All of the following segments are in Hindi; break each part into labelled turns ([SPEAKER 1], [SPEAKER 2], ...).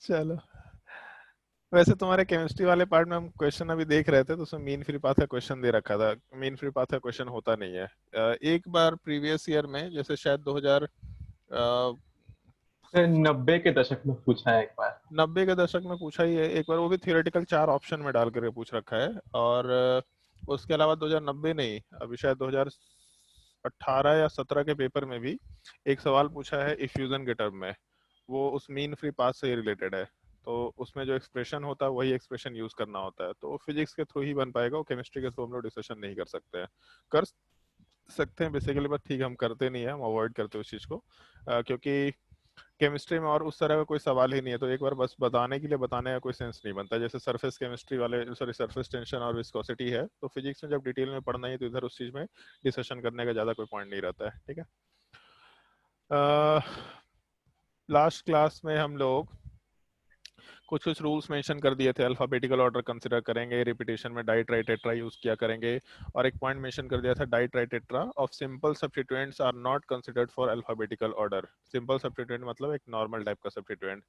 [SPEAKER 1] चलो, वैसे तुम्हारे केमिस्ट्री वाले पार्ट में हम क्वेश्चन अभी देख रहे थे तो उसमें मीन फ्री पाथ का क्वेश्चन दे रखा था। मीन फ्री पाथ का क्वेश्चन होता नहीं है। एक बार प्रीवियस ईयर में जैसे शायद 2000
[SPEAKER 2] 90 के दशक में पूछा है एक बार।
[SPEAKER 1] 90 के दशक में पूछा ही है एक बार, वो भी थियोरेटिकल 4 ऑप्शन में डाल करके पूछ रखा है। और उसके अलावा 2090 नहीं, अभी शायद 2018 या 17 के पेपर में भी एक सवाल पूछा है इफ्यूजन के टर्म में। वो उस मीन फ्री पाथ से रिलेटेड है। तो उसमें जो एक्सप्रेशन होता है वही एक्सप्रेशन यूज करना होता है, तो फिजिक्स के थ्रू ही बन पाएगा, वो केमिस्ट्री के थ्रू हम लोग डिस्कशन नहीं कर सकते हैं। कर सकते हैं बेसिकली, बट ठीक है, हम करते नहीं है, हम अवॉइड करते हैं उस चीज़ को। क्योंकि केमिस्ट्री में और उस तरह का कोई सवाल ही नहीं है, तो एक बार बस बताने के लिए बताने का कोई सेंस नहीं बनता। जैसे सरफेस केमिस्ट्री वाले, सॉरी, सरफेस टेंशन और विस्कोसिटी है, तो फिजिक्स में जब डिटेल में पढ़ना है तो इधर उस चीज़ में डिस्कशन करने का ज़्यादा कोई पॉइंट नहीं रहता है। ठीक है। लास्ट क्लास में हम लोग कुछ कुछ रूल्स मेंशन कर दिए थे। अल्फाबेटिकल ऑर्डर कंसिडर करेंगे, रिपीटेशन में डाई ट्राई टेट्रा यूज किया करेंगे, और एक पॉइंट मेंशन कर दिया था, di tri tetra of simple substituents are not considered for alphabetical order. Simple substituent मतलब एक नॉर्मल टाइप का substituent.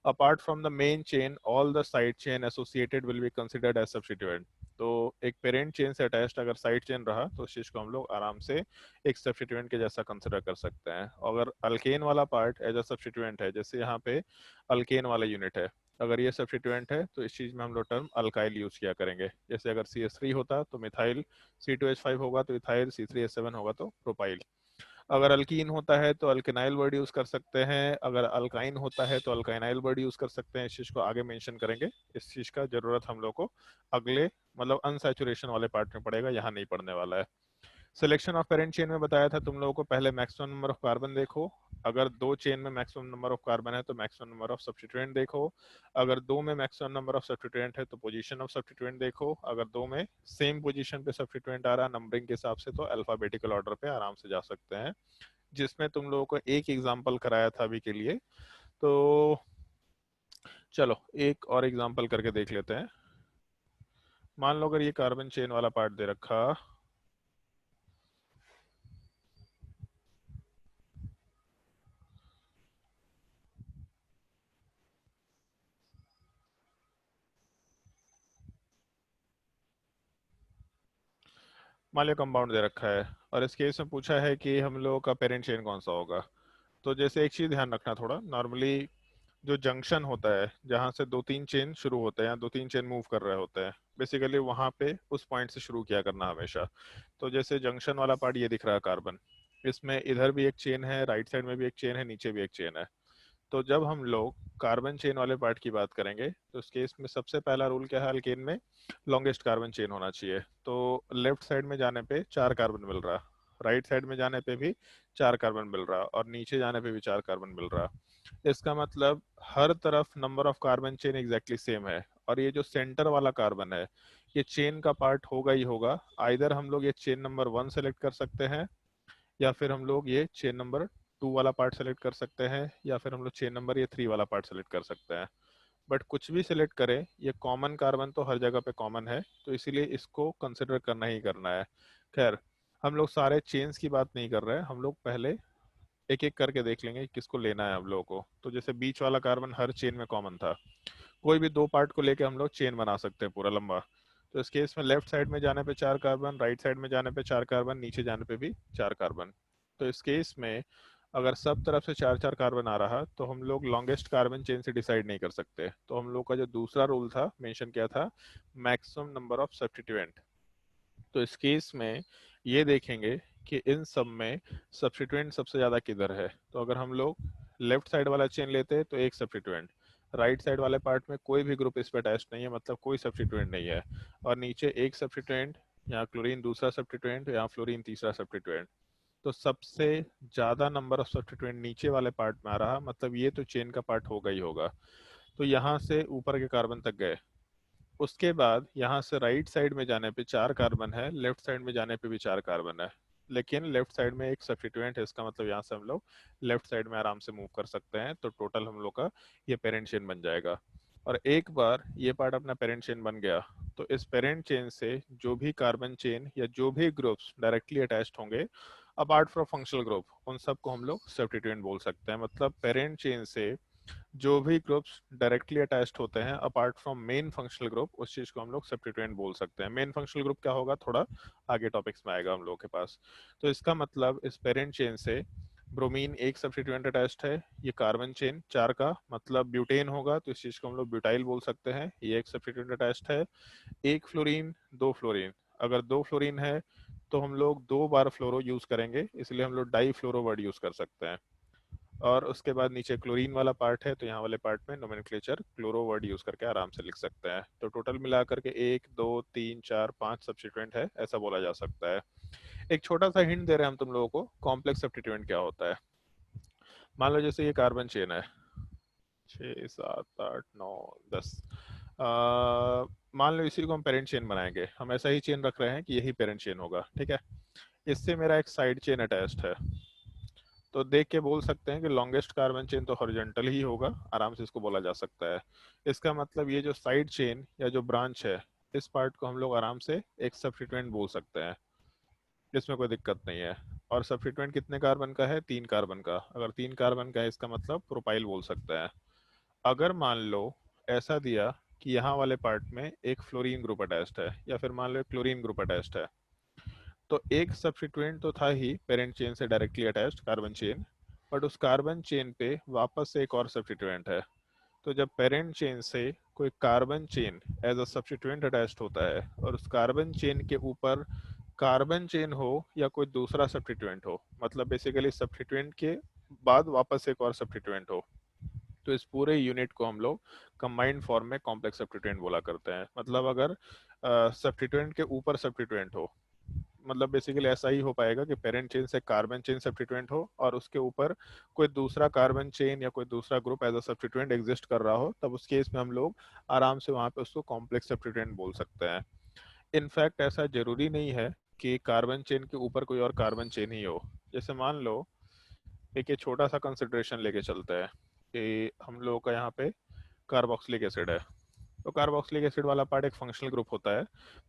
[SPEAKER 1] Apart from the main chain all the side chain associated will be considered as substituent. तो एक पेरेंट चेन से अटैच्ड अगर साइड चेन रहा तो उस चीज को हम लोग आराम से एक सब्स्टिट्यूएंट के जैसा कंसिडर कर सकते हैं। अगर अल्केन वाला पार्ट एज अ सब्स्टिट्यूएंट है, जैसे यहाँ पे अल्केन वाला यूनिट है, अगर ये सब्स्टिट्यूएंट है तो इस चीज में हम लोग टर्म अल्काइल यूज किया करेंगे। जैसे अगर CH3 होता तो मिथाइल, C2H5 होगा तो इथाइल, C3H7 होगा तो प्रोपाइल। अगर अल्कीन होता है तो अल्केनाइल वर्ड यूज कर सकते हैं, अगर अल्काइन होता है तो अल्काइनाइल वर्ड यूज कर सकते हैं। इस चीज को आगे मेंशन करेंगे, इस चीज का जरूरत हम लोग को अगले मतलब अनसैचुरेशन वाले पार्ट में पड़ेगा, यहाँ नहीं पढ़ने वाला है। सिलेक्शन ऑफ पेरेंट चेन में बताया था तुम लोगों को, पहले मैक्सिमम नंबर ऑफ कार्बन देखो। अगर 2 चेन में मैक्सिमम नंबर ऑफ कार्बन है तो मैक्सिमम नंबर ऑफ सब्स्टिट्यूएंट देखो। अगर 2 में मैक्सिमम नंबर ऑफ सब्स्टिट्यूएंट है तो पोजीशन ऑफ सब्स्टिट्यूएंट देखो। अगर 2 में सेम पोजीशन पे सब्स्टिट्यूएंट आ रहा नंबरिंग के हिसाब से तो अल्फाबेटिकल ऑर्डर पे आराम से जा सकते हैं, जिसमें तुम लोगों को एक एग्जांपल कराया था अभी के लिए। तो चलो एक और एग्जांपल करके देख लेते हैं। मान लो अगर ये कार्बन चेन वाला पार्ट दे रखा, मान लो कंपाउंड दे रखा है, और इस केस में पूछा है कि हम लोगों का पेरेंट चेन कौन सा होगा। तो जैसे एक चीज ध्यान रखना थोड़ा, नॉर्मली जो जंक्शन होता है जहाँ से 2-3 चेन शुरू होते हैं या 2-3 चेन मूव कर रहे होते हैं, बेसिकली वहां पे उस पॉइंट से शुरू किया करना हमेशा। तो जैसे जंक्शन वाला पार्ट ये दिख रहा है कार्बन, इसमें इधर भी एक चेन है, राइट साइड में भी एक चेन है, नीचे भी एक चेन है। तो जब हम लोग कार्बन चेन वाले पार्ट की बात करेंगे तो उस केस में सबसे पहला रूल क्या है, अल्केन में लॉन्गेस्ट कार्बन चेन होना चाहिए। तो लेफ्ट साइड में जाने पे 4 कार्बन मिल रहा, राइट साइड में जाने पे भी 4 कार्बन मिल रहा, और नीचे जाने पे भी 4 कार्बन मिल रहा। इसका मतलब हर तरफ number of carbon chain exactly same है। और ये जो सेंटर वाला कार्बन है, ये चेन का पार्ट होगा ही होगा। आइदर हम लोग ये चेन नंबर 1 सेलेक्ट कर सकते हैं, या फिर हम लोग ये चेन नंबर 2 वाला पार्ट सेलेक्ट कर सकते हैं, या फिर हम लोग चेन नंबर ये 3 वाला पार्ट सेलेक्ट कर सकते हैं। बट कुछ भी सिलेक्ट करें, ये कॉमन कार्बन तो हर जगह पे कॉमन है, तो इसीलिए इसको कंसिडर करना ही करना है। खैर, हम लोग सारे चेन्स की बात नहीं कर रहे हैं, हम लोग पहले एक एक करके देख लेंगे कि किसको लेना है हम लोगों को। तो जैसे बीच वाला कार्बन हर चेन में कॉमन था, कोई भी 2 पार्ट को लेके हम लोग चेन बना सकते हैं पूरा लंबा। तो इस केस में लेफ्ट साइड में जाने पे 4 कार्बन, राइट साइड में जाने पे 4 कार्बन, नीचे जाने पे भी 4 कार्बन। तो इस केस में अगर सब तरफ से 4-4 कार्बन आ रहा तो हम लोग लॉन्गेस्ट कार्बन चेन से डिसाइड नहीं कर सकते। तो हम लोग का जो दूसरा रूल था मेंशन किया था, मैक्सिमम नंबर ऑफ सब्स्टिट्यूएंट। तो इस केस में ये देखेंगे कि इन सब में सब्स्टिट्यूएंट सबसे ज्यादा किधर है। तो अगर हम लोग लेफ्ट साइड वाला चेन लेते हैं तो एक सब्स्टिट्यूएंट, राइट साइड वाले पार्ट में कोई भी ग्रुप इस पर अटैच नहीं है, मतलब कोई सब्स्टिट्यूएंट नहीं है, और नीचे एक सब्स्टिट्यूएंट, यहाँ क्लोरीन दूसरा सब्स्टिट्यूएंट, यहाँ फ्लोरीन तीसरा सब्स्टिट्यूएंट। तो सबसे ज्यादा नंबर ऑफ सब्स्टिट्यूएंट नीचे वाले पार्ट में आ रहा, मतलब ये तो चेन का पार्ट होगा ही होगा। तो यहाँ से ऊपर के कार्बन तक गए। उसके बाद यहाँ से राइट साइड में जाने पे 4 कार्बन है, लेफ्ट साइड में जाने पे भी 4 कार्बन है, लेकिन लेफ्ट साइड में एक सब्स्टिट्यूएंट है। इसका मतलब यहाँ से हम लोग लेफ्ट साइड में आराम से मूव कर सकते हैं। तो टोटल हम लोग का ये पेरेंट चेन बन जाएगा। और एक बार ये पार्ट अपना पेरेंट चेन बन गया तो इस पेरेंट चेन से जो भी कार्बन चेन या जो भी ग्रुप्स डायरेक्टली अटैच्ड होंगे अपार्ट फ्रॉम फंक्शनल ग्रुप, उन सबको हम लोग सब्स्टिट्यूएंट बोल सकते हैं। मतलब पेरेंट चेन से जो भी ग्रुप्स डायरेक्टली अटैच्ड होते हैं apart from main functional group, उस चीज को हम लोग सब्स्टिट्यूएंट बोल सकते हैं। मेन फंक्शनल ग्रुप क्या होगा, थोड़ा आगे टॉपिक्स में आएगा हम लोग के पास। तो इसका मतलब इस पेरेंट चेन से ब्रोमीन एक सब्स्टिट्यूएंट अटैच्ड है, ये कार्बन चेन 4 का मतलब ब्यूटेन होगा, तो इस चीज को हम लोग ब्यूटाइल बोल सकते हैं, ये एक सब्स्टिट्यूएंट अटैच्ड है। एक फ्लोरीन, दो फ्लोरीन, अगर दो फ्लोरीन है तो हम लोग 2 बार फ्लोरो यूज करेंगे, इसलिए हम लोग डाई फ्लोरो वर्ड यूज कर सकते हैं। और उसके बाद नीचे क्लोरीन वाला पार्ट है, तो यहाँ वाले पार्ट में नोमेनक्लेचर क्लोरो वर्ड यूज करके आराम से लिख सकते हैं। तो टोटल मिला करके 1 2 3 4 5 सब्स्टिट्यूएंट है, ऐसा बोला जा सकता है। एक छोटा सा हिंट दे रहे हैं हम तुम लोगों को, कॉम्प्लेक्स सब्स्टिट्यूएंट क्या होता है। मान लो जैसे ये कार्बन चेन है, 6 7 8 9 10, मान लो इसी को हम पेरेंट चेन बनाएंगे, हम ऐसा ही चेन रख रहे हैं कि यही पेरेंट चेन होगा, ठीक है। इससे मेरा एक साइड चेन अटैच्ड है, तो देख के बोल सकते हैं कि लॉन्गेस्ट कार्बन चेन तो हॉरिजॉन्टल ही होगा, आराम से इसको बोला जा सकता है। इसका मतलब ये जो साइड चेन या जो ब्रांच है, इस पार्ट को हम लोग आराम से एक सब्स्टिट्यूएंट बोल सकते हैं, इसमें कोई दिक्कत नहीं है। और सब्स्टिट्यूएंट कितने कार्बन का है, 3 कार्बन का, अगर 3 कार्बन का है इसका मतलब प्रोपाइल बोल सकते हैं। अगर मान लो ऐसा दिया कि यहाँ वाले पार्ट में एक फ्लोरीन ग्रुप अटैच्ड है, या फिर मान लो एक क्लोरीन ग्रुप अटैच्ड है, तो एक सब्स्टिट्यूएंट तो था ही पेरेंट चेन से directly attached carbon chain, but उस कार्बन चेन पे वापस से एक और सब्स्टिट्यूएंट है। तो जब पेरेंट चेन से कोई carbon chain as a substituent attached होता है और उस कार्बन चेन के ऊपर कार्बन चेन हो या कोई दूसरा सब्स्टिट्यूएंट हो, मतलब बेसिकली सब्स्टिट्यूएंट के बाद वापस एक और सब्स्टिट्यूएंट हो, तो इस पूरे यूनिट को हम लोग कंबाइंड फॉर्म में कॉम्प्लेक्स सब्स्टिट्यूएंट बोला करते हैं। मतलब अगर सब्स्टिट्यूएंट के ऊपर सब्स्टिट्यूएंट हो, मतलब बेसिकली ऐसा ही हो पाएगा कि पेरेंट चेन से कार्बन चेन सब्स्टिट्यूएंट हो और उसके ऊपर कोई दूसरा कार्बन चेन या कोई दूसरा group as a substituent exist कर रहा हो, तब उस केस में हम लोग आराम से वहां पे उसको कॉम्प्लेक्स सब्स्टिट्यूएंट बोल सकते हैं। इनफैक्ट ऐसा जरूरी नहीं है कि कार्बन चेन के ऊपर कोई और कार्बन चेन ही हो। जैसे मान लो एक ये छोटा सा कंसिडरेशन लेके चलते हैं कि हम लोगों का यहाँ पे कार्बोक्सिलिक एसिड है, तो कार्बोक्सिलिक एसिड वाला पार्ट एक फंक्शनल ग्रुप होता है,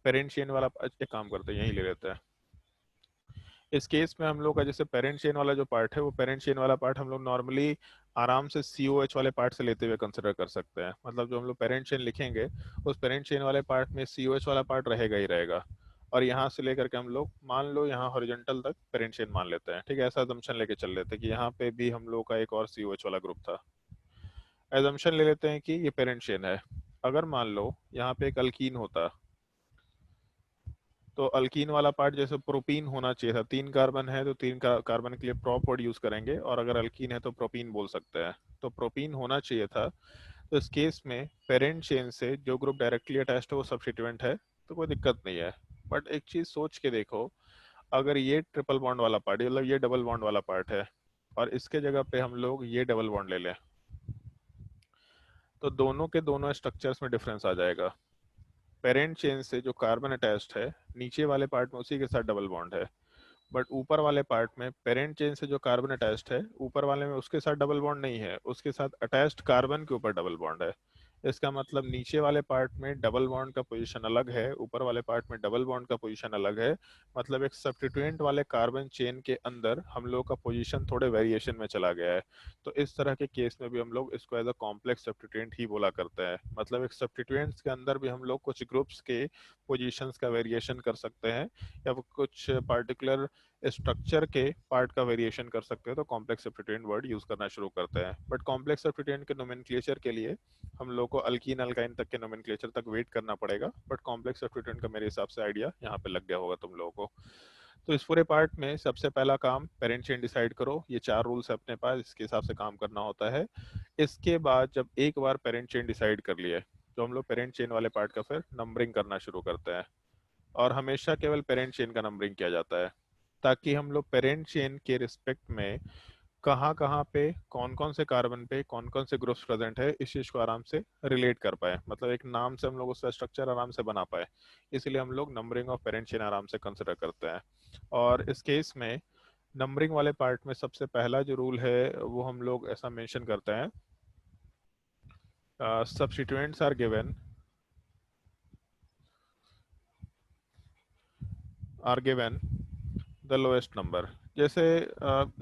[SPEAKER 1] पेरेंट चेन वाला एक काम करते हैं यही ले लेते हैं। इस केस में हम लोग का जैसे पेरेंट चेन वाला जो पार्ट है, वो पेरेंट चेन वाला पार्ट हम लोग नॉर्मली आराम से COH वाले पार्ट से लेते हुए कंसिडर कर सकते हैं। मतलब जो हम लोग पेरेंट चेन लिखेंगे, उस पेरेंट चेन वाले पार्ट में COH वाला पार्ट रहेगा ही रहेगा, और यहाँ से लेकर के हम लोग मान लो यहाँ हॉरिजॉन्टल तक पेरेंट चेन मान लेते हैं, ठीक है। ऐसा अजम्पशन लेके चल लेते हैं कि यहाँ पे भी हम लोग का एक और COH वाला ग्रुप था। एजम्पशन ले लेते हैं कि ये पेरेंट चेन है। अगर मान लो यहाँ पे एक अल्कीन होता, तो अल्कीन वाला पार्ट जैसे प्रोपीन होना चाहिए था, 3 कार्बन है तो 3 कार्बन के लिए प्रोप वर्ड यूज करेंगे, और अगर अल्कीन है तो प्रोपीन बोल सकते हैं, तो प्रोपीन होना चाहिए था। तो इस केस में पेरेंट चेन से जो ग्रुप डायरेक्टली अटैच्ड है वो सब्स्टिट्यूएंट है, तो कोई दिक्कत नहीं है। बट एक चीज सोच के देखो, अगर ये ट्रिपल बॉन्ड वाला पार्ट, मतलब ये डबल बॉन्ड वाला पार्ट है, और इसके जगह पे हम लोग ये डबल बॉन्ड ले लें, तो दोनों के दोनों स्ट्रक्चर्स में डिफरेंस आ जाएगा। पेरेंट चेन से जो कार्बन अटैच्ड है नीचे वाले पार्ट में उसी के साथ डबल बॉन्ड है, बट ऊपर वाले पार्ट में पेरेंट चेन से जो कार्बन अटैच्ड है ऊपर वाले में उसके साथ डबल बॉन्ड नहीं है, उसके साथ अटैच्ड कार्बन के ऊपर डबल बॉन्ड है। इसका मतलब नीचे वाले पार्ट में डबल बॉन्ड का पोजीशन अलग है, ऊपर वाले पार्ट में डबल बॉन्ड का पोजीशन अलग है। मतलब एक सब्स्टिट्यूएंट वाले कार्बन चेन के अंदर हम लोग का पोजीशन थोड़े वेरिएशन में चला गया है। तो इस तरह के केस में भी हम लोग इसको एज अ कॉम्प्लेक्स सब्स्टिट्यूएंट ही बोला करते हैं। मतलब एक सब्स्टिट्यूएंट्स के अंदर भी हम लोग कुछ ग्रुप्स के पोजीशंस का वेरिएशन कर सकते हैं, या वो कुछ पार्टिकुलर स्ट्रक्चर के पार्ट का वेरिएशन कर सकते हैं, तो कॉम्प्लेक्स सब्स्टिट्यूएंट वर्ड यूज करना शुरू करते हैं। बट कॉम्प्लेक्स सब्स्टिट्यूएंट के नोमेनक्लेचर के लिए हम लोग को अल्कीन अल्काइन तक के नोमेनक्लेचर तक वेट करना पड़ेगा, बट कॉम्प्लेक्स सब्स्टिट्यूएंट का मेरे हिसाब से आइडिया यहाँ पे लग गया होगा तुम लोगों को। तो इस पूरे पार्ट में सबसे पहला काम पेरेंट चेन डिसाइड करो, ये 4 रूल्स है अपने पास, इसके हिसाब से काम करना होता है। इसके बाद जब एक बार पेरेंट चेन डिसाइड कर लिए, तो हम लोग पेरेंट चेन वाले पार्ट का फिर नंबरिंग करना शुरू करते हैं, और हमेशा केवल पेरेंट चेन का नंबरिंग किया जाता है, ताकि हम लोग पेरेंट चेन के रिस्पेक्ट में कहाँ कहाँ पे कौन कौन से कार्बन पे कौन कौन से ग्रुप्स प्रेजेंट है, इस चीज को आराम से रिलेट कर पाए, मतलब एक नाम से हम लोग उसका स्ट्रक्चर आराम से बना पाए। इसलिए हम लोग नंबरिंग ऑफ पेरेंट चेन आराम से कंसिडर करते हैं। और इस केस में नंबरिंग वाले पार्ट में सबसे पहला जो रूल है वो हम लोग ऐसा मेंशन करते हैं, substituents are given the lowest number. जैसे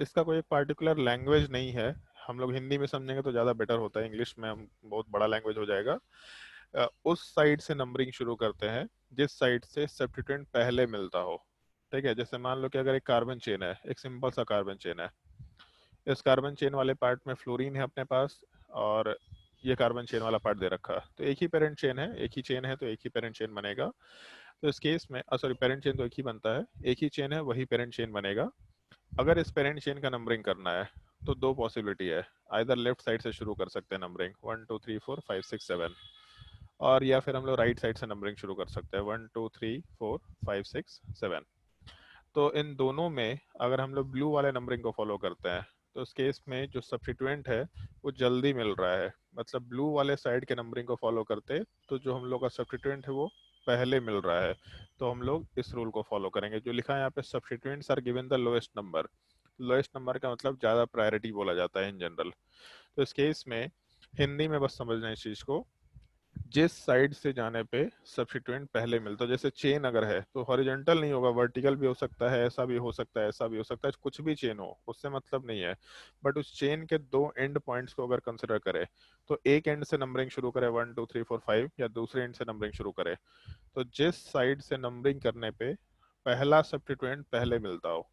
[SPEAKER 1] इसका कोई एक पार्टिकुलर लैंग्वेज नहीं है, हम लोग हिंदी में समझेंगे तो ज़्यादा बेटर होता है, इंग्लिश में हम बहुत बड़ा लैंग्वेज हो जाएगा। उस साइड से नंबरिंग शुरू करते हैं जिस साइड से सब्स्टिट्यूएंट पहले मिलता हो। ठीक है, जैसे मान लो कि अगर एक कार्बन चेन है, एक सिंपल सा कार्बन चेन है, इस कार्बन चेन वाले पार्ट में फ्लोरीन है अपने पास, और ये कार्बन चेन वाला पार्ट दे रखा, तो एक ही पेरेंट चेन है, एक ही चेन है तो एक ही पेरेंट चेन बनेगा। तो इस केस में सॉरी, पेरेंट चेन तो एक ही बनता है, एक ही चेन है वही पेरेंट चेन बनेगा। अगर इस पेरेंट चेन का नंबरिंग करना है तो दो पॉसिबिलिटी है, आइदर लेफ्ट साइड से शुरू कर सकते हैं नंबरिंग 1 2 3 4 5 6 7, और या फिर हम लोग राइट साइड से नंबरिंग शुरू कर सकते हैं 1 2 3 4 5 6 7। तो इन दोनों में अगर हम लोग ब्लू वाले नंबरिंग को फॉलो करते हैं तो उस केस में जो सब्स्टिट्यूएंट है वो जल्दी मिल रहा है, मतलब ब्लू वाले साइड के नंबरिंग को फॉलो करते तो जो हम लोग का सब्स्टिट्यूएंट है वो पहले मिल रहा है। तो हम लोग इस रूल को फॉलो करेंगे जो लिखा है यहाँ पे, substituents are given the lowest number. Lowest number का मतलब ज़्यादा प्रायोरिटी बोला जाता है इन जनरल। तो इस केस में हिंदी में बस समझना है इस चीज़ को, जिस साइड से जाने पे सब्स्टिट्यूएंट पहले मिलता है, जैसे चेन अगर है तो हॉरिजॉन्टल नहीं होगा, वर्टिकल भी हो सकता है, ऐसा भी हो सकता है, ऐसा भी हो सकता है, कुछ भी चेन हो उससे मतलब नहीं है। बट उस चेन के दो एंड पॉइंट्स को अगर कंसिडर करें तो एक एंड से नंबरिंग शुरू करे 1 2 3 4 5, या दूसरे एंड से नंबरिंग शुरू करे, तो जिस साइड से नंबरिंग करने पे पहला सब्स्टिट्यूएंट पहले मिलता हो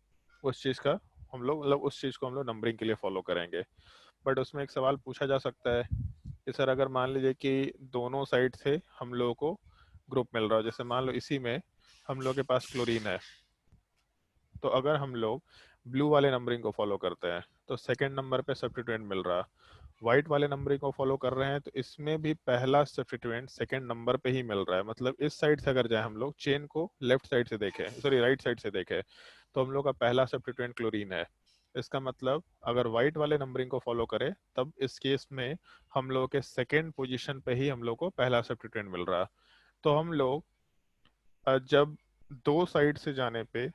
[SPEAKER 1] उस चीज का हम लोग, मतलब उस चीज को हम लोग नंबरिंग के लिए फॉलो करेंगे। बट उसमें एक सवाल पूछा जा सकता है कि सर अगर मान लीजिए कि दोनों साइड से हम लोगों को ग्रुप मिल रहा हो, जैसे मान लो इसी में हम लोग के पास क्लोरीन है, तो अगर हम लोग ब्लू वाले नंबरिंग को फॉलो करते हैं तो सेकंड नंबर पे सब्स्टिट्यूएंट मिल रहा, व्हाइट वाले नंबरिंग को फॉलो कर रहे हैं तो इसमें भी पहला सब्स्टिट्यूएंट सेकंड नंबर पे ही मिल रहा है। मतलब इस साइड से अगर जाए हम लोग, चेन को लेफ्ट साइड से देखें, सॉरी राइट साइड से देखें, तो हम लोग का पहला सब्स्टिट्यूएंट क्लोरीन है। इसका मतलब अगर व्हाइट वाले नंबरिंग को फॉलो करें तब इस केस में हम लोग के सेकेंड पोजीशन पे ही हम लोग को पहला सब्स्टिट्यूएंट मिल रहा। तो हम लोग जब दो साइड से जाने पे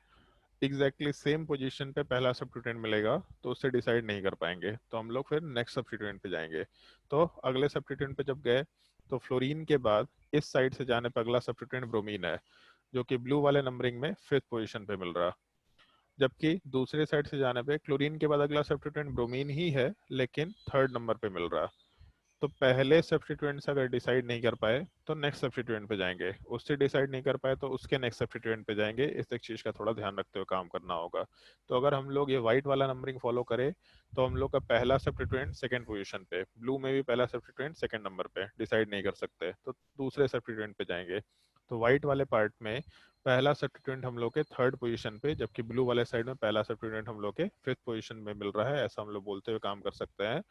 [SPEAKER 1] एग्जैक्टली सेम पोजीशन पे पहला सब्स्टिट्यूएंट मिलेगा तो उससे डिसाइड नहीं कर पाएंगे, तो हम लोग फिर नेक्स्ट सब्स्टिट्यूएंट पे जाएंगे। तो अगले सब्स्टिट्यूएंट पे जब गए तो फ्लोरीन के बाद इस साइड से जाने पे अगला सब्स्टिट्यूएंट ब्रोमीन है, जो कि ब्लू वाले नंबरिंग में फिफ्थ पोजीशन पे मिल रहा। जबकि दूसरे साइड से जाने पे क्लोरीन के बाद अगला सब्स्टिट्यूएंट ब्रोमीन ही है लेकिन थर्ड नंबर पे मिल रहा। तो पहले सब्स्टिट्यूएंट से अगर डिसाइड नहीं कर पाए तो नेक्स्ट सब्स्टिट्यूएंट पे जाएंगे, उससे डिसाइड नहीं कर पाए तो उसके नेक्स्ट सब्स्टिट्यूएंट पे जाएंगे। इस एक चीज का थोड़ा ध्यान रखते हुए काम करना होगा। तो अगर हम लोग ये व्हाइट वाला नंबरिंग फॉलो करें तो हम लोग का पहला सब्स्टिट्यूएंट सेकंड पोजीशन पे, ब्लू में भी पहला सब्स्टिट्यूएंट सेकंड नंबर पे, डिसाइड नहीं कर सकते तो दूसरे सब्स्टिट्यूएंट पे जाएंगे। तो व्हाइट वाले पार्ट में पहला सब्स्टिट्यूएंट हम लोग के थर्ड पोजीशन पे, जबकि ब्लू वाले साइड में पहला सब्स्टिट्यूएंट हम लोग के फिफ्थ पोजीशन में मिल रहा है, ऐसा हम लोग बोलते हुए काम कर सकते हैं।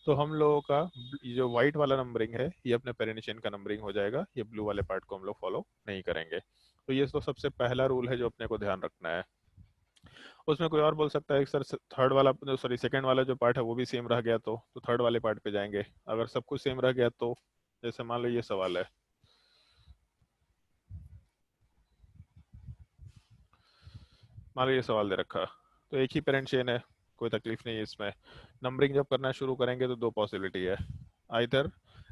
[SPEAKER 1] तो हम लोगों का ये जो व्हाइट वाला नंबरिंग है ये अपने पेरेंट चेन का नंबरिंग हो जाएगा, ये ब्लू वाले पार्ट को हम लोग फॉलो नहीं करेंगे। तो ये तो सबसे पहला रूल है जो अपने को ध्यान रखना है। उसमें कोई और बोल सकता है कि सर थर्ड वाला, सॉरी सेकंड वाला जो पार्ट है वो भी सेम रह गया तो थर्ड वाले पार्ट पे जाएंगे। अगर सब कुछ सेम रह गया तो, जैसे मान लो ये सवाल है, मान लो ये सवाल दे रखा, तो एक ही पेरेंट चेन है, कोई तकलीफ नहीं है इसमें। नंबरिंग जब करना शुरू करेंगे तो दो पॉसिबिलिटी है, आइदर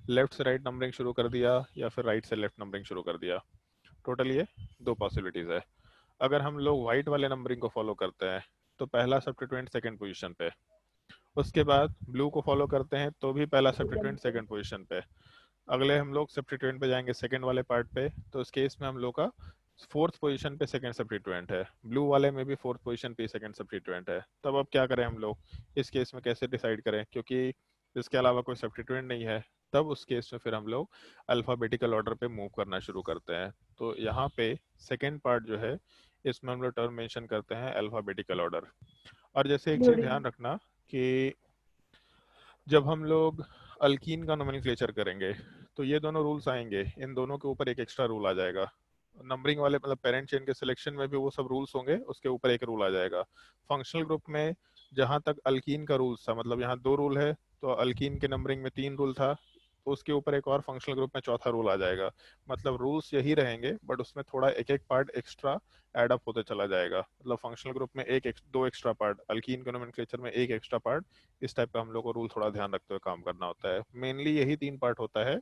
[SPEAKER 1] लेफ्ट से राइट नंबरिंग शुरू कर दिया या फिर राइट से लेफ्ट नंबरिंग शुरू कर दिया। टोटल ये दो पॉसिबिलिटीज है। अगर हम लोग व्हाइट वाले नंबरिंग को फॉलो करते हैं तो पहला सब्स्टिट्यूएंट सेकंड पोजीशन पे, उसके बाद ब्लू को फॉलो करते हैं तो भी पहला सब्स्टिट्यूएंट सेकंड पोजीशन पे, अगले हम लोग सब्स्टिट्यूएंट पे जाएंगे सेकंड वाले पार्ट पे, तो इस केस में हम लोग का फोर्थ पोजीशन पे सेकंड सब्स्टिट्यूएंट है, ब्लू वाले में भी फोर्थ पोजीशन पे सेकंड सब्स्टिट्यूएंट है। तब अब क्या करें हम लोग, इस केस में कैसे डिसाइड करें, क्योंकि इसके अलावा कोई सब्स्टिट्यूएंट नहीं है। तब उस केस में फिर हम लोग अल्फाबेटिकल ऑर्डर पे मूव करना शुरू करते हैं। तो यहाँ पे सेकेंड पार्ट जो है इसमें हम लोग टर्म मेंशन करते हैं अल्फाबेटिकल ऑर्डर। और जैसे एक चीज ध्यान रखना कि जब हम लोग अल्कीन का नोमेनक्लेचर करेंगे तो ये दोनों रूल्स आएंगे, इन दोनों के ऊपर एक एक्स्ट्रा रूल आ जाएगा। नंबरिंग वाले मतलब पेरेंट चेन के सिलेक्शन में भी वो सब रूल्स होंगे, उसके ऊपर एक रूल आ जाएगा। फंक्शनल ग्रुप में जहां तक अल्कीन का रूल्स था, मतलब यहाँ दो रूल है, तो अल्कीन के नंबरिंग में तीन रूल था, तो उसके ऊपर एक और फंक्शनल ग्रुप में चौथा रूल आ जाएगा। मतलब रूल्स यही रहेंगे बट उसमें थोड़ा एक एक पार्ट एक्स्ट्रा एड अप होते चला जाएगा। मतलब फंक्शनल ग्रुप में दो एक्स्ट्रा पार्ट, अल्कीन के नोमेनक्लेचर में एक एक्स्ट्रा पार्ट, इस टाइप का हम लोग को रूल थोड़ा ध्यान रखते हुए काम करना होता है। मेनली यही तीन पार्ट होता है।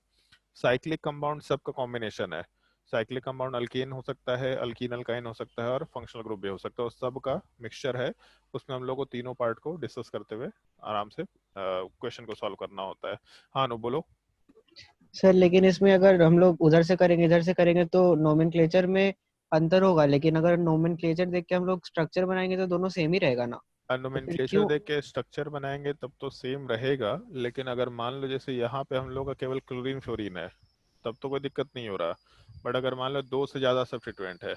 [SPEAKER 1] साइक्लिक कंपाउंड सबका कॉम्बिनेशन है, साइक्लिक कंपाउंड अल्केन हो सकता है, अल्कीन अल्काइन हो सकता है, और फंक्शनल ग्रुप भी हो सकता है, उस सब का मिक्सचर है। उसमें हम लोग को तीनों पार्ट को डिस्कस करते हुए आराम से क्वेश्चन को सॉल्व करना होता है। हाँ नो बोलो।
[SPEAKER 3] सर लेकिन इसमें अगर हम लोग उधर से करेंगे इधर से करेंगे तो नोमेनक्लेचर में अंतर होगा, लेकिन अगर नोमेनक्लेचर देख के हम लोग स्ट्रक्चर बनाएंगे तो दोनों सेम ही रहेगा ना। तो फिर
[SPEAKER 1] नोमेनक्लेचर
[SPEAKER 3] क्यों?
[SPEAKER 1] देख के स्ट्रक्चर बनाएंगे तब तो सेम रहेगा, लेकिन अगर मान लो जैसे यहाँ पे हम लोग का केवल क्लोरीन फ्लोरीन है, तब तो कोई दिक्कत नहीं हो रहा। बट अगर मान लो दो से ज्यादा सब्स्टिट्यूएंट है,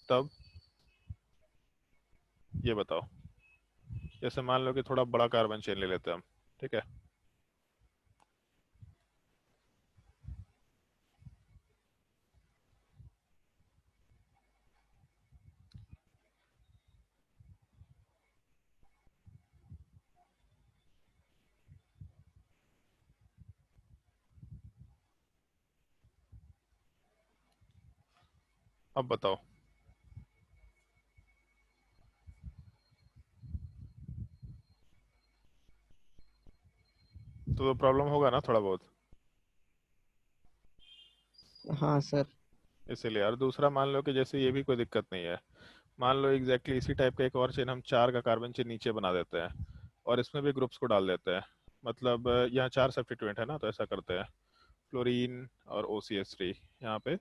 [SPEAKER 1] तब ये बताओ। जैसे मान लो कि थोड़ा बड़ा कार्बन चेन ले लेते हैं हम, ठीक है। अब बताओ, तो प्रॉब्लम होगा ना थोड़ा बहुत।
[SPEAKER 3] हाँ सर।
[SPEAKER 1] इसीलिए, और दूसरा मान लो कि जैसे ये भी कोई दिक्कत नहीं है। मान लो एग्जैक्टली इसी टाइप का एक और चेन हम चार का कार्बन चेन नीचे बना देते हैं, और इसमें भी ग्रुप्स को डाल देते हैं। मतलब यहाँ चार सब्स्टिट्यूएंट है ना, तो ऐसा करते हैं, फ्लोरीन और OCH3 यहाँ पे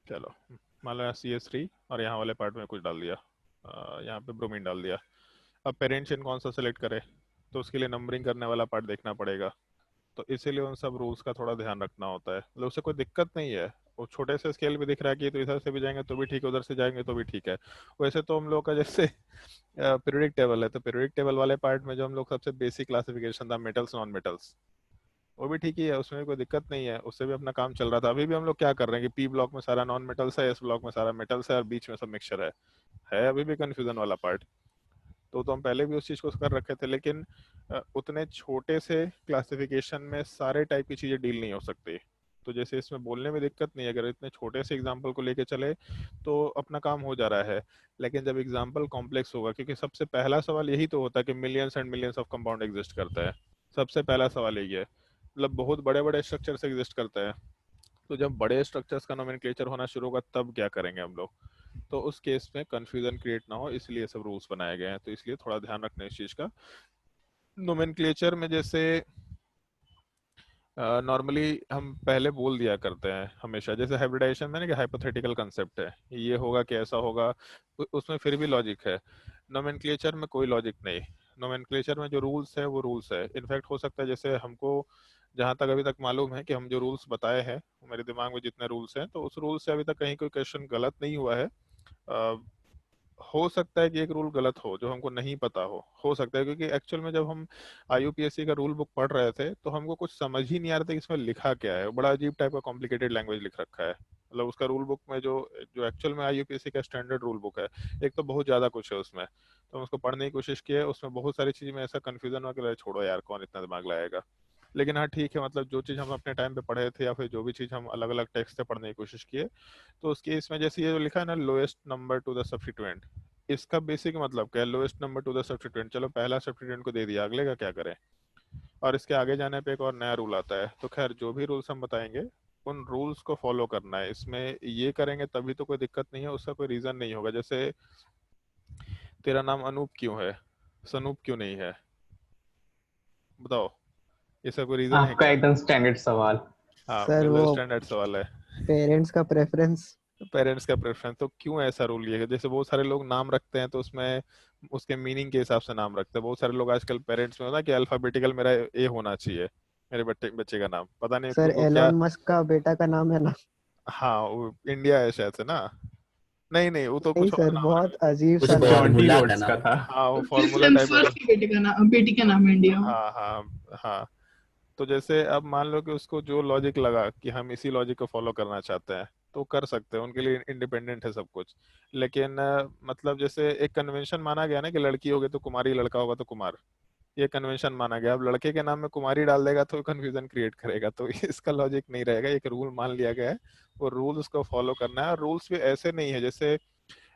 [SPEAKER 1] चलो मान लो यहाँ CH3 और यहाँ वाले पार्ट में कुछ डाल दिया, यहाँ पे ब्रोमीन डाल दिया। अब पेरेंट चेन कौन सा सेलेक्ट करे, तो उसके लिए नंबरिंग करने वाला पार्ट देखना पड़ेगा। तो इसीलिए उन सब रूल्स का थोड़ा ध्यान रखना होता है। मतलब उससे कोई दिक्कत नहीं है, वो छोटे से स्केल भी दिख रहा है कि तो इधर से भी जाएंगे तो भी ठीक है, उधर से जाएंगे तो भी ठीक है। वैसे तो हम लोग का जैसे पीरियोडिक टेबल है, तो पीरियोडिक टेबल वाले पार्ट में जो हम लोग सबसे बेसिक क्लासिफिकेशन था मेटल्स नॉन मेटल्स, वो भी ठीक ही है, उसमें भी कोई दिक्कत नहीं है, उससे भी अपना काम चल रहा था। अभी भी हम लोग क्या कर रहे हैं कि P ब्लॉक में सारा नॉन मेटल्स है, S ब्लॉक में सारा मेटल्स है, और बीच में सब मिक्सचर है अभी भी कंफ्यूजन वाला पार्ट। तो हम पहले भी उस चीज़ को कर रखे थे, लेकिन उतने छोटे से क्लासिफिकेशन में सारे टाइप की चीज़ें डील नहीं हो सकती। तो जैसे इसमें बोलने में दिक्कत नहीं है, अगर इतने छोटे से एग्जाम्पल को लेके चले तो अपना काम हो जा रहा है। लेकिन जब एग्जाम्पल कॉम्प्लेक्स होगा, क्योंकि सबसे पहला सवाल यही तो होता है कि millions and millions of compound exist करता है, सबसे पहला सवाल यही है। मतलब बहुत बड़े बड़े स्ट्रक्चर्स एग्जिस्ट करते हैं, तो जब बड़े स्ट्रक्चर्स का नोमेनक्लेचर होना शुरू होगा तब क्या करेंगे हम लोग। तो उस केस में कंफ्यूजन क्रिएट ना हो, इसलिए सब रूल्स बनाए गए हैं। तो इसलिए थोड़ा ध्यान रखना इस चीज का। नोमेनक्लेचर में जैसे नॉर्मली हम पहले बोल दिया करते हैं हमेशा, जैसे हाइब्रिडाइजेशन में ना कि हाइपोथेटिकल कंसेप्ट है, ये होगा कि ऐसा होगा, उसमें फिर भी लॉजिक है। नोमेनक्लेचर में कोई लॉजिक नहीं। नोमेनक्लेचर में जो रूल्स है वो रूल्स है। इनफैक्ट हो सकता है जैसे हमको जहाँ तक अभी तक मालूम है कि हम जो रूल्स बताए हैं, मेरे दिमाग में जितने रूल्स हैं, तो उस रूल से अभी तक कहीं कोई क्वेश्चन गलत नहीं हुआ है। हो सकता है कि एक रूल गलत हो जो हमको नहीं पता हो सकता है, क्योंकि एक्चुअल में जब हम IUPAC का रूल बुक पढ़ रहे थे तो हमको कुछ समझ ही नहीं आ रहा था कि इसमें लिखा क्या है। बड़ा अजीब टाइप का कॉम्प्लिकेटेड लैंग्वेज लिख रखा है। मतलब उसका रूल बुक में जो जो एक्चुअल में IUPAC का स्टैंडर्ड रूल बुक है, एक तो बहुत ज्यादा कुछ है उसमें। तो हम उसको पढ़ने की कोशिश किए, उसमें बहुत सारी चीज में ऐसा कंफ्यूजन हुआ कि छोड़ो यार, कौन इतना दिमाग लगाएगा। लेकिन हाँ ठीक है, मतलब जो चीज़ हम अपने टाइम पे पढ़े थे या फिर जो भी चीज़ हम अलग अलग टेक्स्ट से पढ़ने की कोशिश किए, तो उसके इसमें जैसे ये जो लिखा है ना, lowest number two the substituent, इसका बेसिक मतलब क्या है? Lowest number two the substituent, चलो पहला सब्स्टिट्यूएंट को दे दिया, अगले का क्या करें? और इसके आगे जाने पे एक और नया रूल आता है। तो खैर जो भी रूल्स हम बताएंगे उन रूल्स को फॉलो करना है। इसमें ये करेंगे तभी तो कोई दिक्कत नहीं है, उसका कोई रीजन नहीं होगा। जैसे तेरा नाम अनूप क्यों है, सनूप क्यों नहीं है, बताओ, इसका कोई रीजन है
[SPEAKER 2] आपका
[SPEAKER 1] क्या?
[SPEAKER 2] एकदम स्टैंडर्ड सवाल।
[SPEAKER 1] हाँ
[SPEAKER 3] सर वो
[SPEAKER 1] बिल्कुल स्टैंडर्ड सवाल है।
[SPEAKER 3] पेरेंट्स का प्रेफरेंस।
[SPEAKER 1] पेरेंट्स का प्रेफरेंस, तो क्यों ऐसा रूल लिया गया? जैसे बहुत सारे लोग नाम रखते हैं तो उसमें उसके मीनिंग के हिसाब से नाम रखते हैं। बहुत सारे लोग आजकल पेरेंट्स में होता है कि अल्फाबेटिकल मेरा ए होना चाहिए, मेरे बच्चे बच्चे का नाम, पता नहीं
[SPEAKER 3] सर
[SPEAKER 1] उनको क्या।
[SPEAKER 3] एलोन मस्क का बेटा का नाम है ना?
[SPEAKER 1] हाँ वो इंडिया है शायद से ना। नहीं नहीं, वो तो
[SPEAKER 3] नहीं
[SPEAKER 1] कुछ और
[SPEAKER 3] सर,
[SPEAKER 1] नाम
[SPEAKER 3] बहुत
[SPEAKER 1] रखा।
[SPEAKER 3] अजीब
[SPEAKER 4] कुछ
[SPEAKER 3] सा नाम है।
[SPEAKER 2] जॉन्टी
[SPEAKER 4] फॉर्मूला था
[SPEAKER 2] रोड्स का
[SPEAKER 4] नाम।
[SPEAKER 2] था।
[SPEAKER 1] हाँ वो
[SPEAKER 5] क्रिस
[SPEAKER 1] फॉर्मूला टाइप का
[SPEAKER 5] हेम्सवर्थ
[SPEAKER 1] कुछ।
[SPEAKER 5] के बेटे का नाम, बेटी का नाम है इंडिया में।
[SPEAKER 1] हाँ हाँ हाँ। तो जैसे अब मान लो कि उसको जो लॉजिक लगा कि हम इसी लॉजिक को फॉलो करना चाहते हैं, तो कर सकते हैं, उनके लिए इंडिपेंडेंट है सब कुछ। लेकिन मतलब जैसे एक कन्वेंशन माना गया ना कि लड़की होगी तो कुमारी, लड़का होगा तो कुमार, ये कन्वेंशन माना गया। अब लड़के के नाम में कुमारी डाल देगा तो कंफ्यूजन क्रिएट करेगा, तो इसका लॉजिक नहीं रहेगा। एक रूल मान लिया गया है, वो रूल्स को फॉलो करना है। और रूल्स भी ऐसे नहीं है जैसे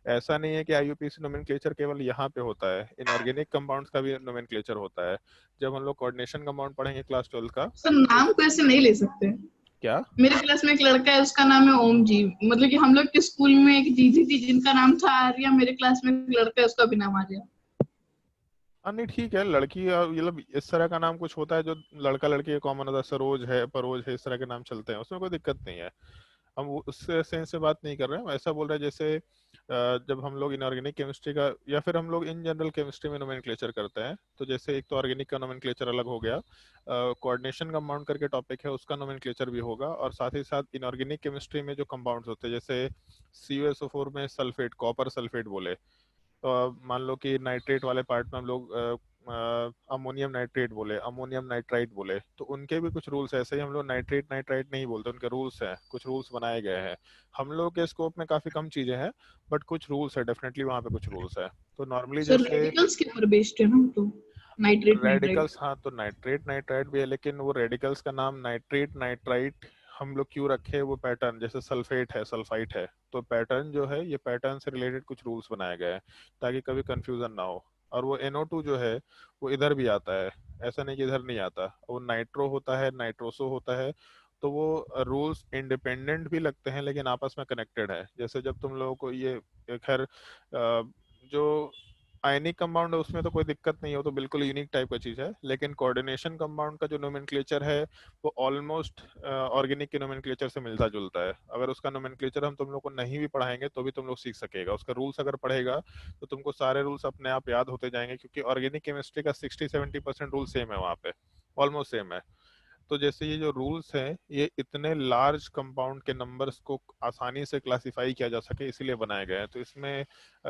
[SPEAKER 1] ऐसा नहीं है कि आईयूपीएसी नोमेनक्लेचर केवल यहाँ पे होता है, इनऑर्गेनिक कंपाउंड्स का भी नोमेनक्लेचर होता है। जब हम लोग कोऑर्डिनेशन कंपाउंड पढ़ेंगे क्लास 12 का।
[SPEAKER 5] सर नाम को ऐसे नहीं ले सकते।
[SPEAKER 1] क्या?
[SPEAKER 5] मेरे क्लास में एक लड़का है, उसका नाम है ओम जी। मतलब कि हम लोग के स्कूल में एक दीदी थी जिनका नाम था आर्या, मेरे क्लास में एक लड़का है उसका भी नाम आर्या।
[SPEAKER 1] हाँ नहीं ठीक है, लड़की मतलब इस तरह का नाम कुछ होता है जो लड़का लड़की कॉमन होता है, सरोज है, परोज है, इस तरह के नाम चलते हैं, उसमें कोई दिक्कत नहीं है। हम उस सेंस से बात नहीं कर रहे हैं, हम ऐसा बोल रहे हैं जैसे जब हम लोग इनऑर्गेनिक केमिस्ट्री का या फिर हम लोग इन जनरल केमिस्ट्री में नोमेनक्लेचर करते हैं, तो जैसे एक तो ऑर्गेनिक का नोमेनक्लेचर अलग हो गया, कोऑर्डिनेशन कंपाउंड करके टॉपिक है उसका नोमेनक्लेचर भी होगा, और साथ ही साथ इनऑर्गेनिक केमिस्ट्री में जो कंपाउंड्स होते हैं जैसे CuSO4 में सल्फेट, कॉपर सल्फेट बोले, तो मान लो कि नाइट्रेट वाले पार्ट में हम लोग अमोनियम नाइट्रेट बोले, अमोनियम नाइट्राइट बोले, तो उनके भी कुछ रूल्स है। ऐसे ही हम लोग नाइट्रेट नाइट्राइट नहीं बोलते, उनके रूल्स हैं, कुछ रूल्स बनाए गए हैं। हम लोग के स्कोप में काफी कम चीजें हैं, बट कुछ रूल्स है, डेफिनेटली वहाँ पे कुछ रूल्स है। तो नॉर्मली
[SPEAKER 5] सर
[SPEAKER 1] जैसे
[SPEAKER 5] रेडिकल्स के ऊपर बेस्ड है ना, तो नाइट्रेट नाइट्राइट।
[SPEAKER 1] रेडिकल्स, हाँ तो नाइट्रेट नाइट्राइट भी है, लेकिन वो रेडिकल्स का नाम नाइट्रेट नाइट्राइट हम लोग क्यों रखे, वो पैटर्न जैसे सल्फेट है, सल्फाइट है, तो पैटर्न जो है ये पैटर्न से रिलेटेड कुछ रूल्स बनाए गए हैं ताकि कभी कंफ्यूजन ना हो। और वो NO2 जो है वो इधर भी आता है, ऐसा नहीं कि इधर नहीं आता, वो नाइट्रो होता है, नाइट्रोसो होता है, तो वो रूल्स इंडिपेंडेंट भी लगते हैं लेकिन आपस में कनेक्टेड है। जैसे जब तुम लोगों को ये खैर जो आयनिक कंपाउंड है उसमें तो कोई दिक्कत नहीं हो, तो बिल्कुल यूनिक टाइप का चीज है, लेकिन कोऑर्डिनेशन कंपाउंड का जो नोमेनक्लेचर है वो ऑलमोस्ट ऑर्गेनिक के नोमेनक्लेचर से मिलता जुलता है। अगर उसका नोमेनक्लेचर हम तुम लोग को नहीं भी पढ़ाएंगे तो भी तुम लोग सीख सकेगा, उसका रूल्स अगर पढ़ेगा तो तुमको सारे रूल्स अपने आप याद होते जाएंगे, क्योंकि ऑर्गेनिक केमिस्ट्री का 60-70% रूल सेम है वहाँ पे, ऑलमोस्ट सेम है। तो जैसे ये जो रूल्स हैं ये इतने लार्ज कंपाउंड के नंबर्स को आसानी से क्लासिफाई किया जा सके इसीलिए बनाए गए हैं। तो इसमें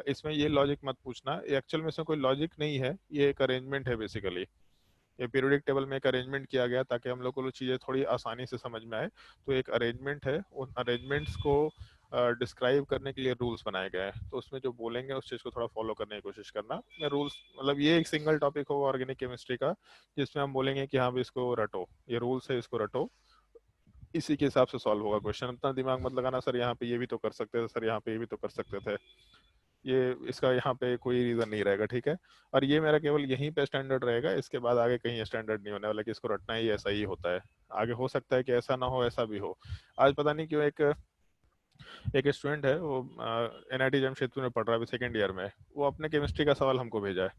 [SPEAKER 1] इसमें ये लॉजिक मत पूछना, एक्चुअल में इसमें कोई लॉजिक नहीं है, ये एक अरेंजमेंट है बेसिकली। ये पीरियोडिक टेबल में एक अरेंजमेंट किया गया ताकि हम लोग को चीज़ें थोड़ी आसानी से समझ में आए, तो एक अरेंजमेंट है, उन अरेंजमेंट्स को डिस्क्राइब करने के लिए रूल्स बनाए गए हैं, तो उसमें जो बोलेंगे उस चीज़ को थोड़ा फॉलो करने की कोशिश करना। मैं रूल्स मतलब ये एक सिंगल टॉपिक होगा ऑर्गेनिक केमिस्ट्री का जिसमें हम बोलेंगे कि हाँ भी इसको रटो, ये रूल्स है इसको रटो, इसी के हिसाब से सॉल्व होगा क्वेश्चन। इतना दिमाग मत लगाना सर यहाँ पे ये भी तो कर सकते थे, सर यहाँ पे ये भी तो कर सकते थे, ये इसका यहाँ पे कोई रीजन नहीं रहेगा, ठीक है। और ये मेरा केवल यहीं पे स्टैंडर्ड रहेगा, इसके बाद आगे कहीं स्टैंडर्ड नहीं होने वाला कि इसको रटना ही ऐसा ही होता है। आगे हो सकता है कि ऐसा ना हो, ऐसा भी हो। आज पता नहीं क्यों एक एक स्टूडेंट है, वो NIT जमशेदपुर में पढ़ रहा है, अभी सेकेंड ईयर में, वो अपने केमिस्ट्री का सवाल हमको भेजा है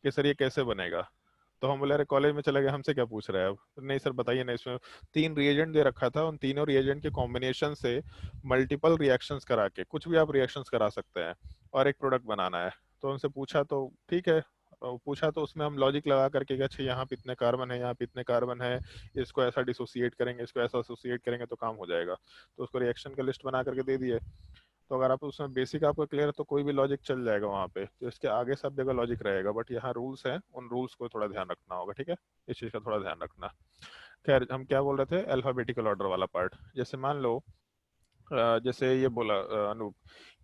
[SPEAKER 1] कि सर ये कैसे बनेगा। तो हम बोले अरे कॉलेज में चले गए, हमसे क्या पूछ रहे हैं अब। तो नहीं सर बताइए ना, इसमें 3 रिएजेंट दे रखा था, उन तीनों रिएजेंट के कॉम्बिनेशन से मल्टीपल रिएक्शंस करा के कुछ भी आप रिएक्शंस करा सकते हैं और एक प्रोडक्ट बनाना है। तो उनसे पूछा तो ठीक है, पूछा तो उसमें हम लॉजिक लगा करके कि अच्छा यहाँ पे इतने कार्बन है, यहाँ पे इतने कार्बन है, इसको ऐसा डिसोसिएट करेंगे, इसको ऐसा एसोसिएट करेंगे तो काम हो जाएगा। तो उसको रिएक्शन का लिस्ट बना करके दे दिए। तो अगर आप उसमें बेसिक आपको क्लियर है तो कोई भी लॉजिक चल जाएगा वहाँ पे, तो इसके आगे सब जगह लॉजिक रहेगा, बट यहाँ रूल्स हैं, उन रूल्स को थोड़ा ध्यान रखना होगा, ठीक है, इस चीज़ का थोड़ा ध्यान रखना। खैर हम क्या बोल रहे थे, अल्फाबेटिकल ऑर्डर वाला पार्ट, जैसे मान लो जैसे ये बोला अनूप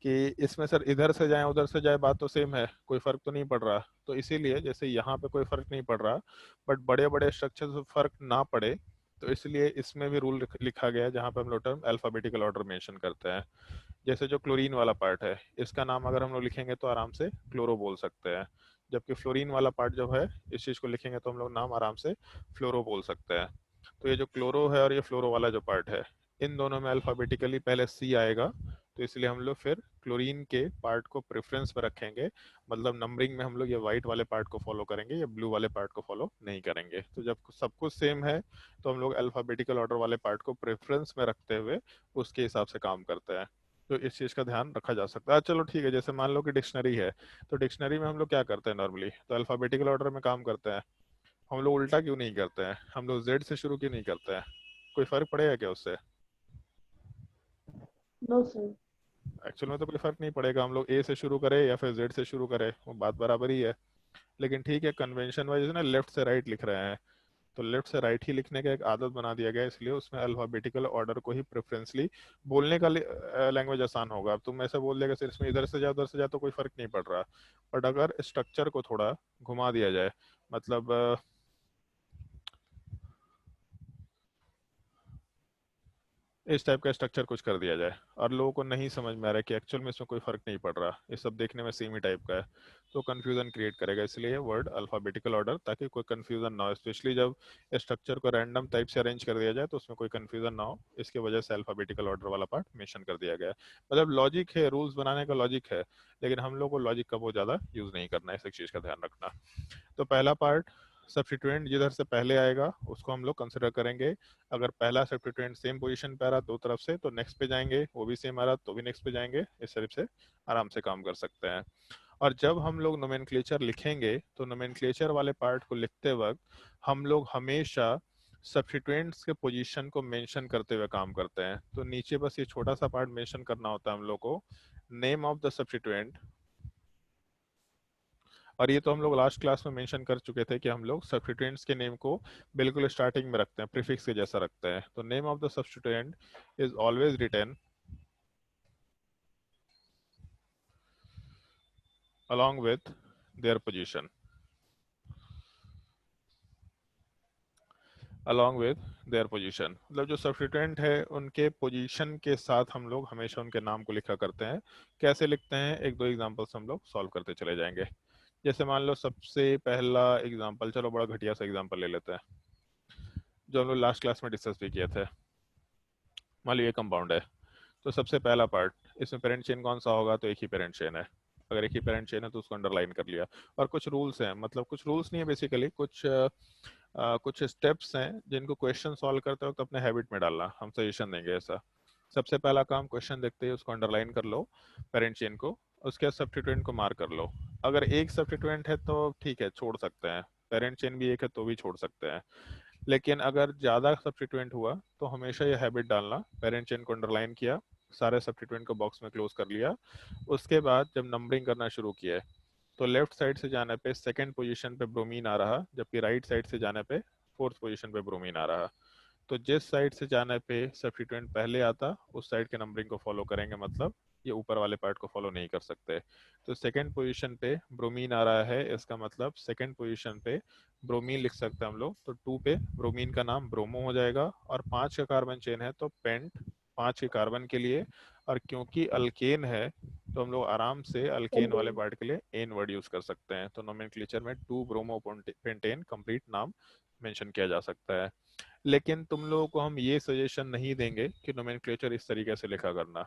[SPEAKER 1] कि इसमें सर इधर से जाए उधर से जाए बात तो सेम है, कोई फर्क तो नहीं पड़ रहा। तो इसीलिए जैसे यहाँ पे कोई फर्क नहीं पड़ रहा, बट बड़े बड़े स्ट्रक्चर से फर्क ना पड़े, तो इसलिए इसमें भी रूल लिखा गया है जहाँ पे हम लोग टर्म अल्फाबेटिकल ऑर्डर मेंशन करते हैं। जैसे जो क्लोरीन वाला पार्ट है, इसका नाम अगर हम लोग लिखेंगे तो आराम से क्लोरो बोल सकते हैं, जबकि फ्लोरीन वाला पार्ट जो है इस चीज़ को लिखेंगे तो हम लोग नाम आराम से फ्लोरो बोल सकते हैं। तो ये जो क्लोरो है और ये फ्लोरो वाला जो पार्ट है, इन दोनों में अल्फाबेटिकली पहले C आएगा, तो इसलिए हम लोग फिर क्लोरीन के पार्ट को प्रेफरेंस पर रखेंगे, मतलब नंबरिंग में हम लोग ये व्हाइट वाले पार्ट को फॉलो करेंगे, ये ब्लू वाले पार्ट को फॉलो नहीं करेंगे। तो जब सब कुछ सेम है तो हम लोग अल्फाबेटिकल ऑर्डर वाले पार्ट को प्रेफरेंस में रखते हुए उसके हिसाब से काम करते हैं। तो इस चीज़ का ध्यान रखा जा सकता है। चलो ठीक है, जैसे मान लो कि डिक्शनरी है, तो डिक्शनरी में हम लोग क्या करते हैं नॉर्मली, तो अल्फाबेटिकल ऑर्डर में काम करते हैं। हम लोग उल्टा क्यों नहीं करते हैं, हम लोग Z से शुरू क्यों नहीं करते हैं, कोई फर्क पड़ेगा क्या उससे?
[SPEAKER 5] No sir.
[SPEAKER 1] एक्चुअल में तो कोई फर्क नहीं पड़ेगा, हम लोग A से शुरू करें या फिर Z से शुरू करें, वो बात बराबर ही है। लेकिन ठीक है, कन्वेंशन वाइज ना लेफ्ट से राइट लिख रहे हैं, तो लेफ्ट से राइट ही लिखने का एक आदत बना दिया गया है, इसलिए उसमें अल्फाबेटिकल ऑर्डर को ही प्रेफरेंसली बोलने का लैंग्वेज आसान होगा। अब तुम ऐसे बोल देगा सिर्फ इसमें इधर से जाओ उधर से जाओ तो कोई फर्क नहीं पड़ रहा, बट अगर स्ट्रक्चर को थोड़ा घुमा दिया जाए, मतलब इस टाइप का स्ट्रक्चर कुछ कर दिया जाए और लोगों को नहीं समझ में आ रहा है कि एक्चुअल में इसमें कोई फर्क नहीं पड़ रहा, ये सब देखने में सेम ही टाइप का है, तो कंफ्यूजन क्रिएट करेगा। इसलिए वर्ड अल्फाबेटिकल ऑर्डर, ताकि कोई कंफ्यूजन ना हो, स्पेशली जब स्ट्रक्चर को रैंडम टाइप से अरेंज कर दिया जाए तो उसमें कोई कंफ्यूजन ना हो, इसकी वजह से अल्फाबेटिकल ऑर्डर वाला पार्ट मेंशन कर दिया गया है। मतलब लॉजिक है, रूल्स बनाने का लॉजिक है, लेकिन हम लोग को लॉजिक का बहुत ज़्यादा यूज़ नहीं करना है, इस एक चीज़ का ध्यान रखना। तो पहला पार्ट, सब्स्टिट्यूएंट जिधर से पहले आएगा उसको हम लोग कंसिडर करेंगे। अगर पहला सब्स्टिट्यूएंट सेम पोजीशन पे आ रहा दो तरफ से तो नेक्स्ट पे जाएंगे, वो भी सेम आ रहा तो भी नेक्स्ट पे जाएंगे, इस तरह से आराम से काम कर सकते हैं। और जब हम लोग नोमेनक्लेचर लिखेंगे तो नोमेनक्लेचर वाले पार्ट को लिखते वक्त हम लोग हमेशा सब्स्टिट्यूएंट्स के पोजीशन को मेंशन करते हुए काम करते हैं। तो नीचे बस ये छोटा सा पार्ट मेंशन करना होता है हम लोग को, नेम ऑफ द सब्स्टिट्यूएंट। और ये तो हम लोग लास्ट क्लास में मेंशन कर चुके थे कि हम लोग सब्स्टिट्यूएंट्स के नेम को बिल्कुल स्टार्टिंग में रखते हैं, प्रीफिक्स के जैसा रखते हैं। तो name of the substituent is always written along with their position, along with their position। मतलब जो सब्स्टिट्यूएंट है उनके पोजीशन के साथ हम लोग हमेशा उनके नाम को लिखा करते हैं। कैसे लिखते हैं, एक दो एग्जांपल्स हम लोग सॉल्व करते चले जाएंगे। जैसे मान लो सबसे पहला एग्जांपल, चलो बड़ा घटिया सा एग्जांपल ले लेते हैं जो हम लोग लास्ट क्लास में डिस्कस भी किए थे। मान लो ये कंपाउंड है, तो सबसे पहला पार्ट, इसमें पेरेंट चेन कौन सा होगा, तो एक ही पेरेंट चेन है। अगर एक ही पेरेंट चेन है तो उसको अंडरलाइन कर लिया। और कुछ रूल्स हैं, मतलब कुछ रूल्स नहीं है बेसिकली, कुछ स्टेप्स हैं जिनको क्वेश्चन सॉल्व करते वक्त अपने हैबिट में डालना, हम सजेशन देंगे ऐसा। सबसे पहला काम, क्वेश्चन देखते ही उसको अंडरलाइन कर लो पेरेंट चेन को, उसके बाद सब्स्टिट्यूएंट को मार्क कर लो। अगर एक सब्स्टिट्यूएंट है तो ठीक है, छोड़ सकते हैं, पेरेंट चेन भी एक है तो भी छोड़ सकते हैं। लेकिन अगर ज़्यादा सब्स्टिट्यूएंट हुआ तो हमेशा ये हैबिट डालना, पेरेंट चेन को अंडरलाइन किया, सारे सब्स्टिट्यूएंट को बॉक्स में क्लोज कर लिया। उसके बाद जब नंबरिंग करना शुरू किया तो लेफ्ट साइड से जाने पे सेकंड पोजीशन पे ब्रोमीन आ रहा, जबकि राइट साइड से जाने पे फोर्थ पोजीशन पे ब्रोमीन आ रहा। तो जिस साइड से जाने पे सब्स्टिट्यूएंट पहले आता उस साइड के नंबरिंग को फॉलो करेंगे, मतलब ये ऊपर वाले पार्ट को फॉलो नहीं कर सकते। तो सेकंड पोजीशन पे ब्रोमीन आ रहा है, इसका मतलब सेकंड पोजीशन पे ब्रोमीन लिख सकते हैं हम लोग, तो 2 पे ब्रोमीन का नाम ब्रोमो हो जाएगा। और 5 का कार्बन चेन है तो पेंट 5 के कार्बन के लिए, और क्योंकि अल्केन है तो हम लोग आराम से अल्केन वाले पार्ट के लिए एन वर्ड यूज कर सकते हैं। तो नोमेनक्लेचर में 2 ब्रोमो पेंटेन कंप्लीट नाम मेंशन किया जा सकता है। लेकिन तुम लोगों को हम ये सजेशन नहीं देंगे कि नोमेनक्लेचर इस तरीके से लिखा करना।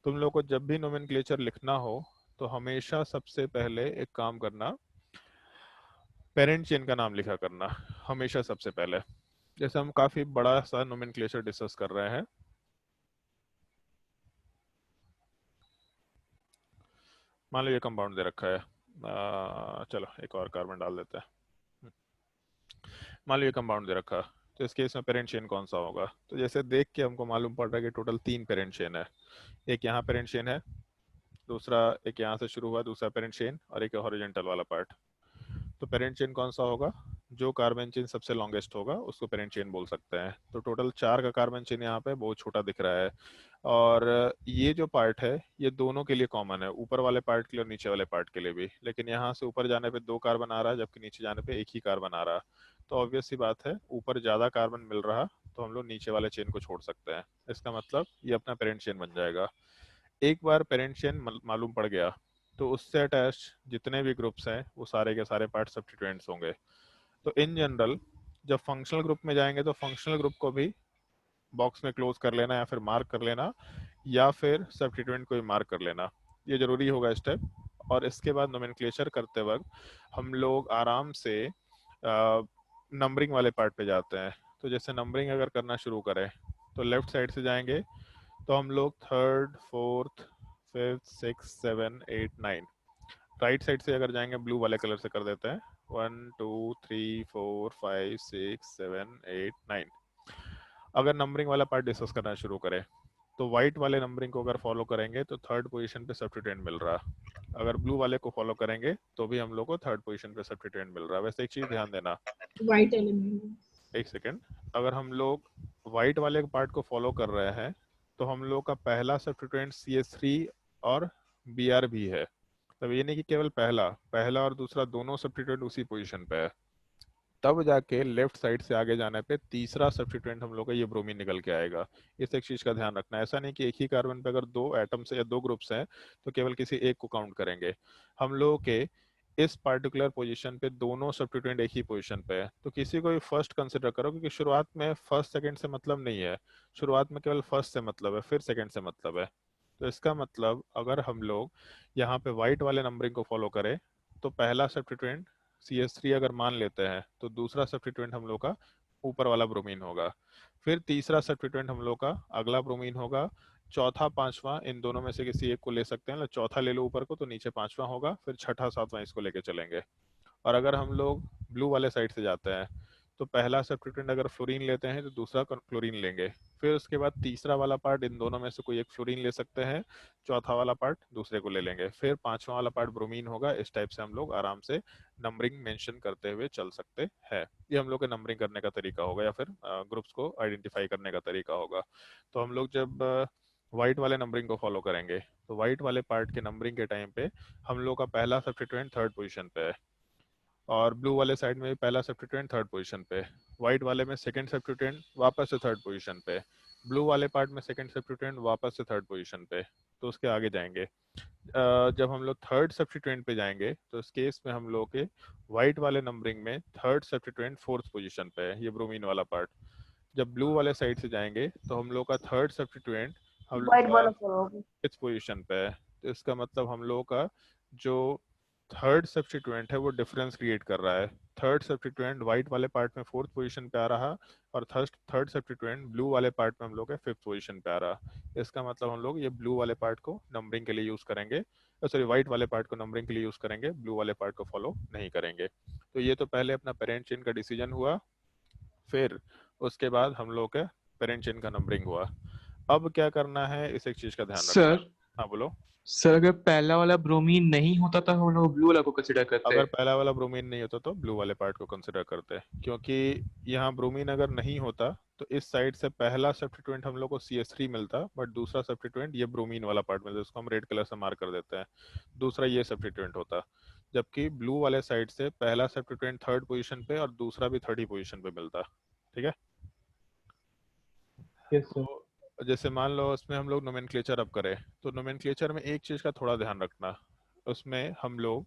[SPEAKER 1] तुम लोग को जब भी नोमेनक्लेचर लिखना हो तो हमेशा सबसे पहले एक काम करना, पेरेंट चेन का नाम लिखा करना हमेशा सबसे पहले। जैसे हम काफी बड़ा सा नोमेनक्लेचर डिस्कस कर रहे हैं, मान लो ये कंपाउंड दे रखा है, चलो एक और कार्बन डाल देते हैं। मान लो ये कंपाउंड दे रखा है, तो इस केस में पेरेंट चेन कौन सा होगा, तो जैसे देख के हमको मालूम पड़ रहा है कि टोटल 3 पेरेंट चेन है। एक यहाँ पेरेंट चेन है, दूसरा एक यहाँ से शुरू हुआ दूसरा पेरेंट चेन, और एक हॉरिजॉन्टल वाला पार्ट। तो पेरेंट चेन कौन सा होगा, जो कार्बन चेन सबसे लॉन्गेस्ट होगा उसको पेरेंट चेन बोल सकते हैं। तो टोटल 4 का कार्बन चेन यहाँ पे बहुत छोटा दिख रहा है। और ये जो पार्ट है ये दोनों के लिए कॉमन है, ऊपर वाले पार्ट के लिए और नीचे वाले पार्ट के लिए भी। लेकिन यहाँ से ऊपर जाने पे 2 कार्बन आ रहा है, जबकि नीचे जाने पे एक ही कार्बन आ रहा। तो ऑब्वियस सी बात है, ऊपर ज्यादा कार्बन मिल रहा तो हम लोग नीचे वाले चेन को छोड़ सकते हैं। इसका मतलब ये अपना पेरेंट चेन बन जाएगा। एक बार पेरेंट चेन मालूम पड़ गया तो उससे अटैच जितने भी ग्रुप्स हैं वो सारे के सारे पार्ट सब्स्टिट्यूएंट्स होंगे। तो इन जनरल जब फंक्शनल ग्रुप में जाएंगे तो फंक्शनल ग्रुप को भी बॉक्स में क्लोज कर लेना, या फिर मार्क कर लेना, या फिर सब्स्टिट्यूएंट को भी मार्क कर लेना, ये जरूरी होगा स्टेप। और इसके बाद नोमेनक्लेचर करते वक्त हम लोग आराम से नंबरिंग वाले पार्ट पे जाते हैं। तो जैसे नंबरिंग अगर करना शुरू करें तो लेफ्ट साइड से जाएंगे तो हम लोग 3rd 4th 5th 6th 7th 8th 9th। Right side से अगर जाएंगे ब्लू वाले कलर से कर देते हैं 1 2 3 4 5 6 7 8 9। अगर नंबरिंग वाला पार्ट डिस्कस करना शुरू करें तो व्हाइट वाले नंबरिंग को अगर फॉलो करेंगे तो 3rd पोजीशन पे सब्स्टिट्यूएंट मिल रहा। अगर ब्लू वाले को फॉलो करेंगे तो भी हम लोग को 3rd पोजीशन पे सब्स्टिट्यूएंट मिल रहा। वैसे एक चीज ध्यान देना,
[SPEAKER 5] व्हाइट एलिमेंट।
[SPEAKER 1] एक सेकेंड, अगर हम लोग व्हाइट वाले पार्ट को फॉलो कर रहे हैं तो हम लोग का पहला सब्स्टिट्यूएंट CH3 और Br भी है। तब ये नहीं कि केवल पहला और दूसरा दोनों सब्स्टिट्यूएंट उसी पोजीशन पे है, तब जाके लेफ्ट साइड से आगे जाने पे तीसरा सब्स्टिट्यूएंट हम लोग का ये ब्रोमीन निकल के आएगा। इस एक चीज का ध्यान रखना है, ऐसा नहीं कि एक ही कार्बन पे अगर दो एटम्स या दो ग्रुप्स हैं तो केवल किसी एक को काउंट करेंगे। हम लोग के इस पार्टिकुलर पोजीशन पे दोनों सब्स्टिट्यूएंट एक ही पोजीशन पे है, तो किसी को भी फर्स्ट कंसिडर करो, क्योंकि शुरुआत में फर्स्ट सेकंड से मतलब नहीं है, शुरुआत में केवल फर्स्ट से मतलब है, फिर सेकंड से मतलब है। तो इसका मतलब अगर हम लोग यहाँ पे व्हाइट वाले नंबरिंग को फॉलो करें तो पहला सब्स्टिट्यूएंट CH3 अगर मान लेते हैं तो दूसरा सब्स्टिट्यूएंट हम लोग का ऊपर वाला ब्रोमीन होगा, फिर तीसरा सब्स्टिट्यूएंट हम लोग का अगला ब्रोमीन होगा, चौथा पांचवा इन दोनों में से किसी एक को ले सकते हैं, चौथा ले लो ऊपर को तो नीचे पांचवा होगा, फिर छठा सातवां इसको लेके चलेंगे। और अगर हम लोग ब्लू वाले साइड से जाते हैं तो पहला सब्स्टिट्यूएंट अगर फ्लोरीन लेते हैं तो दूसरा क्लोरीन लेंगे, फिर उसके बाद तीसरा वाला पार्ट इन दोनों में से कोई एक फ्लोरीन ले सकते हैं, चौथा वाला पार्ट दूसरे को ले लेंगे, फिर पांचवा वाला पार्ट ब्रोमीन होगा। इस टाइप से हम लोग आराम से नंबरिंग मेंशन करते हुए चल सकते हैं। ये हम लोग के नंबरिंग करने का तरीका होगा या फिर ग्रुप्स को आइडेंटिफाई करने का तरीका होगा। तो हम लोग जब व्हाइट वाले नंबरिंग को फॉलो करेंगे तो व्हाइट वाले पार्ट के नंबरिंग के टाइम पे हम लोग का पहला सब्स्टिट्यूएंट थर्ड पोजीशन पे है, और ब्लू वाले साइड में भी पहला सब्स्टिट्यूएंट थर्ड पोजीशन पे, व्हाइट वाले में सेकंड सब्स्टिट्यूएंट वापस से थर्ड पोजीशन पे, ब्लू वाले पार्ट में सेकंड सब्स्टिट्यूएंट वापस से थर्ड पोजीशन पे। तो उसके आगे जाएंगे, जब हम लोग थर्ड सब्स्टिट्यूएंट पे जाएंगे तो इस केस में हम लोग के व्हाइट वाले नंबरिंग में थर्ड सब्स्टिट्यूएंट फोर्थ पोजीशन पे है, ये ब्रोमीन वाला पार्ट। जब ब्लू वाले साइड से जाएंगे तो हम लोग का थर्ड सब्स्टिट्यूएंट हम लोग का फिफ्थ पोजीशन पे है। तो इसका मतलब हम लोग का जो थर्ड सब्स्टिट्यूएंट है वो डिफरेंस क्रिएट कर रहा है, थर्ड सब्स्टिट्यूएंट व्हाइट वाले पार्ट में फोर्थ पोजीशन पे आ रहा और थर्ड सब्स्टिट्यूएंट ब्लू वाले पार्ट में हम लोग के फिफ्थ पोजीशन पे आ रहा। इसका मतलब हम लोग ये ब्लू वाले पार्ट को नंबरिंग के लिए यूज करेंगे, सॉरी व्हाइट वाले पार्ट को नंबरिंग के लिए यूज करेंगे, ब्लू वाले पार्ट को फॉलो नहीं करेंगे। तो ये तो पहले अपना पेरेंट चेन का डिसीजन हुआ, फिर उसके बाद हम लोग के पेरेंट चेन का नंबरिंग हुआ। अब क्या करना है, इस एक चीज का ध्यान रखना।
[SPEAKER 4] सर
[SPEAKER 1] हाँ बोलो।
[SPEAKER 4] सर अगर पहला वाला ब्रोमीन नहीं होता तो हम लोग ब्लू वाला को कंसिडर करते
[SPEAKER 1] अगर
[SPEAKER 4] हैं।
[SPEAKER 1] पहला वाला ब्रोमीन नहीं होता तो ब्लू वाले पार्ट को कंसिडर करते हैं, क्योंकि यहाँ ब्रोमीन अगर नहीं होता तो इस साइड से पहला सब्स्टिट्यूएंट हम लोग को CH3 मिलता, बट दूसरा सब्स्टिट्यूएंट ये ब्रोमीन वाला पार्ट मिलता, जिसको हम रेड कलर से मार्क कर देते हैं, दूसरा ये सब्स्टिट्यूएंट होता। जबकि ब्लू वाले साइड से पहला सब्स्टिट्यूएंट थर्ड पोजीशन पे और दूसरा भी थर्ड ही पोजीशन पे मिलता। ठीक है।
[SPEAKER 2] Yes sir.
[SPEAKER 1] तो जैसे मान लो उसमें हम लोग नोमेनक्लेचर अब करें तो नोमेनक्लेचर में एक चीज का थोड़ा ध्यान रखना, उसमें हम लोग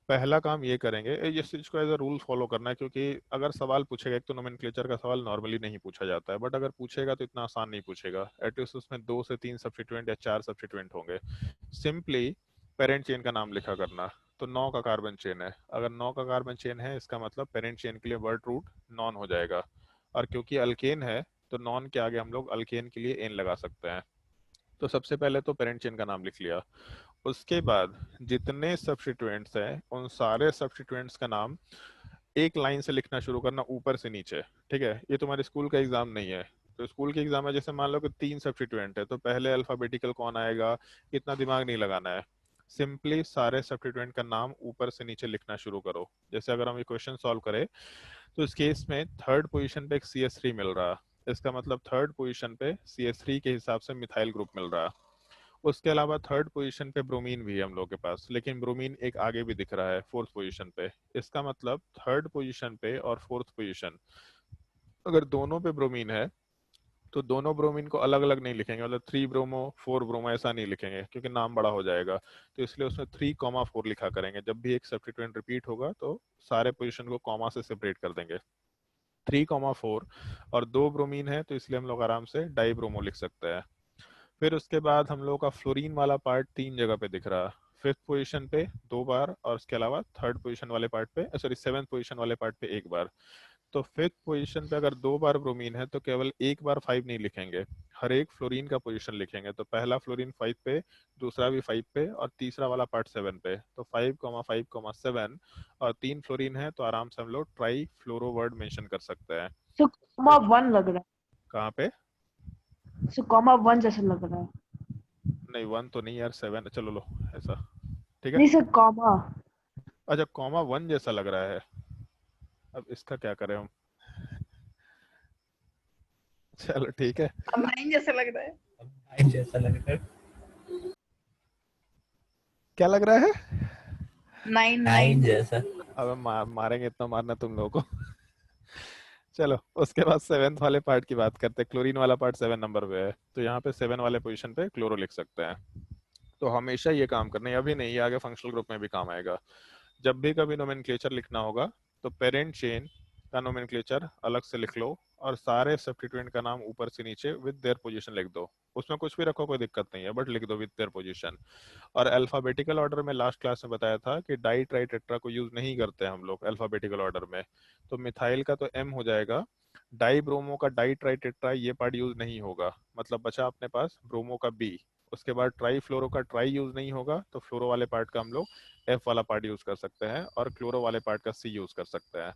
[SPEAKER 1] पहला काम ये करेंगे, इस चीज को एज अ रूल फॉलो करना है, क्योंकि अगर सवाल पूछेगा, एक तो नोमेनक्लेचर का सवाल नॉर्मली नहीं पूछा जाता है, बट अगर पूछेगा तो इतना आसान नहीं पूछेगा, एटलीस्ट उसमें 2 से 3 सब्स्टिट्यूएंट या 4 सब्स्टिट्यूएंट होंगे। सिंपली पेरेंट चेन का नाम लिखा करना। तो 9 का कार्बन चेन है, अगर 9 का कार्बन चेन है इसका मतलब पेरेंट चेन के लिए वर्ड रूट नॉन हो जाएगा, और क्योंकि अल्केन है तो नॉन के आगे हम लोग अल्केन के लिए एन लगा सकते हैं। तो सबसे पहले तो पेरेंट चेन का नाम लिख लिया, उसके बाद जितने सब्स्टिट्यूएंट्स हैं उन सारे सब्स्टिट्यूएंट्स का नाम एक लाइन से लिखना शुरू करना, ऊपर से नीचे। ठीक है, ये तुम्हारे स्कूल का एग्जाम नहीं है। तो स्कूल के एग्जाम में जैसे मान लो कि 3 सब्स्टिट्यूएंट है तो पहले अल्फाबेटिकल कौन आएगा, इतना दिमाग नहीं लगाना है, सिंपली सारे सब्स्टिट्यूएंट का नाम ऊपर से नीचे लिखना शुरू करो। जैसे अगर हम ये क्वेश्चन सॉल्व करें तो इस केस में थर्ड पोजीशन पे एक CH3 मिल रहा, इसका मतलब थर्ड पोजीशन पे CH3 के हिसाब से मिथाइल ग्रुप मिल रहा। उसके अलावा थर्ड पोजीशन पे ब्रोमीन भी है हम लोग के पास, लेकिन ब्रोमीन एक आगे भी दिख रहा है फोर्थ पोजीशन पे। इसका मतलब थर्ड पोजीशन पे और फोर्थ पोजीशन अगर दोनों पे ब्रोमीन है तो दोनों ब्रोमीन को अलग अलग नहीं लिखेंगे, मतलब 3 ब्रोमो 4 ब्रोमो ऐसा नहीं लिखेंगे, क्योंकि नाम बड़ा हो जाएगा। तो इसलिए उसमें 3,4 लिखा करेंगे, जब भी एक सब्स्टिट्यूएंट रिपीट होगा तो सारे पोजीशन को कॉमा से सेपरेट कर देंगे। 3,4 और 2 ब्रोमीन है तो इसलिए हम लोग आराम से डाई ब्रोमो लिख सकते हैं। फिर उसके बाद हम लोग का फ्लोरीन वाला पार्ट 3 जगह पे दिख रहा, फिफ्थ पोजीशन पे 2 बार, और उसके अलावा थर्ड पोजीशन वाले पार्ट पे, सॉरी सेवंथ पोजीशन वाले पार्ट पे 1 बार। तो फिफ्थ पोजीशन पे अगर 2 बार ब्रोमीन है तो केवल 1 बार 5 नहीं लिखेंगे, हर एक फ्लोरीन का पोजीशन लिखेंगे। तो पहला फ्लोरीन 5 पे, दूसरा भी 5 पे, और तीसरा वाला पार्ट 7 पे। तो 5,5,7 और 3 फ्लोरीन है तो आराम से हम लोग ट्राई फ्लोरो वर्ड मेंशन कर सकते हैं।
[SPEAKER 6] सो कॉमा 1 लग रहा
[SPEAKER 1] कहाँ पे?
[SPEAKER 6] है, सो कॉमा 1 जैसा लग रहा है।
[SPEAKER 1] नहीं 1 तो नहीं यार, 7, चलो लो ऐसा, ठीक है।
[SPEAKER 6] नहीं सर कॉमा।
[SPEAKER 1] अच्छा कॉमा 1 जैसा लग रहा है, अब इसका क्या करें हम? चलो ठीक है,
[SPEAKER 5] अब 9 जैसा लग रहा है।
[SPEAKER 7] जैसा लग रहा है।
[SPEAKER 1] क्या लग रहा है?
[SPEAKER 5] 9
[SPEAKER 7] 9 जैसा।
[SPEAKER 1] अब हम मारेंगे, इतना मारना तुम लोगों को। चलो उसके बाद 7th वाले पार्ट की बात करते हैं। क्लोरीन वाला पार्ट 7 नंबर पे है, तो यहाँ पे 7 वाले पोजीशन पे क्लोरो लिख सकते हैं। तो हमेशा ये काम करना है, अभी नहीं, ये आगे फंक्शनल ग्रुप में भी काम आएगा। जब भी कभी नोमेनक्लेचर लिखना होगा तो पेरेंट चेन का नोमेनक्लेचर अलग से लिख लो और सारे सब्स्टिट्यूएंट का नाम ऊपर से नीचे विद देयर पोजीशन लिख दो। उसमें कुछ भी रखो, कोई दिक्कत नहीं है, बट लिख दो विद देयर पोजीशन। और अल्फाबेटिकल ऑर्डर में लास्ट क्लास में बताया था कि डाई ट्राई टेट्रा को यूज नहीं करते हैं हम लोग अल्फाबेटिकल ऑर्डर में। तो मिथाइल का तो एम हो जाएगा, डाई ब्रोमो का डाई ट्राई टेट्रा ये पार्ट यूज नहीं होगा, मतलब बचा अपने पास ब्रोमो का बी। उसके बाद ट्राई फ्लोरो का ट्राई यूज नहीं होगा, तो फ्लोरो वाले पार्ट का हम लोग एफ वाला पार्ट यूज कर सकते हैं और क्लोरो वाले पार्ट का सी यूज कर सकते हैं।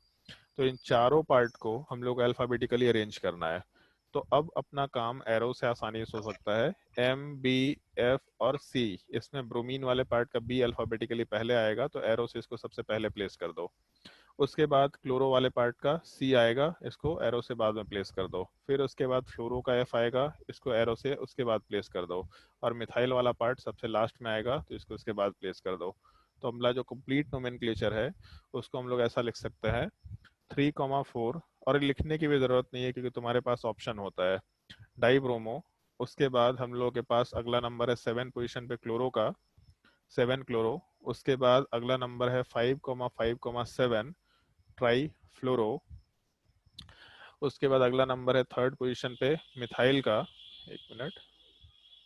[SPEAKER 1] तो इन चारों पार्ट को हम लोग अल्फाबेटिकली अरेंज करना है। तो अब अपना काम एरो से आसानी से हो सकता है, एम बी एफ और सी। इसमें ब्रोमीन वाले पार्ट का बी अल्फाबेटिकली पहले आएगा, तो एरो से इसको सबसे पहले प्लेस कर दो। उसके बाद क्लोरो वाले पार्ट का सी आएगा, इसको एरो से बाद में प्लेस कर दो। फिर उसके बाद फ्लोरो का एफ आएगा, इसको एरो से उसके बाद प्लेस कर दो। और मिथाइल वाला पार्ट सबसे लास्ट में आएगा, तो इसको उसके बाद प्लेस कर दो। तो हमारा जो कंप्लीट नोमेनक्लेचर है उसको हम लोग ऐसा लिख सकते हैं 3,4। और लिखने की भी जरूरत नहीं है क्योंकि तुम्हारे पास ऑप्शन होता है डाई ब्रोमो। उसके बाद हम लोग के पास अगला नंबर है 7 पोजीशन पे क्लोरो का, 7 क्लोरो। उसके बाद अगला नंबर है 5,5,7 ट्राई फ्लोरो। उसके बाद अगला नंबर है 3rd पोजीशन पे मिथाइल का, 1 मिनट,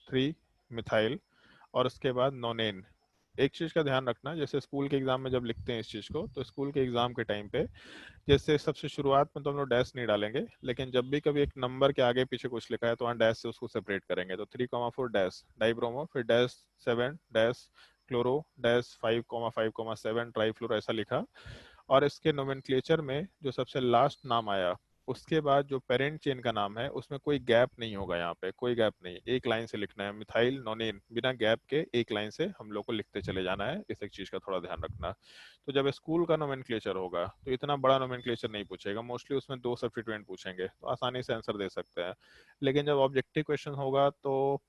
[SPEAKER 1] 3 मिथाइल। और उसके बाद नोनेन। एक चीज का ध्यान रखना, जैसे स्कूल के एग्जाम में जब लिखते हैं इस चीज को, तो स्कूल के एग्जाम के टाइम पे जैसे सबसे शुरुआत में तो हम लोग डैश नहीं डालेंगे, लेकिन जब भी कभी एक नंबर के आगे पीछे कुछ लिखा है तो वहाँ डैश से उसको सेपरेट करेंगे। तो 3,4 डैश डाइब्रोमो, फिर dash 7 dash chloro, dash 5,5,7 trifluoro, ऐसा लिखा। और इसके नोमेनक्लेचर में जो सबसे लास्ट नाम आया उसके बाद जो पेरेंट चेन का नाम है उसमें कोई गैप नहीं होगा, यहाँ पे कोई गैप नहीं, एक लाइन से लिखना है मिथाइल नोनेन, बिना गैप के एक लाइन से हम लोग को लिखते चले जाना है। इस एक चीज का थोड़ा ध्यान रखना। तो जब स्कूल का नोमेनक्लेचर होगा तो इतना बड़ा नोमेनक्लेचर नहीं पूछेगा, मोस्टली उसमें 2 सब्स्टिट्यूएंट पूछेंगे, तो आसानी से आंसर दे सकते हैं। लेकिन जब ऑब्जेक्टिव क्वेश्चन होगा तो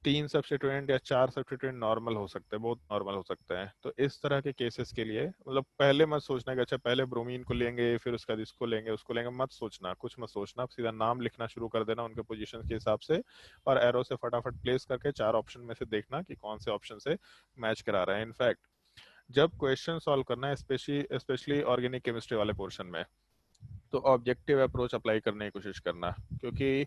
[SPEAKER 1] 3 सब्स्टिट्यूएंट या 4 सब्स्टिट्यूएंट नॉर्मल हो सकते हैं, बहुत नॉर्मल हो सकते हैं। तो इस तरह के केसेस के लिए मतलब पहले मत सोचना कि अच्छा पहले ब्रोमीन को लेंगे फिर उसका इसको लेंगे उसको लेंगे, मत सोचना, कुछ मत सोचना, सीधा नाम लिखना शुरू कर देना उनके पोजीशन के हिसाब से, और एरो से फटाफट प्लेस करके 4 ऑप्शन में से देखना कि कौन से ऑप्शन से मैच करा रहा है। इनफैक्ट जब क्वेश्चन सॉल्व करना है, स्पेशली ऑर्गेनिक केमिस्ट्री वाले पोर्शन में, तो ऑब्जेक्टिव अप्रोच अप्लाई करने की कोशिश करना, क्योंकि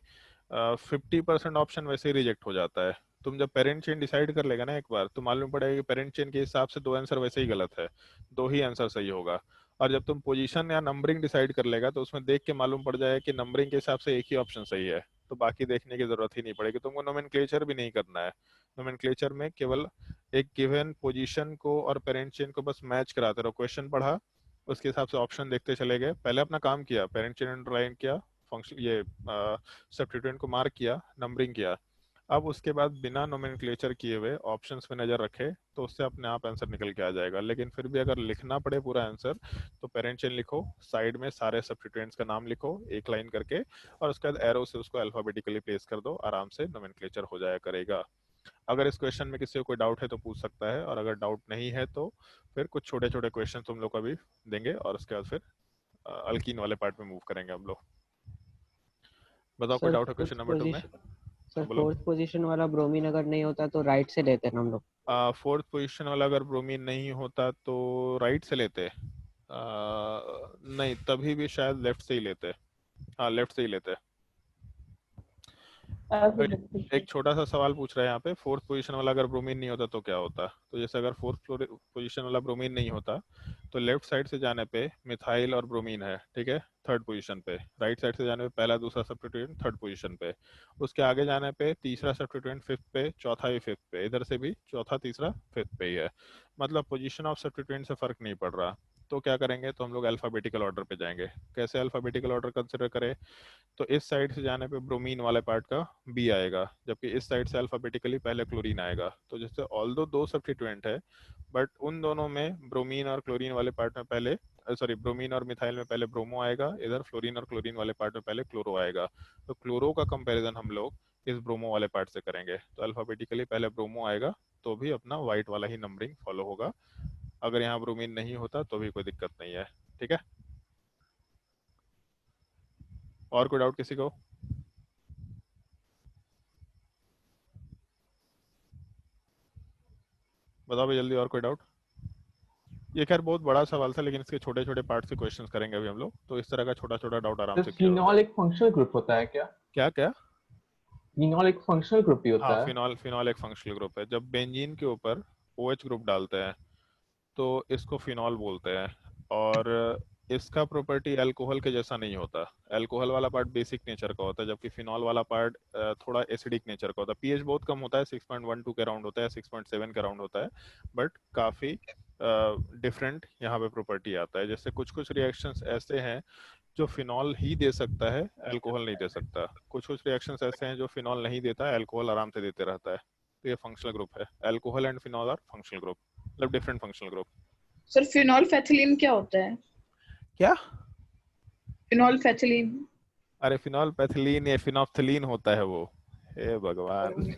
[SPEAKER 1] 50% ऑप्शन वैसे ही रिजेक्ट हो जाता है। तुम जब पेरेंट चेन डिसाइड कर लेगा ना एक बार, तो मालूम पड़ेगा कि पेरेंट चेन के हिसाब से 2 आंसर वैसे ही गलत है, 2 ही आंसर सही होगा। और जब तुम पोजीशन या नंबरिंग डिसाइड कर लेगा तो उसमें देख के मालूम पड़ जाएगा कि नंबरिंग के हिसाब से एक ही ऑप्शन सही है, तो बाकी देखने की जरूरत ही नहीं पड़ेगी। तुमको नोमेनक्लेचर भी नहीं करना है, नोमेनक्लेचर में केवल एक गिवन पोजीशन को और पेरेंट चेन को बस मैच कराते रहो। क्वेश्चन पढ़ा, उसके हिसाब से ऑप्शन देखते चले गए, पहले अपना काम किया, पेरेंट चेन अंडरलाइन किया, फंक्शन ये सब्स्टिट्यूएंट को मार्क किया, नंबरिंग किया। अब उसके बाद बिना नोमेनक्लेचर किए हुए ऑप्शंस पे नजर रखे तो उससे अपने आप आंसर निकल के आ जाएगा। लेकिन फिर भी अगर लिखना पड़े पूरा आंसर तो पेरेंट चेन लिखो, साइड में सारे सब्स्टिट्यूएंट्स का नाम लिखो एक लाइन करके, और उसके बाद एरो से उसको अल्फाबेटिकली प्लेस कर दो, आराम से नोमेनक्लेचर हो जाया करेगा। अगर इस क्वेश्चन में किसी को कोई डाउट है तो पूछ सकता है, और अगर डाउट नहीं है तो फिर कुछ छोटे छोटे क्वेश्चन तुम लोग को अभी देंगे, और उसके बाद फिर अल्कीन वाले पार्ट में मूव करेंगे हम लोग। बताओ कोई
[SPEAKER 3] सर
[SPEAKER 1] डाउट है क्वेश्चन नंबर 2 में?
[SPEAKER 3] सर
[SPEAKER 1] बोलो।
[SPEAKER 3] 4th पोजीशन वाला ब्रोमीन अगर नहीं होता तो राइट से लेते हैं हम लोग।
[SPEAKER 1] 4th पोजीशन वाला अगर ब्रोमीन नहीं होता तो राइट से लेते? नहीं, तभी भी शायद लेफ्ट से ही लेते। हाँ, लेफ्ट से ही लेते। तो एक छोटा सा सवाल पूछ रहा है यहाँ पे, 4th पोजीशन वाला अगर ब्रोमीन नहीं होता तो क्या होता? तो जैसे अगर 4th पोजीशन वाला ब्रोमीन नहीं होता तो लेफ्ट साइड से जाने पे मिथाइल और ब्रोमीन है, ठीक है, 3rd पोजीशन पे। राइट साइड से जाने पे पहला दूसरा सब्स्टिट्यूएंट 3rd पोजीशन पे। उसके आगे जाने पे तीसरा सब्स्टिट्यूएंट 5th पे, चौथा भी 5th पे, इधर से भी चौथा तीसरा 5th पे ही है। मतलब पोजीशन ऑफ सब्स्टिट्यूएंट से फर्क नहीं पड़ रहा। तो क्या करेंगे, तो हम लोग अल्फाबेटिकल ऑर्डर पे जाएंगे। कैसे अल्फाबेटिकल ऑर्डर कंसिडर करें? तो इस साइड से जाने पे ब्रोमीन वाले पार्ट का बी आएगा, जबकि इस साइड से अल्फाबेटिकली पहले क्लोरीन आएगा। तो जैसे ऑल्दो 2 सब्स्टिट्यूएंट है, बट उन दोनों में ब्रोमीन और क्लोरीन वाले पार्ट में पहले, सॉरी, ब्रोमीन और मिथाइल में पहले ब्रोमो आएगा, इधर फ्लोरीन और क्लोरीन वाले पार्ट में पहले क्लोरो आएगा। तो क्लोरो का कंपैरिजन हम लोग इस ब्रोमो वाले पार्ट से करेंगे। तो अल्फाबेटिकली पहले ब्रोमो आएगा, तो भी अपना व्हाइट वाला ही नंबरिंग फॉलो होगा। अगर यहाँ ब्रोमीन नहीं होता तो भी कोई दिक्कत नहीं है, ठीक है। और कोई डाउट किसी को? बताओ भाई जल्दी, और कोई डाउट? ये खैर बहुत बड़ा सवाल था, लेकिन इसके छोटे छोटे पार्ट से क्वेश्चंस करेंगे अभी हम लोग, तो इस तरह का छोटा छोटा डाउट आराम से क्लियर हो
[SPEAKER 2] फिनॉल
[SPEAKER 1] जाएगा।
[SPEAKER 2] एक फंक्शनल ग्रुप होता है क्या?
[SPEAKER 1] क्या क्या?
[SPEAKER 2] फिनॉल एक फंक्शनल ग्रुप ही
[SPEAKER 1] हाँ,
[SPEAKER 2] होता है?
[SPEAKER 1] फिनॉल एक फंक्शनल ग्रुप है। जब बेंजीन के ऊपर OH ग्रुप डालते हैं तो इसको फिनॉल बोलते हैं, और इसका प्रॉपर्टी अल्कोहल के जैसा नहीं होता। अल्कोहल वाला पार्ट बेसिक नेचर का होता है, जबकि फिनॉल वाला पार्ट थोड़ा एसिडिक नेचर का होता है। पीएच बहुत कम होता है, 6.12 के अराउंड होता है, 6.7 के अराउंड होता है, बट काफ़ी डिफरेंट यहाँ पे प्रॉपर्टी आता है। जैसे कुछ कुछ रिएक्शंस ऐसे हैं जो फिनॉल ही दे सकता है, अल्कोहल नहीं दे सकता। कुछ कुछ रिएक्शंस ऐसे हैं जो फिनॉल नहीं देता है, अल्कोहल आराम से देते रहता है। तो ये फंक्शनल ग्रुप है। Alcohol and phenol are functional group, मतलब different functional group.
[SPEAKER 5] Sir phenolphthalein क्या होता है?
[SPEAKER 1] क्या?
[SPEAKER 5] Phenolphthalein?
[SPEAKER 1] अरे फिनॉल पैथिलीन या फिनोप्थिलीन होता है वो। हे भगवान,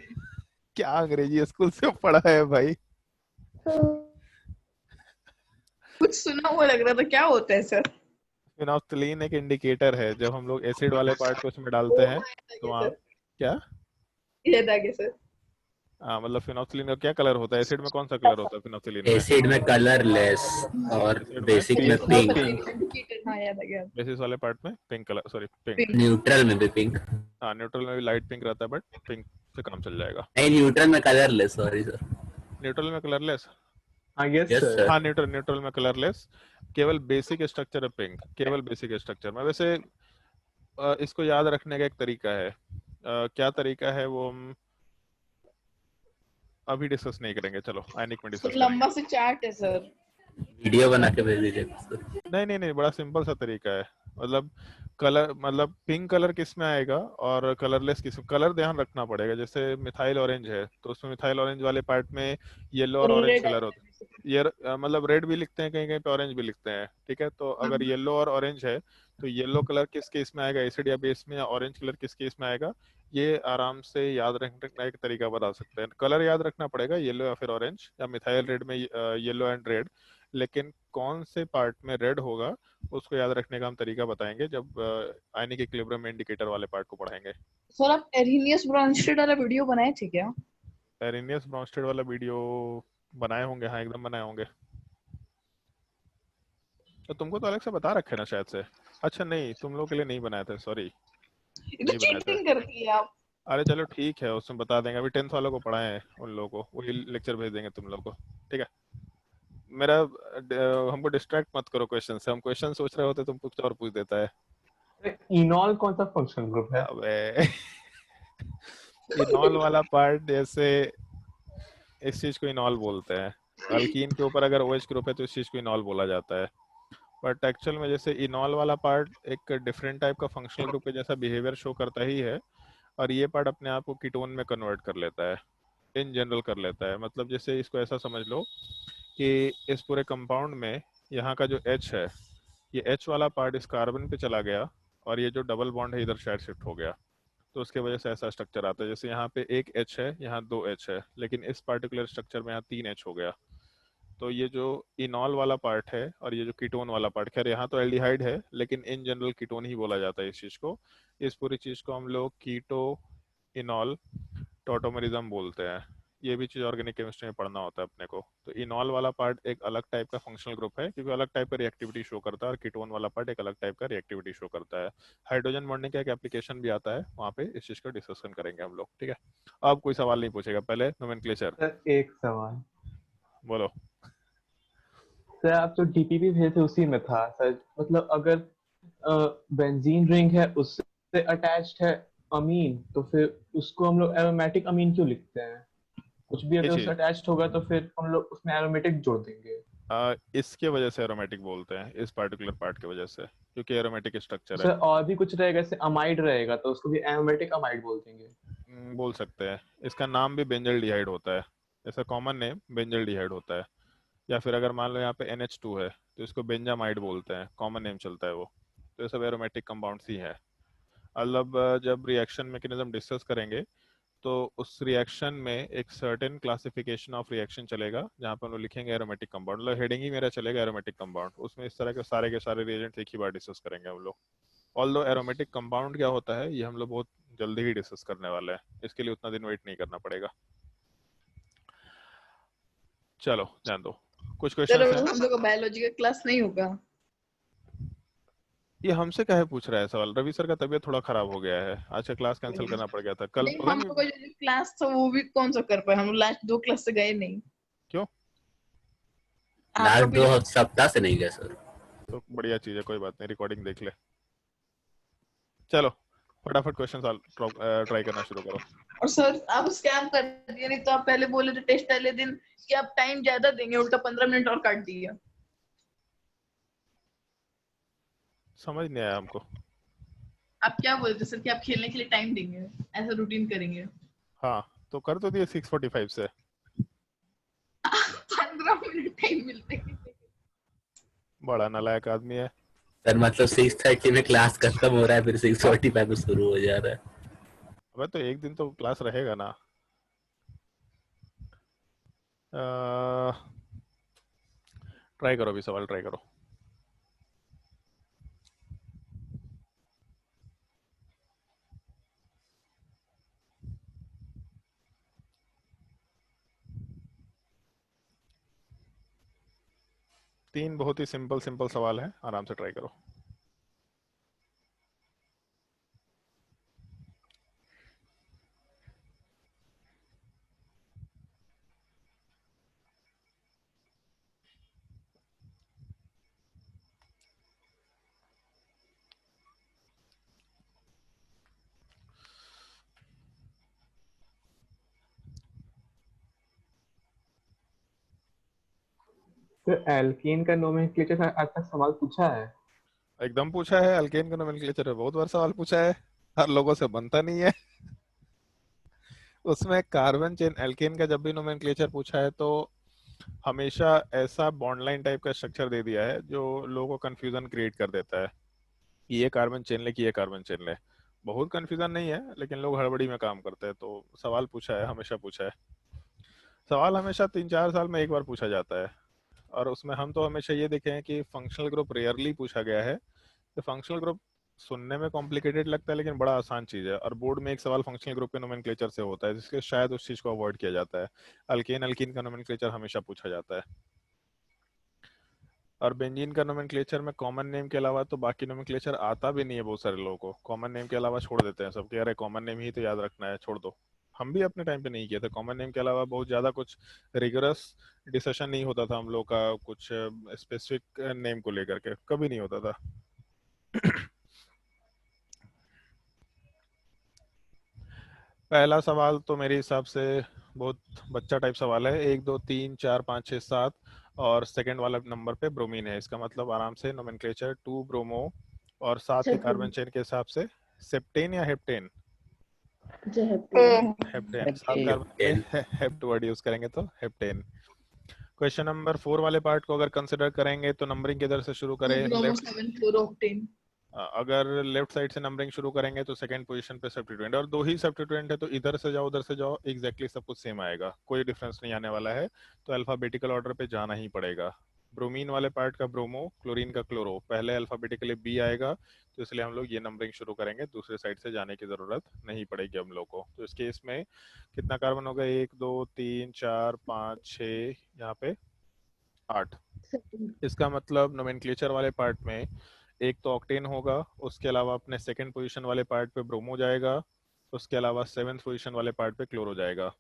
[SPEAKER 1] क्या अंग्रेजी स्कूल से पढ़ा है भाई।
[SPEAKER 5] कुछ सुना हुआ लग रहा था, क्या होता है सर?
[SPEAKER 1] फिनोप्थिलीन एक इंडिकेटर है। जब हम लोग एसिड वाले पार्ट को उसमें डालते हैं तो वहाँ क्या,
[SPEAKER 5] याद आ गया सर।
[SPEAKER 1] मतलब फिनोप्थिलीन का क्या कलर होता है? एसिड में कौन सा कलर होता है फिनोप्थिलीन में?
[SPEAKER 7] एसिड में कलरलेस और
[SPEAKER 1] एसिड में
[SPEAKER 7] बेसिक में पिंक,
[SPEAKER 5] इंडिकेटर, हाँ याद आ गया।
[SPEAKER 1] बेसिस वाले पार्ट में pink colour, sorry pink.
[SPEAKER 5] Pink.
[SPEAKER 7] Neutral में भी पिंक।
[SPEAKER 1] हाँ, न्यूट्रल में भी लाइट पिंक रहता है, बट पिंक से काम चल जाएगा।
[SPEAKER 7] नहीं, न्यूट्रल में कलरलेस, सॉरी सर।
[SPEAKER 1] न्यूट्रल में कलरलेस?
[SPEAKER 2] हाँ यस
[SPEAKER 7] यस
[SPEAKER 2] सर।
[SPEAKER 7] सर।
[SPEAKER 1] हाँ, न्यूट्रल में कलरलेस। केवल बेसिक स्ट्रक्चर है पिंक, केवल बेसिक स्ट्रक्चर में। वैसे इसको याद रखने का एक तरीका है। क्या तरीका है वो हम अभी डिस्कस नहीं करेंगे, चलो आयनिक में डिस्कस करेंगे।
[SPEAKER 5] लंबा से चार्ट है सर।
[SPEAKER 7] वीडियो बना के भेज दीजिए सर।
[SPEAKER 1] नहीं नहीं नहीं, बड़ा सिंपल सा तरीका है। मतलब कलर, मतलब पिंक कलर किस में आएगा और कलरलेस किस में, कलर ध्यान रखना पड़ेगा। जैसे मिथाइल ऑरेंज है तो उसमें मिथाइल ऑरेंज वाले पार्ट में येलो और ऑरेंज
[SPEAKER 5] Red
[SPEAKER 1] कलर होता है। ये मतलब रेड भी लिखते हैं, कहीं कहीं पे ऑरेंज भी लिखते हैं, ठीक है। तो अगर येलो और ऑरेंज है तो येलो कलर किस केस में आएगा, एसिड या बेस में, या ऑरेंज कलर किस केस में आएगा, ये आराम से याद रखने का एक तरीका बता सकते हैं। कलर याद रखना पड़ेगा, येलो या फिर ऑरेंज, या मिथाइल रेड में येलो एंड रेड। लेकिन कौन से पार्ट में रेड होगा उसको याद रखने का हम तरीका बताएंगे जब आयनिक इक्विलिब्रियम इंडिकेटर वाले पार्ट को पढ़ाएंगे।
[SPEAKER 5] सर आप एरिनियस ब्रॉन्स्टेड वाला वीडियो बनाए थे क्या?
[SPEAKER 1] एरिनियस ब्रॉन्स्टेड वाला वीडियो बनाए होंगे, हाँ एकदम बनाए होंगे। तो तुमको तो अलग से बता रखे ना शायद से। अच्छा नहीं, तुम लोग के लिए नहीं बनाए थे, सॉरी
[SPEAKER 5] ये तो
[SPEAKER 1] नहीं बनाए थे।
[SPEAKER 5] चीटिंग करती है आप।
[SPEAKER 1] अरे चलो ठीक है, उसमें बता देंगे। अभी 10th वालों को पढ़ाए हैं, उन लोगों को वही लेक्चर भेज देंगे तुम लोग को, ठीक है। मेरा हमको डिस्ट्रैक्ट मत करो क्वेश्चन से। हम क्वेश्चन सोच रहे होते तुम कुछ और पूछ देता है।
[SPEAKER 2] इनॉल कौन सा फंक्शनल ग्रुप है?
[SPEAKER 1] अबे इनॉल वाला पार्ट, जैसे इस चीज को इनॉल बोलते हैं। अल्कीन के ऊपर अगर OH ग्रुप है तो इस चीज को इनॉल बोला जाता है। बट एक्चुअल में जैसे इनॉल वाला पार्ट एक डिफरेंट टाइप का फंक्शनल ग्रुप के जैसा बिहेवियर शो करता ही है, और ये पार्ट अपने आप को कीटोन में कन्वर्ट कर लेता है, इन जनरल कर लेता है। मतलब जैसे इसको ऐसा समझ लो कि इस पूरे कंपाउंड में यहाँ का जो H है, ये H वाला पार्ट इस कार्बन पे चला गया, और ये जो डबल बॉन्ड है इधर साइड शिफ्ट हो गया, तो उसके वजह से ऐसा स्ट्रक्चर आता है। जैसे यहाँ पे एक H है, यहाँ 2 H है, लेकिन इस पार्टिकुलर स्ट्रक्चर में यहाँ 3 H हो गया। तो ये जो इनॉल वाला पार्ट है और ये जो कीटोन वाला पार्ट, खैर यहाँ तो एल्डिहाइड है लेकिन इन जनरल कीटोन ही बोला जाता है इस चीज को। इस पूरी चीज को हम लोग कीटो इनॉल टॉटोमरिज्म बोलते हैं। ये भी चीज ऑर्गेनिक केमिस्ट्री में पढ़ना होता है अपने को। तो इनॉल वाला पार्ट एक अलग टाइप का फंक्शनल ग्रुप है, क्योंकि अलग टाइप का रिएक्टिविटी शो करता है, और कीटोन वाला पार्ट एक अलग टाइप का रिएक्टिविटी शो करता है। हाइड्रोजन बॉन्डिंग का एक एप्लीकेशन भी आता है, वहाँ पे इस चीज का डिस्कशन करेंगे हम लोग, ठीक है। अब कोई सवाल नहीं पूछेगा, पहले नोमेनक्लेचर।
[SPEAKER 2] सर एक सवाल।
[SPEAKER 1] बोलो।
[SPEAKER 2] सर आप जो डीपीपी भेजे थे उसी में था सर, मतलब अगर बेंजीन रिंग है उससे अटैच्ड है अमीन, तो फिर उसको हम लोग एरोमेटिक अमीन क्यों लिखते हैं? कुछ भी अगर उससे अटैच्ड होगा तो फिर हम लोग उसमें एरोमेटिक जोड़ देंगे।
[SPEAKER 1] इसके वजह से एरोमेटिक बोलते हैं, इस पार्टिकुलर पार्ट की वजह से, क्योंकि एरोमेटिक स्ट्रक्चर है।
[SPEAKER 2] सर और भी कुछ रहेगा, जैसे अमाइड रहेगा तो उसको भी एरोमेटिक अमाइड बोल देंगे।
[SPEAKER 1] बोल सकते हैं। इसका नाम भी बेंजल्डिहाइड होता है, ऐसा कॉमन नेम बेंजल्डिहाइड होता है। या फिर अगर मान लो यहाँ पे NH2 है तो इसको बेंजामाइड बोलते हैं, कॉमन नेम चलता है वो। तो ये सब एरोमेटिक कंपाउंड्स ही है। मतलब जब रिएक्शन मैकेनिज्म डिस्कस करेंगे तो उस रिएक्शन में एक सर्टेन क्लासिफिकेशन ऑफ रिएक्शन चलेगा, जहाँ पे हम लोग लिखेंगे एरोमेटिक कंपाउंड। मतलब हेडिंग ही मेरा चलेगा एरोमेटिक कंपाउंड, उसमें इस तरह के सारे रिएजेंट्स एक ही बार डिस्कस करेंगे हम लोग। ऑल्दो एरोमेटिक कंपाउंड क्या होता है ये हम लोग बहुत जल्दी ही डिस्कस करने वाले हैं, इसके लिए उतना दिन वेट नहीं करना पड़ेगा। चलो ध्यान दो, कुछ क्वेश्चन
[SPEAKER 5] चलो
[SPEAKER 1] हैं।
[SPEAKER 5] हम लोग का बायोलॉजी का क्लास नहीं होगा।
[SPEAKER 1] ये हमसे काहे पूछ रहा है सवाल? रवि सर का तबीयत थोड़ा खराब हो गया है, आज का क्लास कैंसिल करना पड़ गया था। कल
[SPEAKER 5] नहीं,
[SPEAKER 1] पता
[SPEAKER 5] हम
[SPEAKER 1] नहीं
[SPEAKER 5] लोग का जो क्लास था वो भी कौन सा कर पाए, हम लास्ट 2 क्लास से गए नहीं।
[SPEAKER 1] क्यों।
[SPEAKER 5] आपका
[SPEAKER 7] लास्ट
[SPEAKER 5] भी
[SPEAKER 7] 2 सप्ताह से नहीं गए सर।
[SPEAKER 1] तो बढ़िया चीज है, कोई बात नहीं, रिकॉर्डिंग देख ले। चलो फटाफट क्वेश्चन ट्राई करना शुरू करो।
[SPEAKER 5] और सर आप स्कैम कर दिए, नहीं तो आप पहले बोले थे टेस्ट पहले दिन कि आप टाइम ज्यादा देंगे, उल्टा 15 मिनट और काट दिया।
[SPEAKER 1] समझ नहीं आया हमको।
[SPEAKER 5] आप क्या बोले थे सर कि आप खेलने के लिए टाइम देंगे, ऐसा रूटीन करेंगे।
[SPEAKER 1] हाँ तो कर तो दिए 6:45 से।
[SPEAKER 5] 15 मिनट टाइम मिलते हैं।
[SPEAKER 1] बड़ा नालायक आदमी है।
[SPEAKER 7] सर मतलब 6:30 में क्लास खत्म हो रहा है, फिर 6:45 में शुरू हो जा रहा है।
[SPEAKER 1] अबे तो एक दिन तो क्लास रहेगा ना। ट्राई करो, अभी सवाल ट्राई करो। तीन बहुत ही सिंपल सिंपल सवाल है, आराम से ट्राई करो।
[SPEAKER 2] तो एल्कीन का नोमेनक्लेचर आज तक सवाल पूछा है?
[SPEAKER 1] एकदम पूछा है, अल्केन का नोमेनक्लेचर है, बहुत बार सवाल पूछा है, हर लोगों से बनता नहीं है। उसमें कार्बन चेन एल्केन का जब भी नोमेनक्लेचर पूछा है तो हमेशा ऐसा बॉन्ड लाइन टाइप का स्ट्रक्चर दे दिया है जो लोगों को कंफ्यूजन क्रिएट कर देता है कि ये कार्बन चेन ले कि ये कार्बन चेन ले। बहुत कंफ्यूजन नहीं है, लेकिन लोग हड़बड़ी में काम करते हैं, तो सवाल पूछा है, हमेशा पूछा है। सवाल हमेशा 3-4 साल में एक बार पूछा जाता है, और उसमें हम तो हमेशा ये देखे हैं कि फंक्शनल ग्रुप रेयरली पूछा गया है। तो फंक्शनल ग्रुप सुनने में कॉम्प्लिकेटेड लगता है लेकिन बड़ा आसान चीज है, और बोर्ड में एक सवाल फंक्शनल ग्रुप के नोमेनक्लेचर से होता है, जिसके शायद उस चीज को अवॉइड किया जाता है। अल्केन अल्कीन का नोमेनक्लेचर हमेशा पूछा जाता है, और बेंजीन का नोमेनक्लेचर में कॉमन नेम के अलावा तो बाकी नोमेनक्लेचर आता भी नहीं है। बहुत सारे लोगों को कॉमन नेम के अलावा छोड़ देते हैं, सबके अरे कॉमन नेम ही तो याद रखना है, छोड़ दो। हम भी अपने टाइम पे नहीं किए थे, कॉमन नेम के अलावा बहुत ज्यादा कुछ रिगरस डिस्कशन नहीं होता था हम लोग का, कुछ स्पेसिफिक नेम को लेकर के कभी नहीं होता था। पहला सवाल तो मेरे हिसाब से बहुत बच्चा टाइप सवाल है, 1 2 3 4 5 6 7, और सेकंड वाला नंबर पे ब्रोमीन है। इसका मतलब आराम से नोमेनक्लेचर 2 ब्रोमो और 7 के कार्बन चेन के हिसाब से सेप्टेन या हेप्टेन। हेप्टेन 7 कार्बन पे हेप्ट वर्ड यूज करेंगे तो हेप्टेन। क्वेश्चन नंबर 4 वाले पार्ट को अगर कंसिडर करेंगे तो नंबरिंग किधर से शुरू करें? लेफ्ट।
[SPEAKER 5] 7 4 ऑक्टेन।
[SPEAKER 1] अगर लेफ्ट साइड से नंबरिंग शुरू करेंगे तो सेकंड पोजीशन पे सब्स्टिट्यूएंट, और 2 ही सब्स्टिट्यूएंट है तो इधर से जाओ उधर से जाओ, एग्जैक्टली सब कुछ सेम आएगा, कोई डिफरेंस नहीं आने वाला है, तो अल्फाबेटिकल ऑर्डर पे जाना ही पड़ेगा। ब्रोमीन वाले पार्ट का ब्रोमो, क्लोरीन का क्लोरो, पहले अल्फाबेटिकली बी आएगा, तो इसलिए हम लोग ये नंबरिंग शुरू करेंगे, दूसरे साइड से जाने की जरूरत नहीं पड़ेगी हम लोग को। तो इस केस में कितना कार्बन होगा? 1 2 3 4 5 6, यहाँ पे 8। इसका मतलब नोमेनक्लेचर वाले पार्ट में एक तो ऑक्टेन होगा, उसके अलावा अपने सेकंड पोजीशन वाले पार्ट पे ब्रोमो जाएगा, उसके अलावा 7th पोजीशन वाले पार्ट पे क्लोरो जाएगा।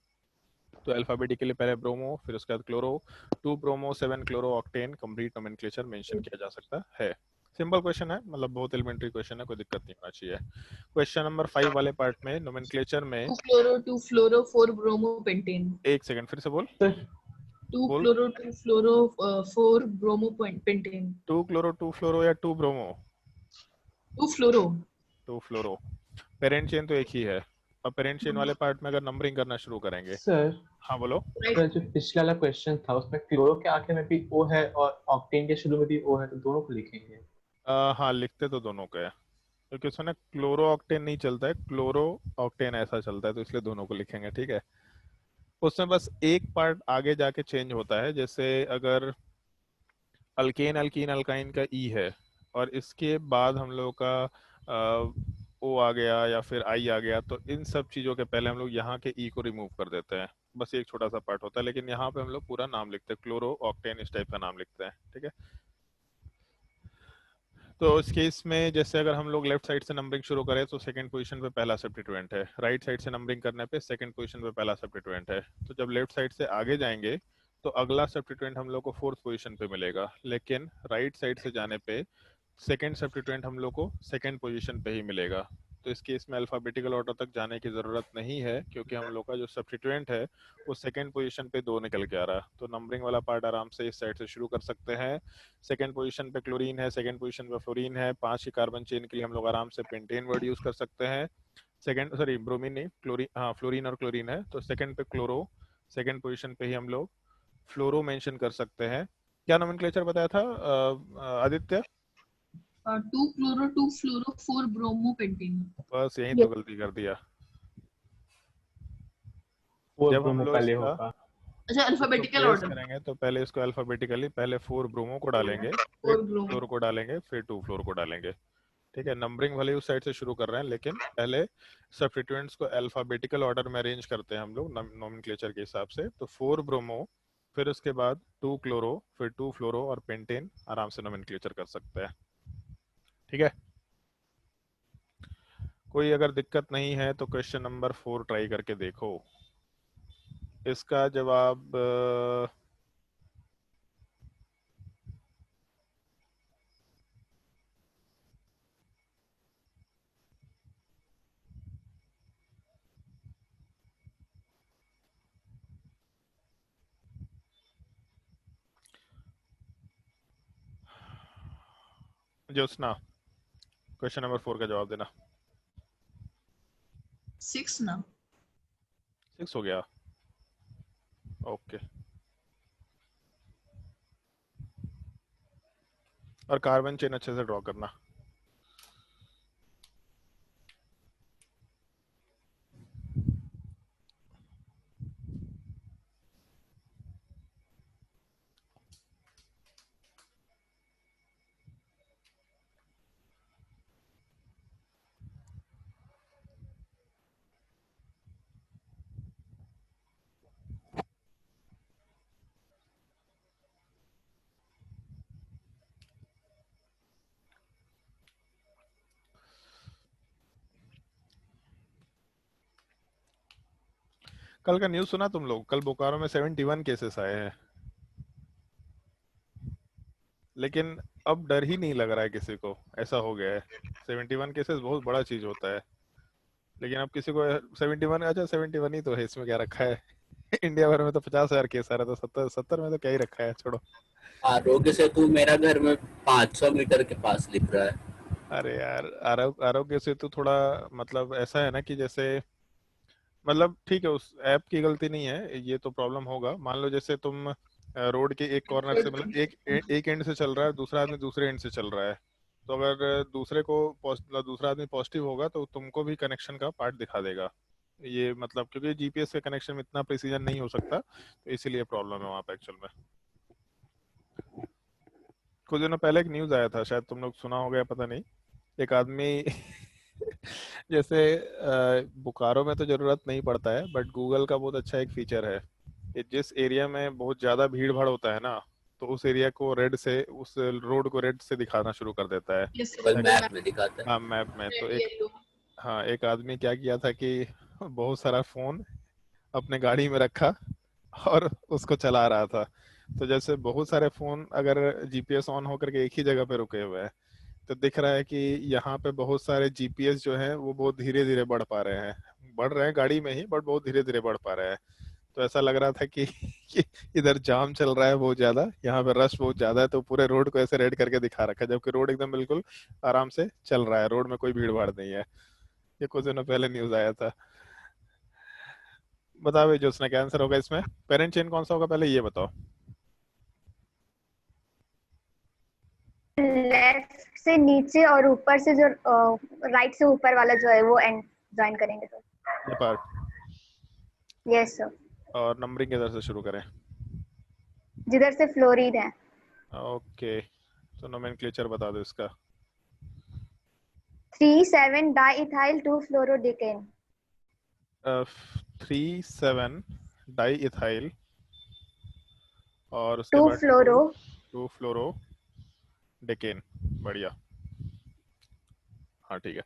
[SPEAKER 1] तो अल्फाबेटिकली पहले ब्रोमो, फिर उसके बाद chloro, 2 bromo 7 chloro octane, complete nomenclature mention किया जा सकता है। सिंपल क्वेश्चन है, मतलब बहुत एलिमेंट्री क्वेश्चन है, कोई दिक्कत नहीं होना चाहिए। क्वेश्चन नंबर 5 वाले पार्ट में नोमेनक्लेचर में
[SPEAKER 5] 2 क्लोरो 2 फ्लोरो 4 ब्रोमो पेंटेन।
[SPEAKER 1] एक सेकंड फिर से बोल।
[SPEAKER 5] 2
[SPEAKER 1] बोल।
[SPEAKER 5] क्लोरो 2 फ्लोरो 4 ब्रोमो पेंटेन।
[SPEAKER 1] 2 क्लोरो 2 फ्लोरो या 2 ब्रोमो?
[SPEAKER 5] 2 फ्लोरो।
[SPEAKER 1] 2 फ्लोरो। पेरेंट चेन तो एक ही है। अब पेरेंट चेन वाले पार्ट में अगर नंबरिंग करना शुरू करेंगे।
[SPEAKER 2] सर
[SPEAKER 1] हाँ बोलो।
[SPEAKER 2] सर, जो पिछला वाला क्वेश्चन था उसमें क्लोरो के आखिर में भी ओ है और ऑक्टेन के शुरू में भी ओ है, तो दोनों को लिखेंगे।
[SPEAKER 1] हाँ लिखते तो दोनों को है, क्योंकि उसमें ना क्लोरो ऑक्टेन नहीं चलता है, क्लोरो ऑक्टेन ऐसा चलता है, तो इसलिए दोनों को लिखेंगे, ठीक है। उसमें बस एक पार्ट आगे जाके चेंज होता है, जैसे अगर अल्केन अल्कीन अल्काइन का ई है और इसके बाद हम लोग का ओ आ गया या फिर आई आ गया, तो इन सब चीज़ों के पहले हम लोग यहाँ के ई को रिमूव कर देते हैं। बस एक छोटा सा पार्ट होता है, लेकिन यहाँ पे हम लोग पूरा नाम लिखते हैं, क्लोरो ऑक्टेन इस टाइप का नाम लिखते हैं। ठीक है, तो इस केस में जैसे अगर हम लोग लेफ्ट साइड से नंबरिंग शुरू करें तो सेकंड पोजीशन पे पहला सब्स्टिट्यूएंट है, राइट साइड से नंबरिंग करने पे सेकंड पोजीशन पे पहला सब्स्टिट्यूएंट है। तो जब लेफ्ट साइड से आगे जाएंगे तो अगला सब्स्टिट्यूएंट हम लोग को फोर्थ पोजीशन पे मिलेगा, लेकिन राइट साइड से जाने पे सेकंड सब्स्टिट्यूएंट हम लोग को सेकंड पोजीशन पे ही मिलेगा। तो इस केस में अल्फाबेटिकल ऑर्डर तक जाने की ज़रूरत नहीं है, क्योंकि हम लोग का जो सब्स्टिट्यूएंट है वो सेकंड पोजीशन पे 2 निकल के आ रहा है। तो नंबरिंग वाला पार्ट आराम से इस साइड से शुरू कर सकते हैं। सेकंड पोजीशन पे क्लोरीन है, सेकंड पोजीशन पे फ्लोरीन है, 5 की कार्बन चेन के लिए हम लोग आराम से पेंटेन वर्ड यूज कर सकते हैं। सेकंड सॉरी ब्रोमीन नहीं, क्लोरीन, हाँ फ्लोरीन और क्लोरीन है, तो सेकंड पे क्लोरो, सेकंड पोजीशन पे ही हम लोग फ्लोरो मेंशन कर सकते हैं। क्या नोमेनक्लेचर बताया था आदित्य?
[SPEAKER 5] 2 क्लोरो 2 फ्लोरो 4 ब्रोमो पेंटेन।
[SPEAKER 1] बस यही तो गलती कर दिया।
[SPEAKER 2] वो
[SPEAKER 1] जब हम
[SPEAKER 2] ब्रोमो
[SPEAKER 1] लोग
[SPEAKER 2] पहले
[SPEAKER 1] इसका
[SPEAKER 2] होगा।
[SPEAKER 5] अच्छा, अल्फाबेटिकल
[SPEAKER 1] प्लेस
[SPEAKER 5] ऑर्डर।
[SPEAKER 1] करेंगे तो पहले इसको अल्फाबेटिकली पहले 4 ब्रोमो को डालेंगे,
[SPEAKER 5] 4
[SPEAKER 1] फिर
[SPEAKER 5] ब्रोमो।
[SPEAKER 1] फ्लोर को डालेंगे, फिर 2 फ्लोर को डालेंगे। ठीक है, नंबरिंग भले उस साइड से शुरू कर रहे हैं, लेकिन पहले सब्स्टिट्यूएंट्स को अल्फाबेटिकल ऑर्डर में अरेंज करते हैं हम लोग नोमेनक्लेचर के हिसाब से। तो 4 ब्रोमो, फिर उसके बाद 2 क्लोरो, फिर 2 फ्लोरो और पेंटेन आराम से नोमेनक्लेचर कर सकते हैं। ठीक है, कोई अगर दिक्कत नहीं है तो क्वेश्चन नंबर 4 ट्राई करके देखो। इसका जवाब ज्योत्सना, क्वेश्चन नंबर 4 का जवाब देना।
[SPEAKER 5] 6 ना।
[SPEAKER 1] 6 हो गया, ओके। और कार्बन चेन अच्छे से ड्रॉ करना। कल का न्यूज़ सुना तुम लोग? कल बोकारो में 71 केसेस आए हैं, लेकिन अब डर ही नहीं लग रहा है किसी को, ऐसा हो गया है। 71 केसेस बहुत बड़ा चीज होता है, लेकिन अब किसी को 71, अच्छा 71 ही तो है, इसमें क्या रखा है? इंडिया भर में तो 50,000 केस आ रहा था, 70 में तो क्या ही रखा है, छोड़ो।
[SPEAKER 7] आरोग्य सेतु मेरा घर में 500 मीटर के पास लिख रहा है।
[SPEAKER 1] अरे यार, आरोग्य सेतु थोड़ा मतलब ऐसा है ना कि जैसे मतलब ठीक है, उस ऐप की गलती नहीं है, ये तो प्रॉब्लम होगा। मान लो जैसे तुम रोड के एक कॉर्नर से मतलब एक एंड से चल रहा है, दूसरा आदमी दूसरे एंड से चल रहा है, तो अगर दूसरे को मतलब दूसरा आदमी पॉजिटिव होगा तो तुमको भी कनेक्शन का पार्ट दिखा देगा। ये मतलब क्योंकि जीपीएस के कनेक्शन में इतना प्रिसीजन नहीं हो सकता, तो इसीलिए प्रॉब्लम है वहाँ पे एक्चुअल में। कुछ दिनों पहले एक न्यूज आया था, शायद तुम लोग सुना होगा, पता नहीं। एक आदमी जैसे बोकारो में तो जरूरत नहीं पड़ता है, बट गूगल का बहुत अच्छा एक फीचर है, कि जिस एरिया में बहुत ज्यादा भीड़ भाड़ होता है ना, तो उस एरिया को रेड से, उस रोड को रेड से दिखाना शुरू कर देता है।
[SPEAKER 7] गूगल मैप में दिखाता है।
[SPEAKER 1] हाँ, मैप में। तो
[SPEAKER 5] रेड
[SPEAKER 1] एक,
[SPEAKER 5] येलो।
[SPEAKER 1] हाँ, एक आदमी क्या किया था कि बहुत सारा फोन अपने गाड़ी में रखा और उसको चला रहा था। तो जैसे बहुत सारे फोन अगर जीपीएस ऑन होकर के एक ही जगह पे रुके हुए हैं, तो दिख रहा है कि यहाँ पे बहुत सारे जीपीएस जो हैं वो बहुत धीरे धीरे बढ़ पा रहे हैं, बढ़ रहे हैं गाड़ी में ही, बट बहुत धीरे धीरे बढ़ पा रहे हैं। तो ऐसा लग रहा था कि इधर जाम चल रहा है बहुत ज्यादा, यहाँ पे रश बहुत ज्यादा है, तो पूरे रोड को ऐसे रेड करके दिखा रखा है, जबकि रोड एकदम बिल्कुल आराम से चल रहा है, रोड में कोई भीड़ भाड़ नहीं है। ये कुछ दिनों पहले न्यूज आया था। बताओ भाई, जो उसने क्या आंसर होगा इसमें? पेरेंट चेन कौन सा होगा, पहले ये बताओ।
[SPEAKER 8] लेफ्ट से नीचे और ऊपर से जो राइट से ऊपर वाला जो है वो एंड ज्वाइन करेंगे तो।
[SPEAKER 1] ये पार्ट।
[SPEAKER 8] Yes sir.
[SPEAKER 1] और नंबरिंग किधर से शुरू करें?
[SPEAKER 8] जिधर से फ्लोरीन है।
[SPEAKER 1] ओके, तो नोमेनक्लेचर बता दो इसका।
[SPEAKER 8] 3,7 diethyl 2-fluorodecane.
[SPEAKER 1] 3,7 डाई इथाइल और उसके बाद 2-फ्लोरोडेकेन। बढ़िया, हाँ ठीक है।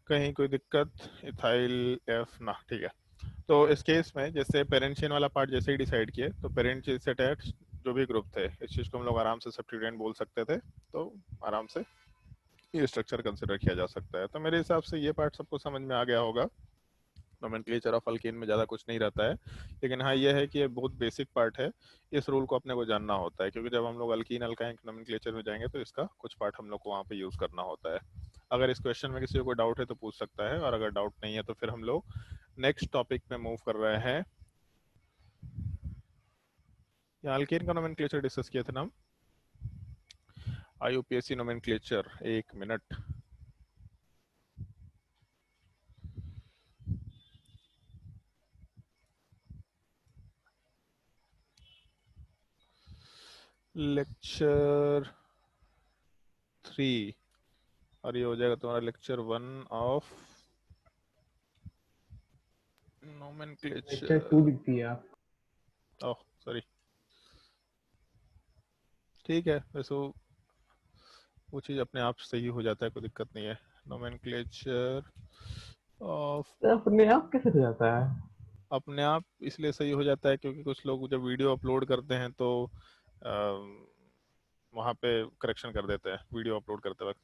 [SPEAKER 1] कहीं कोई दिक्कत? इथाइल एफ ना, ठीक है। तो इस केस में जैसे पेरेंट चेन वाला पार्ट जैसे ही डिसाइड किए तो पेरेंट चेन से अटैच जो भी ग्रुप थे इस चीज को हम लोग आराम से सब्स्टिट्यूएंट बोल सकते थे, तो आराम से ये स्ट्रक्चर कंसिडर किया जा सकता है। तो मेरे हिसाब से ये पार्ट सबको समझ में आ गया होगा। नोमेनक्लेचर ऑफ अल्केन में ज़्यादा कुछ नहीं रहता है, लेकिन हाँ ये है कि ये बहुत बेसिक पार्ट है। इस रूल को अपने को जानना होता है क्योंकि जब हम लोग अल्कीन अल्काइन नोमेनक्लेचर में जाएंगे तो इसका कुछ पार्ट हम लोग को वहाँ पे यूज़ करना होता है। अगर इस क्वेश्चन में किसी को डाउट है तो पूछ सकता है, और अगर डाउट नहीं है तो फिर हम लोग नेक्स्ट टॉपिक में मूव कर रहे हैं। यहाँ अल्केन का नोमेनक्लेचर डिस्कस किया था ना हम। IUPAC nomenclature, 1 minute. लेक्चर 3 और ये हो जाएगा तुम्हारा लेक्चर 1 ऑफ नोमेनक्लेचर।
[SPEAKER 2] लेक्चर 2 लिख दिया।
[SPEAKER 1] ओह सॉरी, ठीक है। वैसे वो चीज़ अपने आप सही हो जाता है, कोई दिक्कत नहीं है। नोमेनक्लेचर ऑफ
[SPEAKER 2] अपने आप कैसे हो जाता है?
[SPEAKER 1] अपने आप इसलिए सही हो जाता है क्योंकि कुछ लोग जब वीडियो अपलोड करते हैं तो वहाँ पे करेक्शन कर देते हैं वीडियो अपलोड करते वक्त।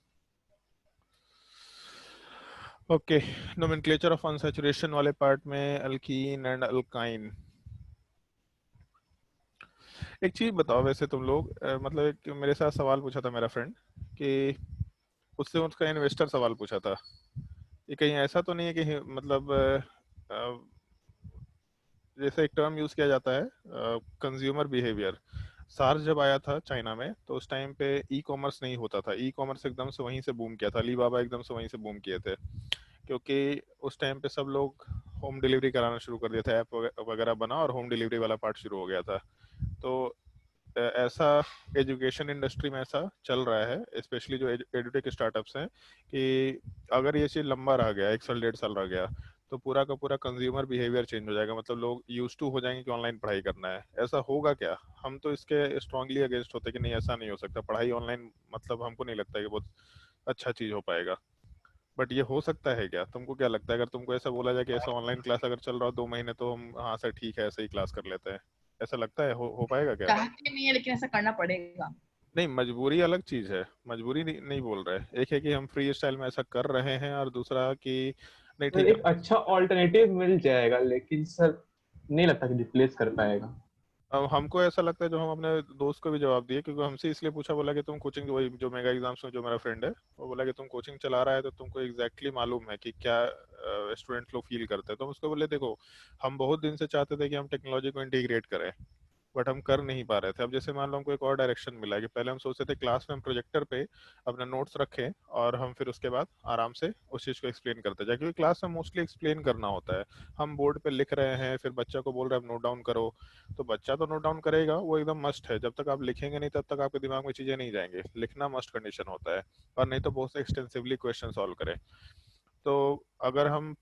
[SPEAKER 1] ओके, नोमेनक्लेचर ऑफ अनसैचुरेशन वाले पार्ट में अल्कीन एंड अल्काइन। एक चीज बताओ, वैसे तुम लोग मतलब एक मेरे साथ सवाल पूछा था मेरा फ्रेंड कि उससे उसका इन्वेस्टर सवाल पूछा था, ये कहीं ऐसा तो नहीं है कि मतलब जैसे एक टर्म यूज किया जाता है कंज्यूमर बिहेवियर। सार्स जब आया था चाइना में तो उस टाइम पे ई कॉमर्स नहीं होता था, ई कॉमर्स एकदम से वहीं से बूम किया था, अलीबाबा एकदम से वहीं से बूम किए थे क्योंकि उस टाइम पे सब लोग होम डिलीवरी कराना शुरू कर दिया था, ऐप वगैरह बना और होम डिलीवरी वाला पार्ट शुरू हो गया था। तो ऐसा एजुकेशन इंडस्ट्री में ऐसा चल रहा है, स्पेशली जो एडुटेक स्टार्टअप्स हैं, कि अगर ये चीज़ लंबा रह गया, 1 साल 1.5 साल रह गया, तो पूरा का पूरा कंज्यूमर बिहेवियर चेंज हो जाएगा। मतलब लोग यूज टू हो जाएंगे कि ऑनलाइन पढ़ाई करना है। ऐसा होगा क्या? हम तो इसके स्ट्रांगली अगेंस्ट होते कि नहीं, ऐसा नहीं हो सकता। पढ़ाई ऑनलाइन मतलब हमको नहीं लगता कि बहुत अच्छा चीज़ हो पाएगा। बट ये हो सकता है क्या? तुमको क्या लगता है? अगर तुमको ऐसा बोला जाए कि ऐसा ऑनलाइन क्लास अगर चल रहा हो 2 महीने तो हम हाँ सर ठीक है ऐसे ही क्लास कर लेते हैं, ऐसा लगता है हो पाएगा क्या?
[SPEAKER 9] चाहते नहीं है लेकिन ऐसा करना पड़ेगा।
[SPEAKER 1] नहीं, मजबूरी अलग चीज है, मजबूरी नहीं बोल रहे। एक है कि हम फ्री स्टाइल में ऐसा कर रहे हैं और दूसरा कि नहीं
[SPEAKER 2] सर
[SPEAKER 1] ठीक
[SPEAKER 2] एक
[SPEAKER 1] है।
[SPEAKER 2] अच्छा ऑल्टरनेटिव मिल जाएगा लेकिन सर नहीं लगता कि रिप्लेस कर पाएगा।
[SPEAKER 1] अब हमको ऐसा लगता है, जो हम अपने दोस्त को भी जवाब दिए क्योंकि हमसे इसलिए पूछा, बोला कि तुम कोचिंग, वही जो मेगा एग्जाम्स में जो मेरा फ्रेंड है वो बोला कि तुम कोचिंग चला रहा है तो तुमको एग्जैक्टली मालूम है कि क्या स्टूडेंट लोग फील करते हैं। तो हम उसको बोले देखो, हम बहुत दिन से चाहते थे कि हम टेक्नोलॉजी को इंटीग्रेट करें बट हम कर नहीं पा रहे थे। अब जैसे मान लो हमको एक और डायरेक्शन मिला है कि पहले हम सोचते थे क्लास में हम प्रोजेक्टर पे अपना नोट्स रखें और हम फिर उसके बाद आराम से उस चीज़ को एक्सप्लेन करते जाए, क्योंकि क्लास में मोस्टली एक्सप्लेन करना होता है। हम बोर्ड पे लिख रहे हैं, फिर बच्चा को बोल रहे हैं नोट डाउन करो, तो बच्चा तो नोट डाउन करेगा, वो एकदम मस्ट है। जब तक आप लिखेंगे नहीं तब तक आपके दिमाग में चीज़ें नहीं जाएंगी, लिखना मस्ट कंडीशन होता है। और नहीं तो बहुत एक्सटेंसिवली क्वेश्चन सॉल्व करें। तो अगर हम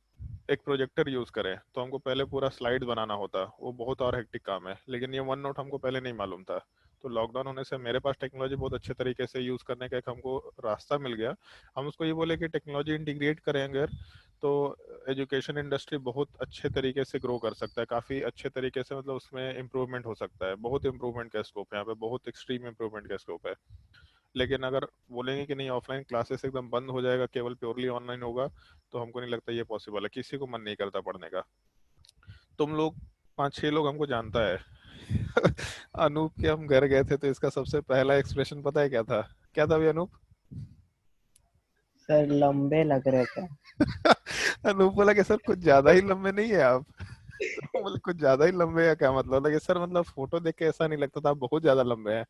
[SPEAKER 1] एक प्रोजेक्टर यूज करें तो हमको पहले पूरा स्लाइड बनाना होता, वो बहुत और हेक्टिक काम है। लेकिन ये वन नोट हमको पहले नहीं मालूम था, तो लॉकडाउन होने से मेरे पास टेक्नोलॉजी बहुत अच्छे तरीके से यूज करने का एक हमको रास्ता मिल गया। हम उसको ये बोले कि टेक्नोलॉजी इंटीग्रेट करेंगे तो एजुकेशन इंडस्ट्री बहुत अच्छे तरीके से ग्रो कर सकता है, काफ़ी अच्छे तरीके से। मतलब उसमें इम्प्रूवमेंट हो सकता है, बहुत इम्प्रूवमेंट का स्कोप है यहाँ पे, बहुत एक्सट्रीम इम्प्रूवमेंट का स्कोप है। लेकिन अगर बोलेंगे कि नहीं ऑफलाइन क्लासेस एकदम बंद हो जाएगा, केवल प्योरली ऑनलाइन होगा, तो हमको नहीं लगता ये पॉसिबल है। किसी को मन नहीं करता पढ़ने का। तुम लोग 5-6 लोग हमको जानता है। अनूप के हम घर गए थे तो इसका सबसे पहला एक्सप्रेशन पता है क्या था? क्या था भी अनूप?
[SPEAKER 3] सर लंबे लग रहे थे।
[SPEAKER 1] अनूप बोला कि सर कुछ ज्यादा ही लंबे नहीं है आप? तो बोले कुछ ज्यादा ही लंबे है क्या मतलब? लगे सर मतलब फोटो देख के ऐसा नहीं लगता था आप बहुत ज्यादा लंबे हैं।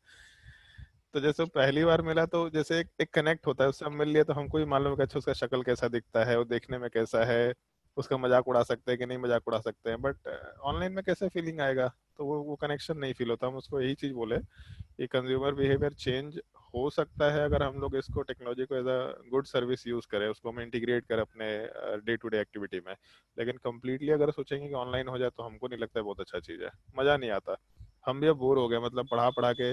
[SPEAKER 1] तो जैसे वो पहली बार मिला तो जैसे एक कनेक्ट होता है, उससे हम मिल लिए तो हमको ही मालूम है कि अच्छा उसका शक्ल कैसा दिखता है, वो देखने में कैसा है, उसका मजाक उड़ा सकते हैं कि नहीं मजाक उड़ा सकते हैं, बट ऑनलाइन में कैसे फीलिंग आएगा? तो वो कनेक्शन नहीं फील होता। हम उसको यही चीज बोले कि कंज्यूमर बिहेवियर चेंज हो सकता है अगर हम लोग इसको टेक्नोलॉजी को as a good service use करें, उसको हम इंटीग्रेट करें अपने डे टू डे एक्टिविटी में। लेकिन कम्प्लीटली अगर सोचेंगे कि ऑनलाइन हो जाए तो हमको नहीं लगता है बहुत अच्छा चीज है, मजा नहीं आता। हम भी अब बोर हो गए, मतलब पढ़ा पढ़ा के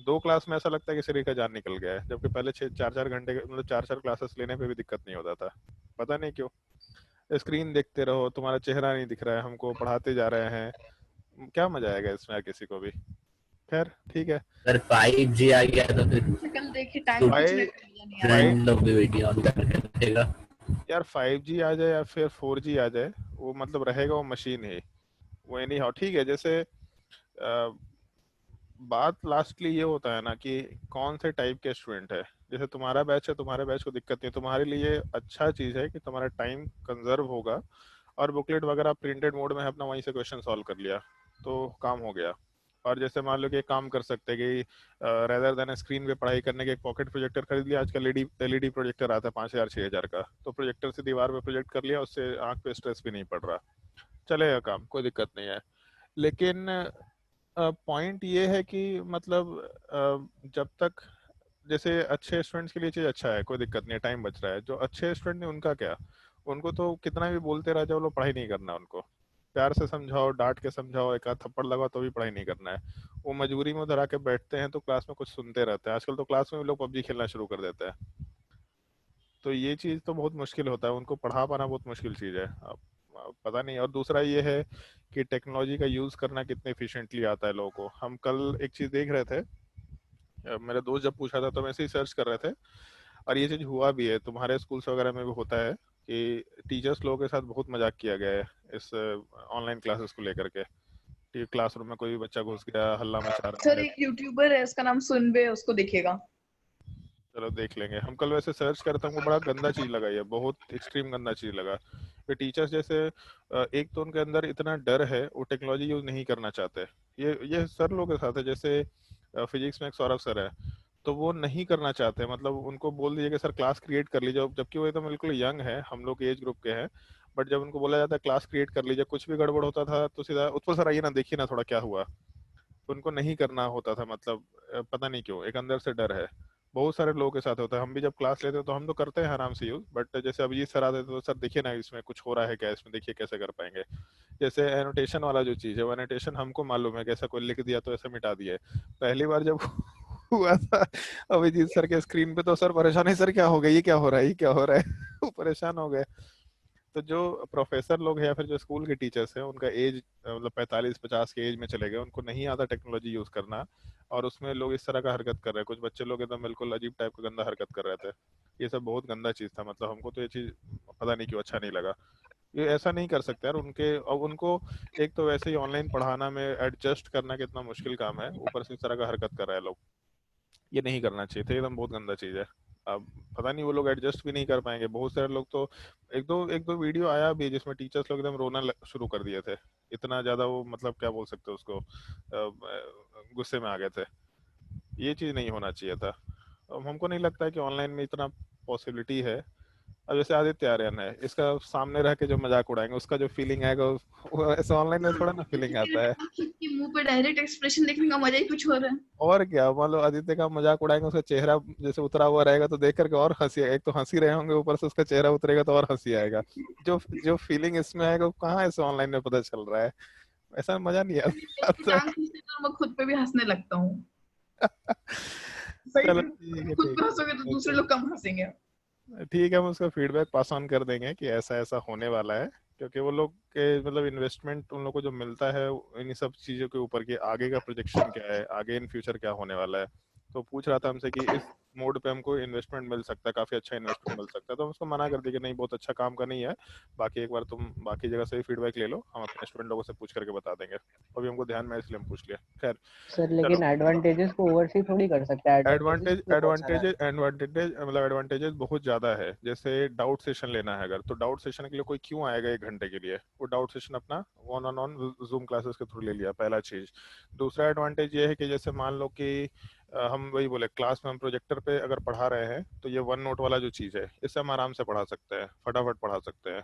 [SPEAKER 1] 2 क्लास में ऐसा लगता है कि शरीर का जान निकल गया है, जबकि पहले 6 4 4 घंटे मतलब 4 4 क्लासेस लेने पे भी दिक्कत नहीं होता था। पता नहीं क्यों, स्क्रीन देखते रहो, तुम्हारा चेहरा नहीं दिख रहा है, हमको पढ़ाते जा रहे हैं, क्या मजा आएगा इसमें यार किसी को भी। खैर ठीक है।
[SPEAKER 7] अगर 5G आ गया तो फिर
[SPEAKER 9] शक्ल देख के टाइम खींचने
[SPEAKER 1] फाइव
[SPEAKER 9] का मजा नहीं आता।
[SPEAKER 1] फाइव
[SPEAKER 7] रैंडम वीडियो ऑन करके रखेगा।
[SPEAKER 1] यार 5G आ जाए या फिर 4G आ जाए, वो मतलब रहेगा वो मशीन ही, वो एनी हाउ ठीक है। जैसे बात लास्टली ये होता है ना कि कौन से टाइप के स्टूडेंट है। जैसे तुम्हारा बैच है, तुम्हारे बैच को दिक्कत नहीं है, तुम्हारे लिए अच्छा चीज है कि तुम्हारा टाइम कंजर्व होगा, और बुकलेट वगैरह प्रिंटेड मोड में है अपना, वहीं से क्वेश्चन सॉल्व कर लिया तो काम हो गया। और जैसे मान लो कि एक काम कर सकते हैं कि रेदर देन स्क्रीन पे पढ़ाई करने के एक पॉकेट प्रोजेक्टर खरीद लिया। आजकल एलईडी प्रोजेक्टर आता है 5,000 6,000 का, तो प्रोजेक्टर से दीवार पे प्रोजेक्ट कर लिया, उससे आंख पे स्ट्रेस भी नहीं पड़ रहा, चलेगा काम, कोई दिक्कत नहीं है। लेकिन पॉइंट ये है कि मतलब जब तक, जैसे अच्छे स्टूडेंट्स के लिए चीज अच्छा है, कोई दिक्कत नहीं है, टाइम बच रहा है। जो अच्छे स्टूडेंट नहीं उनका क्या, उनको तो कितना भी बोलते रह जाओ, लोग पढ़ाई नहीं करना है उनको। प्यार से समझाओ, डांट के समझाओ, एक आध थप्पड़ लगाओ तो भी पढ़ाई नहीं करना है। वो मजबूरी में उधर आके बैठते हैं तो क्लास में कुछ सुनते रहते हैं। आजकल तो क्लास में भी लोग पबजी खेलना शुरू कर देते हैं। तो ये चीज तो बहुत मुश्किल होता है, उनको पढ़ा पाना बहुत मुश्किल चीज है। अब पता नहीं। और दूसरा ये है कि टेक्नोलॉजी का यूज करना कितने एफिशिएंटली आता है लोगों को। हम कल एक चीज देख रहे थे, मेरे दोस्त जब पूछा था तो हम ऐसे ही सर्च कर रहे थे, और ये चीज हुआ भी है, तुम्हारे स्कूल्स वगैरह में भी होता है कि टीचर्स लोगों के साथ बहुत मजाक किया गया है इस ऑनलाइन क्लासेस को लेकर के, कि क्लासरूम में कोई भी बच्चा घुस गया, हल्ला मचा रहा
[SPEAKER 9] सर
[SPEAKER 1] है।
[SPEAKER 9] एक यूट्यूबर है, उसका नाम सुनबे, उसको देखिएगा।
[SPEAKER 1] चलो देख लेंगे। हम कल वैसे सर्च करते हैं, हमको बड़ा गंदा चीज लगा, ये बहुत एक्सट्रीम गंदा चीज लगा कि टीचर्स जैसे एक तो उनके अंदर इतना डर है, वो टेक्नोलॉजी यूज नहीं करना चाहते। ये सर लोग के साथ है, जैसे फिजिक्स में एक सौरभ सर है, तो वो नहीं करना चाहते। मतलब उनको बोल दीजिए कि सर क्लास क्रिएट कर लीजिए, जबकि वो एकदम बिल्कुल यंग है, हम लोग के एज ग्रुप के हैं। बट जब उनको बोला जाता है क्लास क्रिएट कर लीजिए, कुछ भी गड़बड़ होता था तो सीधा उत्पल सर आइए ना, देखिए ना थोड़ा क्या हुआ। तो उनको नहीं करना होता था। मतलब पता नहीं क्यों, एक अंदर से डर है। बहुत सारे लोगों के साथ होता है। हम भी जब क्लास लेते हैं तो हम तो करते हैं आराम से यूज, बट जैसे अब ये सर आते तो सर देखिए ना इसमें कुछ हो रहा है क्या, इसमें देखिए कैसे कर पाएंगे। जैसे एनोटेशन वाला जो चीज है, वो एनोटेशन हमको मालूम है, कैसा कोई लिख दिया तो ऐसे मिटा दिया है। पहली बार जब हुआ था अभिजीत सर के स्क्रीन पे, तो सर परेशान है, सर क्या हो गया, ये क्या हो रहा है, ये क्या हो रहा है वो परेशान हो गए। तो जो प्रोफेसर लोग हैं या फिर जो स्कूल के टीचर्स हैं, उनका एज मतलब 45 50 के एज में चले गए, उनको नहीं आता टेक्नोलॉजी यूज करना, और उसमें लोग इस तरह का हरकत कर रहे हैं। कुछ बच्चे लोग एकदम बिल्कुल अजीब टाइप का गंदा हरकत कर रहे थे। ये सब बहुत गंदा चीज था। मतलब हमको तो ये चीज पता नहीं क्यों अच्छा नहीं लगा। ये ऐसा नहीं कर सकते यार उनके, और उनको एक तो वैसे ही ऑनलाइन पढ़ाना में एडजस्ट करना कितना मुश्किल काम है, ऊपर से इस तरह का हरकत कर रहे हैं लोग। ये नहीं करना चाहिए था, एकदम बहुत गंदा चीज है। अब पता नहीं वो लोग एडजस्ट भी नहीं कर पाएंगे। बहुत सारे लोग तो, एक दो वीडियो आया भी जिसमें टीचर्स लोग एकदम रोना शुरू कर दिए थे, इतना ज्यादा वो, मतलब क्या बोल सकते हैं उसको, गुस्से में आ गए थे। ये चीज नहीं होना चाहिए था। अब हमको नहीं लगता है कि ऑनलाइन में इतना पॉसिबिलिटी है। अब जैसे आदित्य आर्यन है, इसका सामने रह के जो मजाक उड़ाएंगे, उसका जो फीलिंग आएगा वो ऐसे ऑनलाइन में थोड़ा ना फीलिंग आता है।
[SPEAKER 9] कि मुंह पे डायरेक्ट एक्सप्रेशन देखने का मजा ही कुछ और है।
[SPEAKER 1] और क्या, मान लो आदित्य का मजाक उड़ाएंगे, उसका चेहरा जैसे उतरा हुआ रहेगा तो देख करके और हंसी, एक तो हंसी रहे होंगे, ऊपर से उसका चेहरा उतरेगा तो और हंसी आएगा। जो जो फीलिंग इसमें आएगा वो कहाँ ऐसे ऑनलाइन में पता चल रहा है। ऐसा मजा नहीं आता।
[SPEAKER 9] टांग खींचते तो मैं खुद पे भी हंसने लगता हूँ। सही
[SPEAKER 1] चलो
[SPEAKER 9] में
[SPEAKER 1] ठीक है,
[SPEAKER 9] खुद
[SPEAKER 1] ठीक
[SPEAKER 9] पे हंसोगे तो दूसरे लोग कम हंसेंगे।
[SPEAKER 1] है, ठीक है। हम उसका फीडबैक पास ऑन कर देंगे कि ऐसा ऐसा होने वाला है, क्योंकि वो लोग के मतलब इन्वेस्टमेंट उन लोग को जो मिलता है इन सब चीजों के ऊपर, कि आगे का प्रोजेक्शन क्या है, आगे इन फ्यूचर क्या होने वाला है। तो पूछ रहा था हमसे कि इस मोड पे हमको इन्वेस्टमेंट मिल सकता है, काफी अच्छा इन्वेस्टमेंट मिल सकता है। तो हम उसको मना कर दिया कि नहीं, बहुत अच्छा काम का नहीं है, बाकी एक बार तुम बाकी जगह से भी फीडबैक ले लो, हम अपने स्टूडेंट लोगों से पूछ करके बता देंगे। अभी हमको ध्यान में है, इसलिए हम पूछ लिया। खैर
[SPEAKER 3] सर
[SPEAKER 1] चलो।
[SPEAKER 3] लेकिन एडवांटेजेस को ओवरसी थोड़ी कर सकता है, एडवांटेजेस
[SPEAKER 1] एडवांटेज
[SPEAKER 3] तो बहुत सारा
[SPEAKER 1] एडवांटेजेस एडवांटेजेस मतलब एडवांटेजेस बहुत ज्यादा है। जैसे डाउट सेशन लेना है अगर, तो डाउट सेशन के लिए कोई क्यों आएगा 1 घंटे के लिए? वो डाउट सेशन अपना one on one zoom classes के थ्रू ले लिया, पहला चीज। दूसरा एडवांटेज ये है कि जैसे मान लो कि हम वही बोले, क्लास में हम प्रोजेक्टर पे अगर पढ़ा रहे हैं तो ये वन नोट वाला जो चीज है, इससे हम आराम से पढ़ा सकते हैं, फटाफट पढ़ा सकते हैं।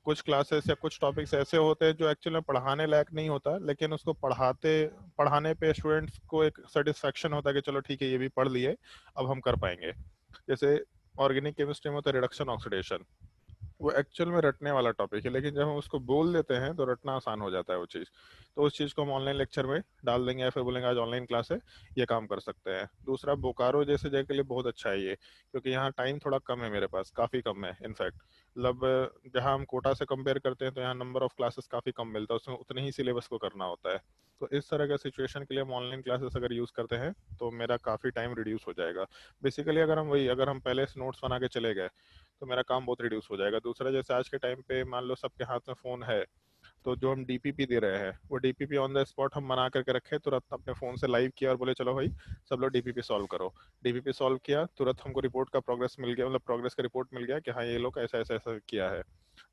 [SPEAKER 1] कुछ क्लासेस या कुछ टॉपिक्स ऐसे होते हैं जो एक्चुअली में पढ़ाने लायक नहीं होता, लेकिन उसको पढ़ाने पे स्टूडेंट्स को एक सेटिस्फेक्शन होता है कि चलो ठीक है ये भी पढ़ लिए, अब हम कर पाएंगे। जैसे ऑर्गेनिक केमिस्ट्री में होता है रिडक्शन ऑक्सीडेशन, वो एक्चुअल में रटने वाला टॉपिक है, लेकिन जब हम उसको बोल देते हैं तो रटना आसान हो जाता है वो चीज़। तो उस चीज़ को हम ऑनलाइन लेक्चर में डाल देंगे या फिर बोलेंगे आज ऑनलाइन क्लास है, ये काम कर सकते हैं। दूसरा, बोकारो जैसे जगह के लिए बहुत अच्छा है ये, क्योंकि यहाँ टाइम थोड़ा कम है, मेरे पास काफ़ी कम है इनफैक्ट। मतलब जहाँ हम कोटा से कंपेयर करते हैं तो यहाँ नंबर ऑफ क्लासेस काफ़ी कम मिलता है, उसमें उतने ही सिलेबस को करना होता है। तो इस तरह का सिचुएशन के लिए हम ऑनलाइन क्लासेस अगर यूज़ करते हैं तो मेरा काफ़ी टाइम रिड्यूस हो जाएगा। बेसिकली अगर हम पहले से नोट्स बना के चले गए तो मेरा काम बहुत रिड्यूस हो जाएगा। दूसरा, जैसे आज के टाइम पे मान लो सबके हाथ में फ़ोन है, तो जो हम डीपीपी दे रहे हैं वो डीपीपी ऑन द स्पॉट हम बना करके रखे, तुरंत अपने फ़ोन से लाइव किया और बोले चलो भाई सब लोग डीपीपी सॉल्व करो। डीपीपी सॉल्व किया, तुरंत हमको रिपोर्ट का प्रोग्रेस मिल गया, मतलब प्रोग्रेस का रिपोर्ट मिल गया कि हाँ ये लोग ऐसा ऐसा ऐसा किया है।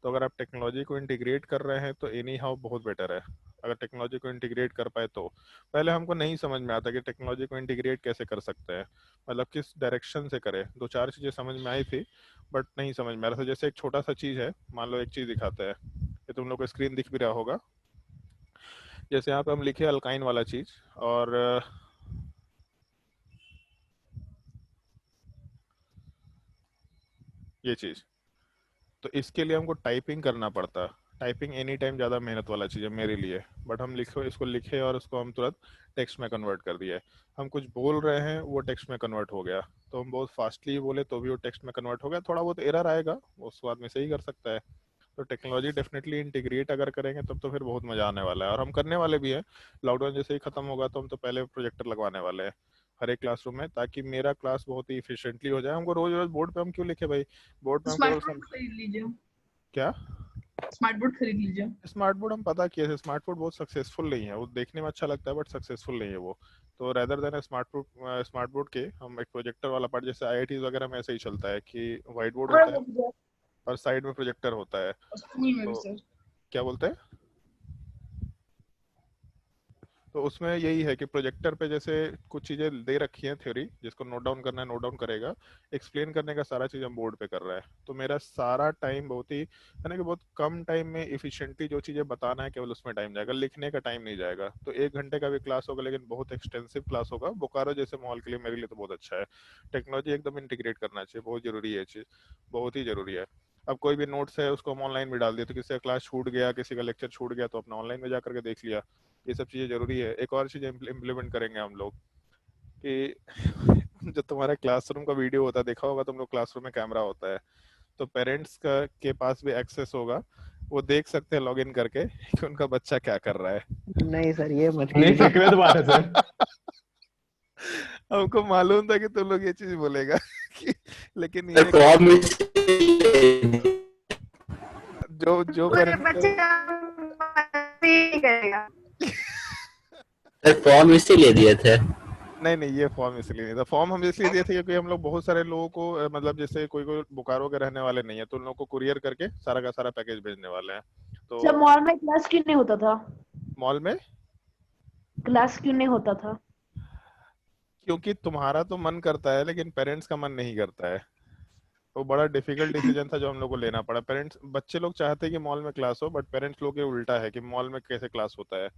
[SPEAKER 1] तो अगर आप टेक्नोलॉजी को इंटीग्रेट कर रहे हैं तो एनी हाउ बहुत बेटर है। अगर टेक्नोलॉजी को इंटीग्रेट कर पाए तो, पहले हमको नहीं समझ में आता कि टेक्नोलॉजी को इंटीग्रेट कैसे कर सकते हैं, मतलब किस डायरेक्शन से करें। दो चार चीज़ें समझ में आई थी बट नहीं समझ में आ रहा था। जैसे एक छोटा सा चीज़ है, मान लो एक चीज़ दिखाता है, ये तुम लोग को स्क्रीन दिख भी रहा होगा। जैसे यहाँ पे हम लिखे अल्काइन वाला चीज़, और ये चीज़, तो इसके लिए हमको टाइपिंग करना पड़ता। टाइपिंग एनी टाइम ज़्यादा मेहनत वाला चीज़ है मेरे लिए, बट हम इसको लिखे और उसको हम तुरंत टेक्स्ट में कन्वर्ट कर दिए। हम कुछ बोल रहे हैं वो टेक्स्ट में कन्वर्ट हो गया, तो हम बहुत फास्टली बोले तो भी वो टेक्स्ट में कन्वर्ट हो गया। थोड़ा बहुत एरर आएगा, उसको आदमी सही कर सकता है। तो टेक्नोलॉजी डेफिनेटली इंटीग्रेट अगर करेंगे तब तो फिर बहुत मज़ा आने वाला है, और हम करने वाले भी हैं। लॉकडाउन जैसे ही ख़त्म होगा तो हम तो पहले प्रोजेक्टर लगवाने वाले हैं हर एक क्लासरूम में, ताकि मेरा क्लास बहुत ही इफिशिएंटली हो जाए। हमको रोज रोज बोर्ड पे हम क्यों लिखे भाई, बोर्ड पे हम
[SPEAKER 9] स्मार्ट
[SPEAKER 1] केवल
[SPEAKER 9] बोर्ड खरीद लीजिए,
[SPEAKER 1] क्या
[SPEAKER 9] स्मार्ट बोर्ड खरीद लीजिए।
[SPEAKER 1] स्मार्ट बोर्ड हम पता किए थे, स्मार्ट बोर्ड बहुत सक्सेसफुल नहीं है, वो देखने में अच्छा लगता है बट सक्सेसफुल नहीं है वो। तो रेदर देन स्मार्ट बोर्ड के हम एक प्रोजेक्टर वाला पार्ट, जैसे आईआईटी वगैरह में ऐसे ही चलता है कि वाइट बोर्ड होता है और साइड में प्रोजेक्टर होता है।
[SPEAKER 9] स्कूल में भी
[SPEAKER 1] तो
[SPEAKER 9] सर
[SPEAKER 1] क्या बोलते हैं, तो उसमें यही है कि प्रोजेक्टर पे जैसे कुछ चीज़ें दे रखी हैं थ्योरी, जिसको नोट डाउन करना है नोट डाउन करेगा, एक्सप्लेन करने का सारा चीज़ हम बोर्ड पे कर रहे हैं। तो मेरा सारा टाइम बहुत ही, यानी कि बहुत कम टाइम में इफिशिएंटली जो चीज़ें बताना है केवल उसमें टाइम जाएगा, लिखने का टाइम नहीं जाएगा। तो 1 घंटे का भी क्लास होगा लेकिन बहुत एक्सटेंसिव क्लास होगा। बोकारो जैसे माहौल के लिए मेरे लिए तो बहुत अच्छा है। टेक्नोलॉजी एकदम इंटीग्रेट करना चाहिए, बहुत जरूरी है ये चीज़, बहुत ही जरूरी है। अब कोई भी नोट्स है उसको हम ऑनलाइन भी डाल दिए, तो किसी का क्लास छूट गया, किसी का लेक्चर छूट गया, तो अपना ऑनलाइन में जा करके देख लिया। ये सब चीज़ें जरूरी है। एक और चीज़ इम्प्लीमेंट करेंगे हम लोग कि जो तुम्हारे क्लासरूम का वीडियो होता है, देखा होगा तुम लोग, क्लासरूम में कैमरा होता है, तो पेरेंट्स का के पास भी एक्सेस होगा, वो देख सकते हैं लॉगिन करके कि उनका बच्चा क्या कर रहा है।
[SPEAKER 3] नहीं सर, ये मत
[SPEAKER 2] नहीं
[SPEAKER 3] कीजिए।
[SPEAKER 2] गलत बात है सर।
[SPEAKER 1] हमको मालूम था कि तुम लोग ये चीज बोलेगा कि, लेकिन ये
[SPEAKER 7] फॉर्म
[SPEAKER 1] जो
[SPEAKER 8] पूरे
[SPEAKER 1] पेरेंट्स
[SPEAKER 8] बच्चे करेगा।
[SPEAKER 7] फॉर्म इसीलिए दिए थे।
[SPEAKER 1] नहीं, ये फॉर्म इसलिए नहीं था। फॉर्म हम इसलिए दिए थे क्योंकि हम लोग बहुत सारे लोगों को मतलब जैसे कोई बोकारो के रहने वाले नहीं है, तो उन लोगों को कुरियर करके सारा का सारा पैकेज भेजने वाले हैं। तो
[SPEAKER 6] सर मॉल में क्लास क्यों नहीं होता था?
[SPEAKER 1] मॉल में
[SPEAKER 6] क्लास क्यों नहीं होता था?
[SPEAKER 1] क्योंकि तुम्हारा तो मन करता है लेकिन पेरेंट्स का मन नहीं करता है। तो बड़ा डिफिकल्ट डिसीजन था जो हम लोग को लेना पड़ा। पेरेंट्स, बच्चे लोग चाहते हैं कि मॉल में क्लास हो, बट पेरेंट्स लोग ये उल्टा है कि मॉल में कैसे क्लास होता है।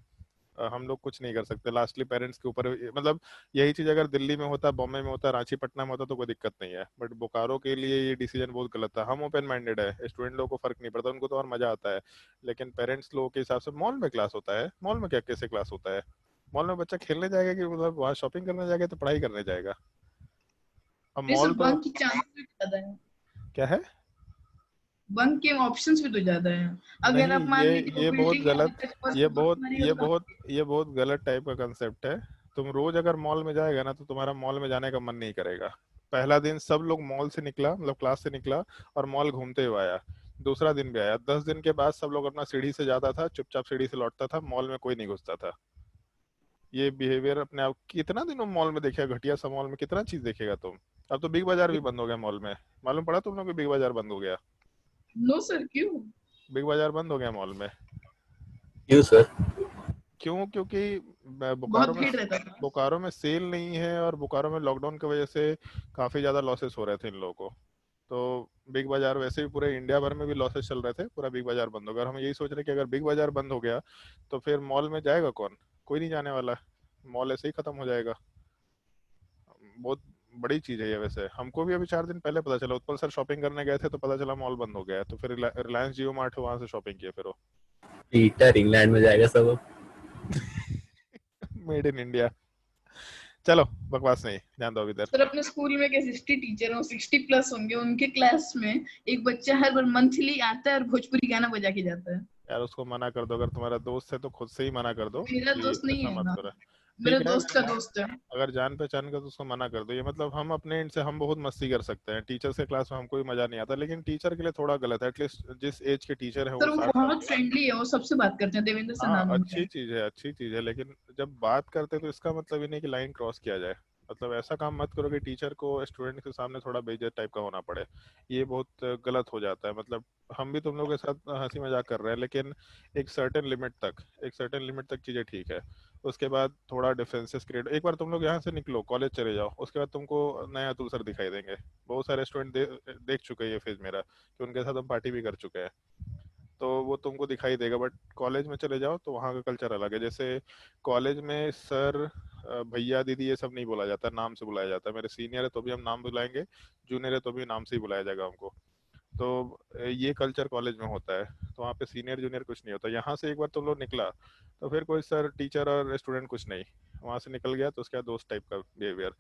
[SPEAKER 1] हम लोग कुछ नहीं कर सकते, लास्टली पेरेंट्स के ऊपर। मतलब यही चीज अगर दिल्ली में होता, बॉम्बे में होता, रांची पटना में होता तो कोई दिक्कत नहीं है, बट बोकारो के लिए ये डिसीजन बहुत गलत था। हम ओपन माइंडेड है, स्टूडेंट लोगों को फर्क नहीं पड़ता, उनको तो और मजा आता है। लेकिन पेरेंट्स लोगों के हिसाब से मॉल में क्लास होता है, मॉल में क्या कैसे क्लास होता है? मॉल में बच्चा खेलने जाएगा कि मतलब वहाँ शॉपिंग करने जाएगा तो पढ़ाई करने जाएगा? अब
[SPEAKER 9] ये
[SPEAKER 1] मॉल
[SPEAKER 9] सब
[SPEAKER 1] तो
[SPEAKER 9] बंक की चांसेस भी ज्यादा है,
[SPEAKER 1] क्या है,
[SPEAKER 9] बंक के ऑप्शंस भी तो ज्यादा है। अगर
[SPEAKER 1] नहीं
[SPEAKER 9] आप मान लीजिए
[SPEAKER 1] ये
[SPEAKER 9] वो
[SPEAKER 1] बहुत
[SPEAKER 9] बिल्डिंग
[SPEAKER 1] गलत, ये बहुत ये
[SPEAKER 9] है
[SPEAKER 1] बहुत ये बहुत गलत टाइप का कंसेप्ट है। तुम रोज अगर मॉल में जाएगा ना तो तुम्हारा मॉल में जाने का मन नहीं करेगा। पहला दिन सब लोग मॉल से निकला, मतलब क्लास से निकला और मॉल घूमते हुए आया, दूसरा दिन भी आया, 10 दिन के बाद सब लोग अपना सीढ़ी से जाता था, चुपचाप सीढ़ी से लौटता था, मॉल में कोई नहीं घुसता था। ये बिहेवियर अपने आप कितना दिन मॉल में देखेगा, घटिया सा मॉल में कितना चीज देखेगा तुम। अब तो बिग बाजार भी बंद हो गया मॉल में, मालूम पड़ा तुम लोग? बिग बाजार बंद हो गया।
[SPEAKER 9] नो सर, क्यों?
[SPEAKER 1] बिग बाजार बंद हो गया मॉल में।
[SPEAKER 7] क्यों सर?
[SPEAKER 1] क्यों? क्योंकि
[SPEAKER 9] बहुत भीड़ रहता था।
[SPEAKER 1] बोकारो में सेल नहीं है, और बोकारो में लॉकडाउन की वजह से काफी ज्यादा लॉसेस हो रहे थे इन लोगों को। तो बिग बाजार वैसे भी पूरे इंडिया भर में भी लॉसेस चल रहे थे, पूरा बिग बाजार बंद हो गया। और हम यही सोच रहे कि अगर बिग बाजार बंद हो गया तो फिर मॉल में जाएगा कौन? कोई नहीं जाने वाला, मॉल ऐसे ही खत्म हो जाएगा। बहुत बड़ी चीज है ये। वैसे हमको भी अभी 4 दिन पहले पता चला, उत्पल सर शॉपिंग करने गए थे तो पता चला मॉल बंद हो गया है, तो फिर रिलायंस जियो मार्ट है वहां से शॉपिंग किया फिर वो।
[SPEAKER 7] पीटर इंग्लैंड में जाएगा सब अब।
[SPEAKER 1] Made in India. चलो बकवास नहीं, ध्यान दो इधर।
[SPEAKER 5] सर अपने स्कूल में के 60 टीचर हो, 60+ होंगे, उनके क्लास में एक बच्चा हर बार मंथली आता है और भोजपुरी गाना बजा के जाता है।
[SPEAKER 1] यार उसको मना कर दो, अगर तुम्हारा दोस्त है तो खुद से ही मना कर दो
[SPEAKER 5] मेरा
[SPEAKER 1] कि
[SPEAKER 5] दोस्त नहीं
[SPEAKER 1] ऐसा
[SPEAKER 5] है
[SPEAKER 1] मत
[SPEAKER 5] ना,
[SPEAKER 1] करो।
[SPEAKER 5] मेरे
[SPEAKER 1] ठीक है,
[SPEAKER 5] दोस्त का दोस्त है।
[SPEAKER 1] अगर जान पहचान का तो उसको मना कर दो। ये मतलब हम अपने एंड से हम बहुत मस्ती कर सकते हैं, टीचर्स के क्लास में हमको भी मजा नहीं आता, लेकिन टीचर के लिए थोड़ा गलत है। एटलीस्ट जिस एज के टीचर है
[SPEAKER 5] सर
[SPEAKER 1] वो
[SPEAKER 5] वो
[SPEAKER 1] 60 साल
[SPEAKER 5] बहुत
[SPEAKER 1] के।
[SPEAKER 5] फ्रेंडली है, वो सबसे बात करते हैं, देवेंद्र सर
[SPEAKER 1] हाँ
[SPEAKER 5] नाम है उनका।
[SPEAKER 1] अच्छी चीज है, अच्छी चीज है, लेकिन जब बात करते तो इसका मतलब ये नहीं कि लाइन क्रॉस किया जाए। मतलब ऐसा काम मत करो कि टीचर को स्टूडेंट के सामने थोड़ा बेइज्जत टाइप का होना पड़े। ये बहुत गलत हो जाता है। मतलब हम भी तुम लोगों के साथ हंसी मजाक कर रहे हैं, लेकिन एक सर्टेन लिमिट तक, एक सर्टेन लिमिट तक चीजें ठीक है। उसके बाद थोड़ा डिफरेंसेस क्रिएट, एक बार तुम लोग यहाँ से निकलो, कॉलेज चले जाओ, उसके बाद तुमको नया अतुल सर दिखाई देंगे। बहुत सारे स्टूडेंट देख चुके हैं ये फेज मेरा, कि उनके साथ हम पार्टी भी कर चुके हैं, तो वो तुमको दिखाई देगा। बट कॉलेज में चले जाओ तो वहाँ का कल्चर अलग है। जैसे कॉलेज में सर भैया दीदी ये सब नहीं बोला जाता, नाम से बुलाया जाता है। मेरे सीनियर है तो भी हम नाम बुलाएंगे, जूनियर है तो भी नाम से ही बुलाया जाएगा हमको। तो ये कल्चर कॉलेज में होता है, तो वहाँ पे सीनियर जूनियर कुछ नहीं होता। यहाँ से एक बार तुम लोग निकला तो फिर कोई सर टीचर और स्टूडेंट कुछ नहीं, वहाँ से निकल गया तो उसके बाद दोस्त टाइप का बिहेवियर।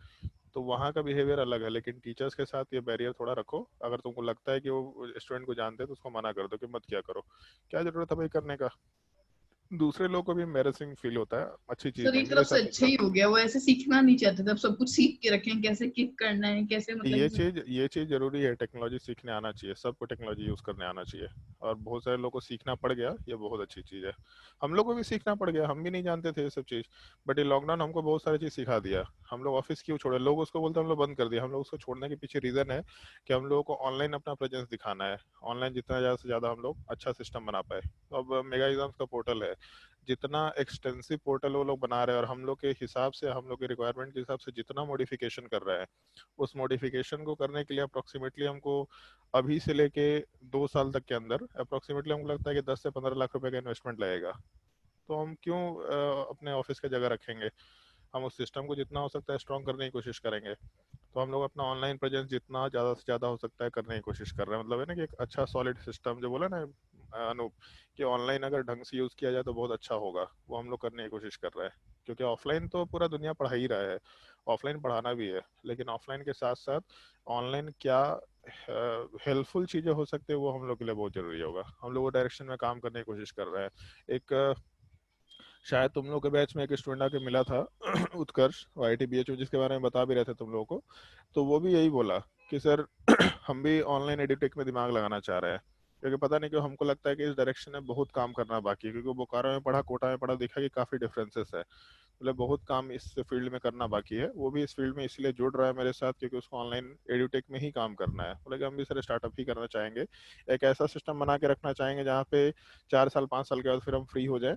[SPEAKER 1] तो वहाँ का बिहेवियर अलग है, लेकिन टीचर्स के साथ ये बैरियर थोड़ा रखो। अगर तुमको लगता है कि वो स्टूडेंट को जानते हैं तो उसको मना कर दो कि मत क्या करो, क्या जरूरत है भाई करने का। दूसरे लोग को भी एम्बेरसिंग फील होता है, अच्छी चीज
[SPEAKER 5] सर
[SPEAKER 1] नहीं,
[SPEAKER 5] एक
[SPEAKER 1] मेरे
[SPEAKER 5] तरफ से
[SPEAKER 1] साथ
[SPEAKER 5] अच्छा ही हो गया, वो ऐसे सीखना नहीं चाहते थे, अब सब कुछ सीख के रखे हैं, कैसे किक करना है, कैसे मतलब
[SPEAKER 1] ये चीज जरूरी है। टेक्नोलॉजी सीखने आना चाहिए, सबको टेक्नोलॉजी यूज करने आना चाहिए। और बहुत सारे लोगों को सीखना पड़ गया, ये बहुत अच्छी चीज है। हम लोग को भी सीखना पड़ गया, हम भी नहीं जानते थे ये सब चीज। बट ये लॉकडाउन हमको बहुत सारी चीज सिखा दिया। हम लोग ऑफिस क्यों छोड़े, लोग उसको बोलते हम लोग बंद कर दिया। हम लोग उसको छोड़ने के पीछे रीजन है कि हम लोगों को ऑनलाइन अपना प्रेजेंस दिखाना है। ऑनलाइन जितना ज्यादा से ज्यादा हम लोग अच्छा सिस्टम बना पाए। तो अब मेगा एग्जाम्स का पोर्टल है, जितना एक्सटेंसिव पोर्टल वो लोग बना रहे हैं, और हम लोग के हिसाब से, हम लोग के रिक्वायरमेंट के हिसाब से जितना मॉडिफिकेशन कर रहे हैं, उस मॉडिफिकेशन को करने के लिए अप्रोक्सीमेटली हमको अभी से लेके 2 साल तक के अंदर अप्रोक्सीमेटली हमको लगता है कि 10 से 15 लाख रुपए का इन्वेस्टमेंट लगेगा। तो हम क्यों अपने ऑफिस का जगह रखेंगे। हम उस सिस्टम को जितना हो सकता है स्ट्रॉन्ग करने की कोशिश करेंगे। तो हम लोग अपना ऑनलाइन प्रेजेंस जितना ज़्यादा से ज़्यादा हो सकता है करने की कोशिश कर रहे हैं। मतलब है ना कि एक अच्छा सॉलिड सिस्टम, जो बोला ना अनूप, कि ऑनलाइन अगर ढंग से यूज़ किया जाए तो बहुत अच्छा होगा, वो हम लोग करने की कोशिश कर रहे हैं। क्योंकि ऑफलाइन तो पूरा दुनिया पढ़ा ही रहा है, ऑफलाइन पढ़ाना भी है, लेकिन ऑफलाइन के साथ साथ ऑनलाइन क्या हेल्पफुल चीज़ें हो सकती है वो हम लोग के लिए बहुत ज़रूरी होगा। हम लोग वो डायरेक्शन में काम करने की कोशिश कर रहे हैं। एक शायद तुम लोग के बैच में एक स्टूडेंट आके मिला था उत्कर्ष, IIT BHU, जिसके बारे में बता भी रहे थे तुम लोगों को। तो वो भी यही बोला कि सर हम भी ऑनलाइन एडिटेक में दिमाग लगाना चाह रहे हैं, क्योंकि पता नहीं क्यों हमको लगता है कि इस डायरेक्शन में बहुत काम करना बाकी है। क्योंकि बोकारो में पढ़ा, कोटा में पढ़ा, देखा कि काफ़ी डिफरेंसेस है। मतलब बहुत काम इस फील्ड में करना बाकी है। वो भी इस फील्ड में इसलिए जुड़ रहा है मेरे साथ क्योंकि उसको ऑनलाइन एडुटेक में ही काम करना है। बोले कि हम भी सर स्टार्टअप ही करना चाहेंगे, एक ऐसा सिस्टम बना के रखना चाहेंगे जहाँ पे 4 साल 5 साल के बाद फिर हम फ्री हो जाए,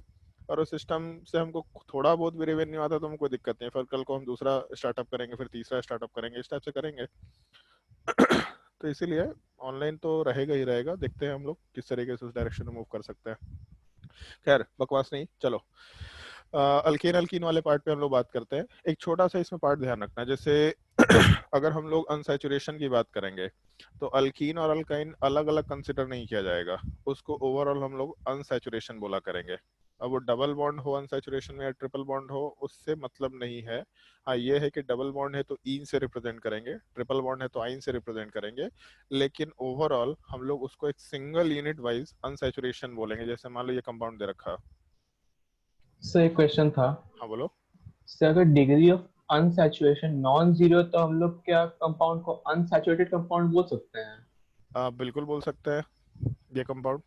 [SPEAKER 1] और उस सिस्टम से हमको थोड़ा बहुत भी रेवेन्यू आता तो हमको कोई दिक्कत नहीं है। फिर कल को हम दूसरा स्टार्टअप करेंगे, फिर तीसरा स्टार्टअप करेंगे, इस टाइप से करेंगे। तो इसीलिए ऑनलाइन तो रहेगा ही रहेगा। देखते हैं हम लोग किस तरीके से उस डायरेक्शन में मूव कर सकते हैं। खैर बकवास नहीं, चलो अल्कीन अल्कीन वाले पार्ट पे हम लोग बात करते हैं। एक छोटा सा इसमें पार्ट ध्यान रखना, जैसे अगर हम लोग अनसैचुरेशन की बात करेंगे तो अल्कीन और अल्काइन अलग अलग कंसिडर नहीं किया जाएगा, उसको ओवरऑल हम लोग अनसैचुरेशन बोला करेंगे। अब वो डबल बॉन्ड हो अनसैचुरेशन में या ट्रिपल बॉन्ड हो, उससे मतलब नहीं है। हाँ ये है कि डबल बॉन्ड है तो ईन से रिप्रेजेंट करेंगे, ट्रिपल बॉन्ड है तो आइन से रिप्रेजेंट करेंगे, लेकिन ओवरऑल हम लोग उसको एक सिंगल यूनिट वाइज अनसैचुरेशन बोलेंगे। जैसे मान लो ये कंपाउंड दे रखा।
[SPEAKER 2] सर एक क्वेश्चन था।
[SPEAKER 1] हाँ बोलो।
[SPEAKER 2] सर अगर degree of unsaturation non zero तो हम लोग क्या कंपाउंड को अनसैचुरेटेड कंपाउंड बोल सकते हैं?
[SPEAKER 1] आप बिल्कुल बोल सकते हैं। ये कंपाउंड,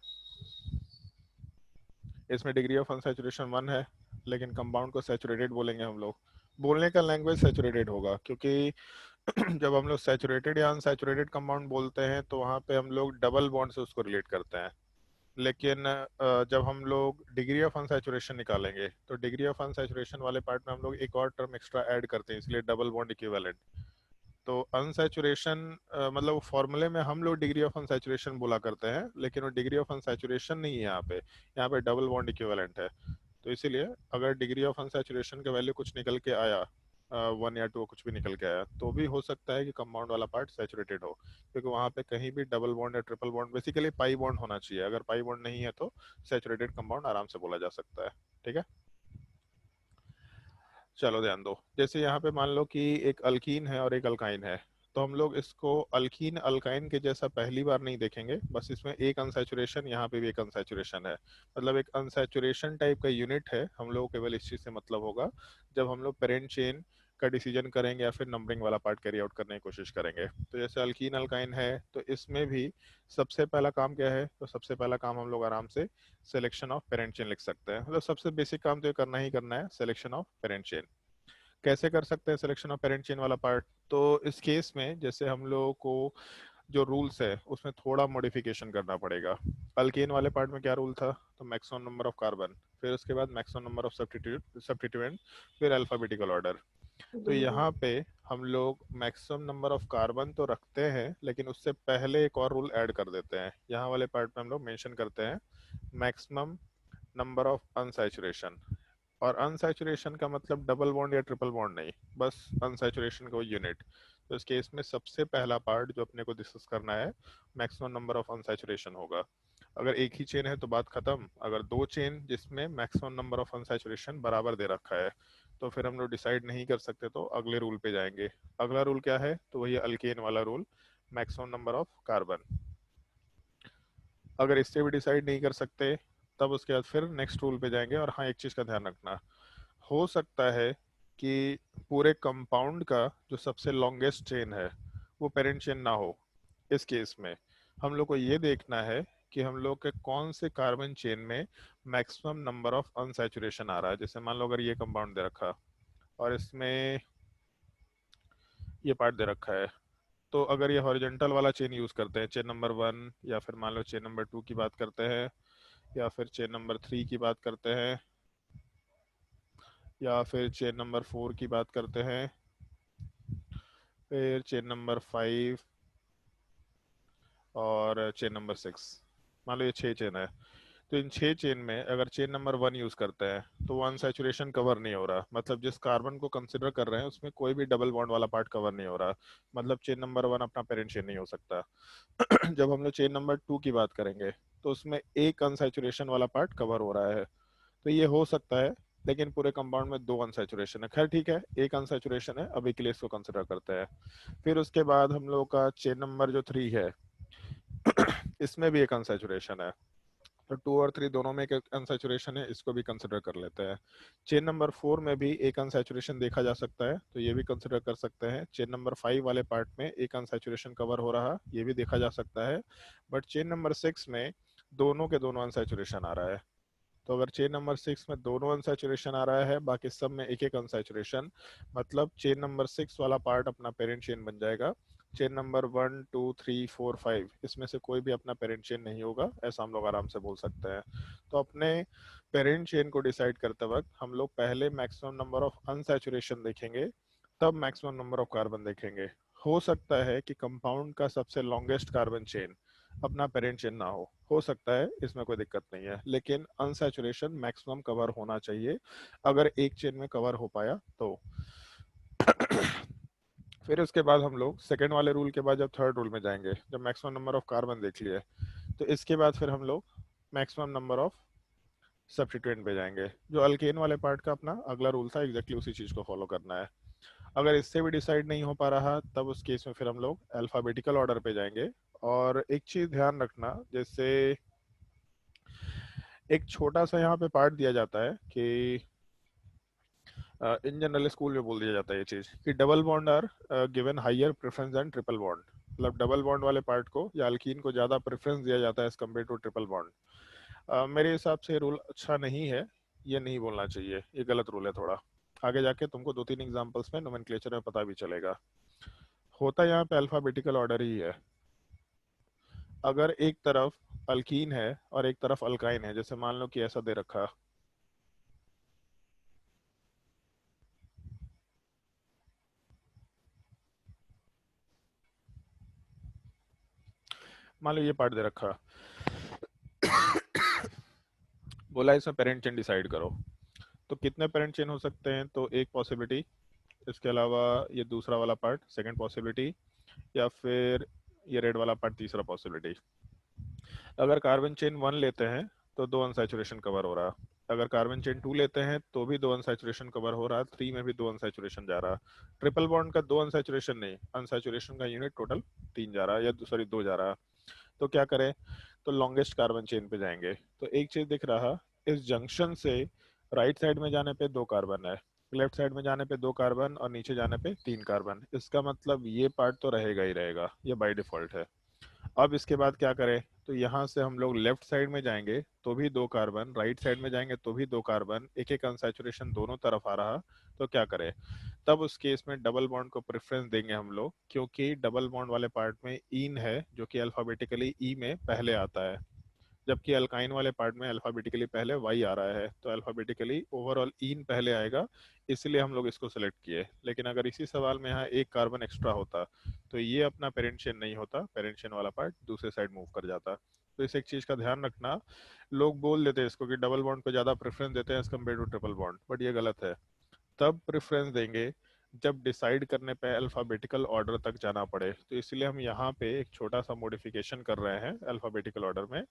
[SPEAKER 1] इसमें डिग्री ऑफ अनसैचुरेशन 1 है, लेकिन कंपाउंड को सैचुरेटेड बोलेंगे हम लोग। बोलने का लैंग्वेज सैचुरेटेड होगा, क्योंकि जब हम लोग सैचुरेटेड या अनसैचुरेटेड कंपाउंड बोलते हैं तो वहाँ पे हम लोग डबल बॉन्ड से उसको रिलेट करते हैं। लेकिन जब हम लोग डिग्री ऑफ अनसैचुरेशन निकालेंगे तो डिग्री ऑफ अनसैचुरेशन वाले पार्ट में हम लोग एक और टर्म एक्स्ट्रा ऐड करते हैं, इसलिए डबल बॉन्ड इक्विवेलेंट। तो अनसैचुरेशन मतलब फॉर्मूले में हम लोग डिग्री ऑफ अनसैचुरेशन बोला करते हैं, लेकिन वो डिग्री ऑफ अनसैचुरेशन नहीं है यहाँ पे डबल बॉन्ड इक्विवेलेंट है। तो इसीलिए अगर डिग्री ऑफ अनसैचुरेशन का वैल्यू कुछ निकल के आया 1 या 2 कुछ भी निकल के आया, तो भी हो सकता है कि कंपाउंड वाला पार्ट सैचुरेटेड हो, क्योंकि वहां पे कहीं भी डबल बॉन्ड या triple bond, basically pi bond होना चाहिए। अगर पाई बॉन्ड नहीं है तो सैचुरेटेड कंपाउंड आराम से बोला जा सकता है। ठीक है, चलो ध्यान दो। जैसे यहाँ पे मान लो कि एक अल्कीन है और एक अल्काइन है, तो हम लोग इसको अल्कीन अल्काइन के जैसा पहली बार नहीं देखेंगे, बस इसमें एक अनसैचुरेशन, यहाँ पे भी एक अनसैचुरेशन है, मतलब एक अनसैचुरेशन टाइप का यूनिट है। हम लोग केवल इस चीज से मतलब होगा जब हम लोग पेरेंट चेन का डिसीजन करेंगे या फिर नंबरिंग वाला पार्ट कैरी आउट करने की कोशिश करेंगे। तो जैसे अल्कीन अल्काइन है, तो इसमें भी सबसे पहला काम क्या है, तो सबसे पहला काम हम लोग आराम से सिलेक्शन ऑफ पेरेंट चेन लिख सकते हैं। मतलब सबसे बेसिक काम तो ये करना ही करना है, सिलेक्शन ऑफ पेरेंट चेन। कैसे कर सकते हैं सिलेक्शन ऑफ पेरेंट चेन वाला पार्ट? तो इस केस में जैसे हम लोगों को जो रूल्स है उसमें थोड़ा मॉडिफिकेशन करना पड़ेगा। अल्केन वाले पार्ट में क्या रूल था, तो मैक्सिमम नंबर ऑफ कार्बन, फिर उसके बाद मैक्सिमम नंबर ऑफ सब्स्टिट्यूएंट, फिर अल्फाबेटिकल ऑर्डर। तो यहाँ पे हम लोग मैक्सिमम नंबर ऑफ कार्बन तो रखते हैं, लेकिन उससे पहले एक और रूल ऐड कर देते हैं। यहाँ वाले पार्ट में हम लोग मेंशन करते हैं मैक्सिमम नंबर ऑफ अनसैचुरेशन। और अनसैचुरेशन का मतलब डबल बॉन्ड या ट्रिपल बॉन्ड नहीं, बस अनसैचुरेशन का यूनिट। तो इस केस में सबसे पहला पार्ट जो अपने को डिस्कस करना है, मैक्सिमम नंबर ऑफ अनसैचुरेशन होगा। अगर एक ही चेन है तो बात खत्म। अगर दो चेन जिसमें मैक्सिमम नंबर ऑफ अनसैचुरेशन बराबर दे रखा है, तो फिर हम लोग डिसाइड नहीं कर सकते, तो अगले रूल पे जाएंगे। अगला रूल क्या है, तो वही अल्केन वाला rule, maximum number of carbon. अगर इससे भी डिसाइड नहीं कर सकते, तब उसके बाद फिर नेक्स्ट रूल पे जाएंगे। और हाँ, एक चीज का ध्यान रखना, हो सकता है कि पूरे कंपाउंड का जो सबसे लॉन्गेस्ट चेन है वो पेरेंट चेन ना हो। इस केस में हम लोग को ये देखना है कि हम लोग के कौन से कार्बन चेन में मैक्सिमम नंबर ऑफ अनसैचुरेशन आ रहा है। जैसे मान लो अगर ये कंपाउंड दे रखा और इसमें ये पार्ट दे रखा है, तो अगर ये हॉरिजॉन्टल वाला चेन यूज करते हैं, चेन नंबर 1, या फिर मान लो चेन नंबर 2 की बात करते हैं, या फिर चेन नंबर 3 की बात करते हैं, या फिर चेन नंबर 4 की बात करते हैं, फिर चेन नंबर 5 और चेन नंबर 6, मान लो ये 6 चेन है। तो इन 6 चेन में अगर चेन नंबर 1 यूज करते हैं, तो वो अनसैचुरेशन कवर नहीं हो रहा, मतलब जिस कार्बन को कंसिडर कर रहे हैं उसमें कोई भी डबल बॉन्ड वाला पार्ट कवर नहीं हो रहा, मतलब चेन नंबर 1 अपना पेरेंट चेन नहीं हो सकता। जब हम लोग चेन नंबर 2 की बात करेंगे, तो उसमें एक अनसैचुरेशन वाला पार्ट कवर हो रहा है, तो ये हो सकता है। लेकिन पूरे कंपाउंड में 2 अनसैचुरेशन है, खैर ठीक है, एक अनसैचुरेशन है, अभी के लिए इसको कंसिडर करते हैं। फिर उसके बाद हम लोग का चेन नंबर जो 3 है, इसमें भी एक अनसैचुरेशन है। तो 2 और 3 दोनों में एक अनसैचुरेशन है, इसको भी कंसिडर कर लेते हैं। चेन नंबर 4 में भी एक अनसैचुरेशन देखा जा सकता है, तो ये भी कंसिडर कर सकते हैं। चेन नंबर 5 वाले पार्ट में एक अनसैचुरेशन कवर हो रहा, ये भी देखा जा सकता है। बट चेन नंबर 6 में दोनों के दोनों अनसैचुरेशन आ रहा है। तो अगर चेन नंबर 6 में दोनों अनसैचुरेशन आ रहा है, बाकी सब में एक एक अनसैचुरेशन, मतलब चेन नंबर 6 वाला पार्ट अपना पेरेंट चेन बन जाएगा। चेन नंबर 1, 2, 3, 4, 5 इसमें से कोई भी अपना पेरेंट चेन नहीं होगा, ऐसा हम लोग आराम से बोल सकते हैं। तो अपने पेरेंट चेन को डिसाइड करते वक्त हम लोग पहले मैक्सिमम नंबर ऑफ अनसैचुरेशन देखेंगे, तब मैक्सिमम नंबर ऑफ कार्बन देखेंगे। हो सकता है कि कंपाउंड का सबसे लॉन्गेस्ट कार्बन चेन अपना पेरेंट चेन ना हो सकता है, इसमें कोई दिक्कत नहीं है, लेकिन अनसैचुरेशन मैक्सिमम कवर होना चाहिए। अगर एक चेन में कवर हो पाया तो फिर उसके बाद हम लोग सेकेंड वाले रूल के बाद जब थर्ड रूल में जाएंगे, जब मैक्सिमम नंबर ऑफ कार्बन देख लिए, तो इसके बाद फिर हम लोग मैक्सिमम नंबर ऑफ सब्स्टिट्यूएंट पे जाएंगे। जो अल्केन वाले पार्ट का अपना अगला रूल था, एग्जैक्टली उसी चीज को फॉलो करना है। अगर इससे भी डिसाइड नहीं हो पा रहा, तब उस केस में फिर हम लोग अल्फाबेटिकल ऑर्डर पे जाएंगे। और एक चीज ध्यान रखना, जैसे एक छोटा सा यहाँ पे पार्ट दिया जाता है कि इन जनरल स्कूल में बोल दिया जाता है ये चीज कि double bond are given higher preference and triple bond, मतलब डबल बॉन्ड वाले पार्ट को या अल्कीन को ज्यादा प्रेफरेंस दिया जाता है as compare to triple bond. मेरे हिसाब से रूल अच्छा नहीं है, ये नहीं बोलना चाहिए, ये गलत रूल है थोड़ा। आगे जाके तुमको 2-3 एग्जांपल्स में नोमेनक्लेचर में पता भी चलेगा। होता यहाँ पे अल्फाबेटिकल ऑर्डर ही है। अगर एक तरफ अल्कीन है और एक तरफ अल्काइन है, जैसे मान लो कि ऐसा दे रखा, मान लो ये पार्ट दे रखा, बोला इसमें पेरेंट चेन डिसाइड करो, तो कितने पेरेंट चेन हो सकते हैं? तो एक पॉसिबिलिटी, इसके अलावा ये दूसरा वाला पार्ट सेकंड पॉसिबिलिटी, या फिर ये रेड वाला पार्ट तीसरा पॉसिबिलिटी। अगर कार्बन चेन 1 लेते हैं तो 2 अनसैचुरेशन कवर हो रहा, अगर कार्बन चेन 2 लेते हैं तो भी 2 अनसैचुरेशन कवर हो रहा, 3 में भी 2 अनसैचुरेशन जा रहा, ट्रिपल बॉन्ड का 2 अनसैचुरेशन नहीं, अनसैचुरेशन का यूनिट टोटल 3 जा रहा, या सॉरी 2 जा रहा। तो क्या करें? तो लॉन्गेस्ट कार्बन चेन पे जाएंगे। तो एक चीज दिख रहा, इस जंक्शन से राइट साइड में जाने पे 2 कार्बन है, लेफ्ट साइड में जाने पे 2 कार्बन और नीचे जाने पे 3 कार्बन। इसका मतलब ये पार्ट तो रहेगा ही रहेगा, ये बाय डिफॉल्ट है। अब इसके बाद क्या करें? तो यहाँ से हम लोग लेफ्ट साइड में जाएंगे तो भी 2 कार्बन, राइट साइड में जाएंगे तो भी 2 कार्बन, एक एक अनसैचुरेशन दोनों तरफ आ रहा। तो क्या करें? तब उस केस में डबल बॉन्ड को प्रेफरेंस देंगे हम लोग, क्योंकि डबल बॉन्ड वाले पार्ट में ईन है जो कि अल्फाबेटिकली ई में पहले आता है, जबकि अल्काइन वाले पार्ट में अल्फाबेटिकली पहले वाई आ रहा है। तो अल्फाबेटिकली ओवरऑल ईन पहले आएगा, इसलिए हम लोग इसको सेलेक्ट किए। लेकिन अगर इसी सवाल में यहाँ एक कार्बन एक्स्ट्रा होता तो ये अपना पेरेंट चेन नहीं होता, पेरेंट चेन वाला पार्ट दूसरे साइड मूव कर जाता। तो इस एक चीज का ध्यान रखना, लोग बोल देते हैं इसको कि डबल बॉन्ड को ज्यादा प्रेफरेंस देते हैं as compare to triple bond, but ये गलत है। तब प्रेफरेंस देंगे जब डिसाइड करने पे अल्फाबेटिकल ऑर्डर तक जाना पड़े। तो इसलिए हम यहाँ पे एक छोटा सा मॉडिफिकेशन कर रहे हैं अल्फाबेटिकल ऑर्डर में।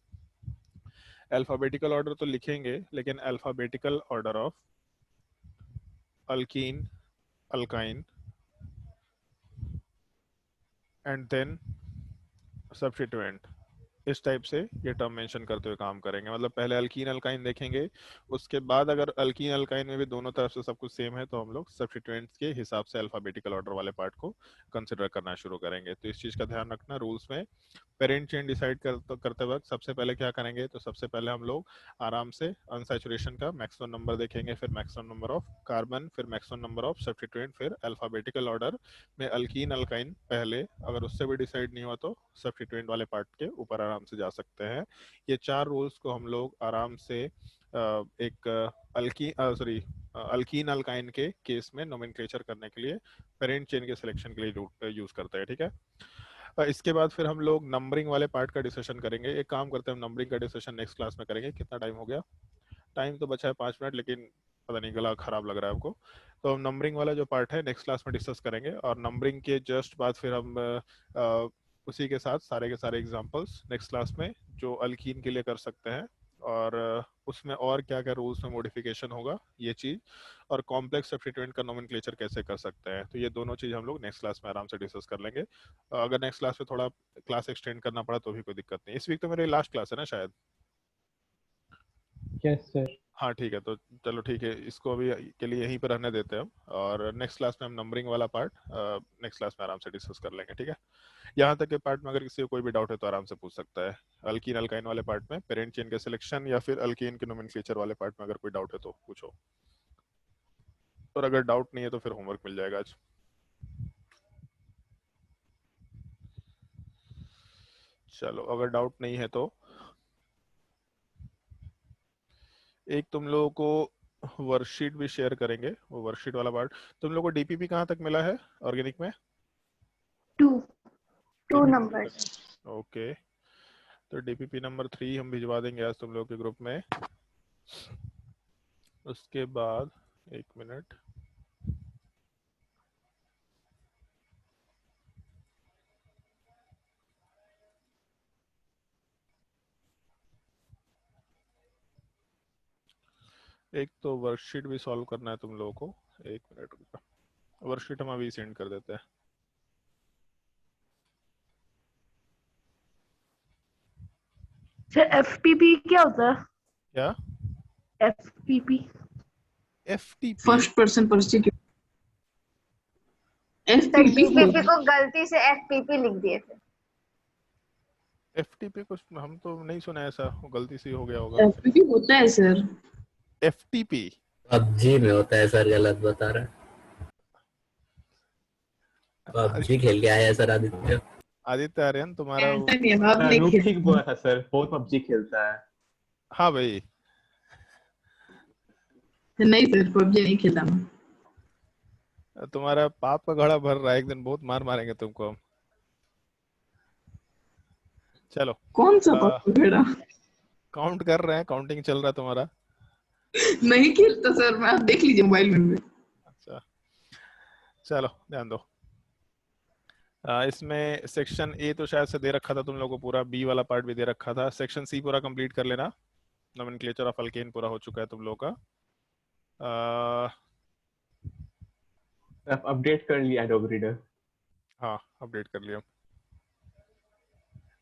[SPEAKER 1] अल्फाबेटिकल ऑर्डर तो लिखेंगे, लेकिन alphabetical order of alkene, alkyne and then substituent, इस टाइप से ये टर्म मेंशन करते हुए काम करेंगे। मतलब पहले अल्कीन अल्काइन देखेंगे, उसके बाद अगर अल्कीन अल्काइन में भी दोनों तरफ से सब कुछ सेम है तो हम लोग सब्स्टिट्यूएंट्स के हिसाब से अल्फाबेटिकल ऑर्डर वाले पार्ट को कंसिडर करना शुरू करेंगे। तो इस चीज का ध्यान रखना, रूल्स में पेरेंट चेन डिसाइड करते वक्त सबसे पहले क्या करेंगे? तो सबसे पहले हम लोग आराम से अनसैचुरेशन का मैक्सिमम नंबर देखेंगे, फिर मैक्सिमम नंबर ऑफ कार्बन, फिर मैक्सिमम नंबर ऑफ सब्स्टिट्यूएंट, फिर अल्फाबेटिकल ऑर्डर में अल्कीन अल्काइन पहले, अगर उससे भी डिसाइड नहीं हुआ तो सब्स्टिट्यूएंट वाले पार्ट के ऊपर आराम से जा सकते हैं। ये 4 रूल्स को हम लोग आराम से एक अल्कीन अल्काइन के केस में नोमेनक्लेचर करने के लिए पेरेंट चेन के सिलेक्शन के लिए यूज करते हैं। ठीक है, इसके बाद फिर हम लोग नंबरिंग वाले पार्ट का डिस्कशन करेंगे। एक काम करते हैं, हम नंबरिंग का डिस्कशन नेक्स्ट क्लास में करेंगे। कितना टाइम हो गया? टाइम तो बचा है 5 मिनट, लेकिन पता नहीं गला खराब लग रहा है आपको, तो हम नंबरिंग वाला जो पार्ट है नेक्स्ट क्लास में डिस्कस करेंगे। और नंबरिंग के जस्ट बाद फिर हम उसी के साथ सारे के सारे एग्जांपल्स नेक्स्ट क्लास में जो अल्कीन के लिए कर सकते हैं, और उसमें और क्या क्या रूल्स में मॉडिफिकेशन होगा ये चीज, और कॉम्प्लेक्स सब्स्टिट्यूएंट का नोमेनक्लेचर कैसे कर सकते हैं। तो ये दोनों चीज हम लोग नेक्स्ट क्लास में आराम से डिस्कस कर लेंगे। अगर नेक्स्ट क्लास में थोड़ा क्लास एक्सटेंड करना पड़ा तो भी कोई दिक्कत नहीं। इस वीक तो मेरी लास्ट क्लास है ना शायद।
[SPEAKER 2] Yes sir.
[SPEAKER 1] हाँ ठीक है, तो चलो ठीक है, इसको अभी के लिए यहीं पर रहने देते हैं हम, और नेक्स्ट क्लास में हम नंबरिंग वाला पार्ट नेक्स्ट क्लास में आराम से डिस्कस कर लेंगे। ठीक है, यहाँ तक के पार्ट में अगर किसी को कोई भी डाउट है तो आराम से पूछ सकता है। अल्कीन अल्काइन वाले पार्ट में पेरेंट चेन के सिलेक्शन, या फिर अल्कीन के नोमेनक्लेचर वाले पार्ट में अगर कोई डाउट है तो पूछो, और अगर डाउट नहीं है तो फिर होमवर्क मिल जाएगा आज। चलो, अगर डाउट नहीं है तो एक तुम लोगों को वर्कशीट भी शेयर करेंगे, वो वर्कशीट वाला पार्ट। तुम लोगों को डीपीपी कहाँ तक मिला है ऑर्गेनिक में?
[SPEAKER 8] 2 नंबर्स।
[SPEAKER 1] ओके, तो डीपीपी नंबर 3 हम भिजवा देंगे आज तुम लोग के ग्रुप में। उसके बाद 1 मिनट, एक तो वर्कशीट भी सॉल्व करना है तुम लोगों को। 1 मिनट रुको, वर्कशीट हम अभी सेंड कर देते हैं।
[SPEAKER 6] सर एफपीपी क्या होता है?
[SPEAKER 1] क्या
[SPEAKER 6] FPP?
[SPEAKER 1] FTP?
[SPEAKER 5] First person prosecute.
[SPEAKER 8] Sir
[SPEAKER 5] FPP
[SPEAKER 8] DPP को गलती से एफपीपी लिख दिए थे।
[SPEAKER 1] एफटीपी को हम तो नहीं सुना ऐसा, वो गलती से हो गया होगा।
[SPEAKER 5] एफपीपी होता है सर।
[SPEAKER 1] एफटीपी
[SPEAKER 7] पबजी में होता है सर, गलत बता रहा है। पबजी खेल के आया है सर आदित्य।
[SPEAKER 1] आदित्य आर्यन तुम्हारा
[SPEAKER 2] अनूप ठीक बोला था सर, बहुत पबजी खेलता है।
[SPEAKER 1] हाँ भाई,
[SPEAKER 5] नहीं सर पबजी नहीं खेला मैं।
[SPEAKER 1] तुम्हारा पाप का घड़ा भर रहा है, एक दिन बहुत मार मारेंगे तुमको हम। चलो
[SPEAKER 5] कौन सा पकड़ा?
[SPEAKER 1] काउंट कर रहे हैं, काउंटिंग चल रहा है तुम्हारा।
[SPEAKER 5] नहीं खेलता सर मैं, आप देख लीजिए मोबाइल में भी।
[SPEAKER 1] अच्छा चलो ध्यान दो। इसमें सेक्शन ए तो शायद से दे रखा था तुम लोगों को पूरा, बी वाला पार्ट भी दे रखा था। सेक्शन सी पूरा कंप्लीट कर लेना। नोमेनक्लेचर ऑफ अल्केन पूरा हो चुका है तुम लोगों का।
[SPEAKER 2] अपडेट कर लिया एडोब रीडर।
[SPEAKER 1] हाँ अपडेट कर लिया।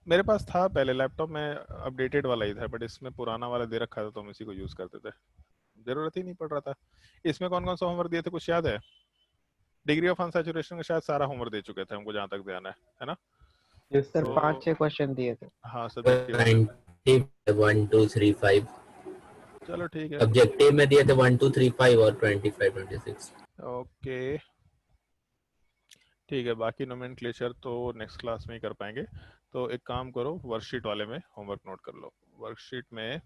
[SPEAKER 1] मेरे पास था पहले लैपटॉप में, अपडेटेड वाला ही था, बट इसमें पुराना वाला दे रखा था तो हम इसी को यूज करते थे, जरूरत ही नहीं पड़ रहा था। इसमें कौन कौन सा होमवर्क दिए थे कुछ याद है? डिग्री ऑफ अनसैचुरेशन का शायद सारा होमवर्क दे चुके थे हमको, जहाँ तक ध्यान है ना?
[SPEAKER 2] Yes
[SPEAKER 3] sir
[SPEAKER 2] sir.
[SPEAKER 3] 5-6 क्वेश्चन दिए थे।
[SPEAKER 1] हाँ सब्जेक्टिव वाले।
[SPEAKER 7] 1 2 3 5
[SPEAKER 1] चलो ठीक है।
[SPEAKER 7] ऑब्जेक्टिव में दिए थे 1 2 3 5 और 25 26।
[SPEAKER 1] ओके ठीक है, बाकी नोमेनक्लेचर तो नेक्स्ट क्लास में ही कर पाएंगे। तो एक काम करो, वर्कशीट वाले में होमवर्क नोट कर लो। वर्कशीट में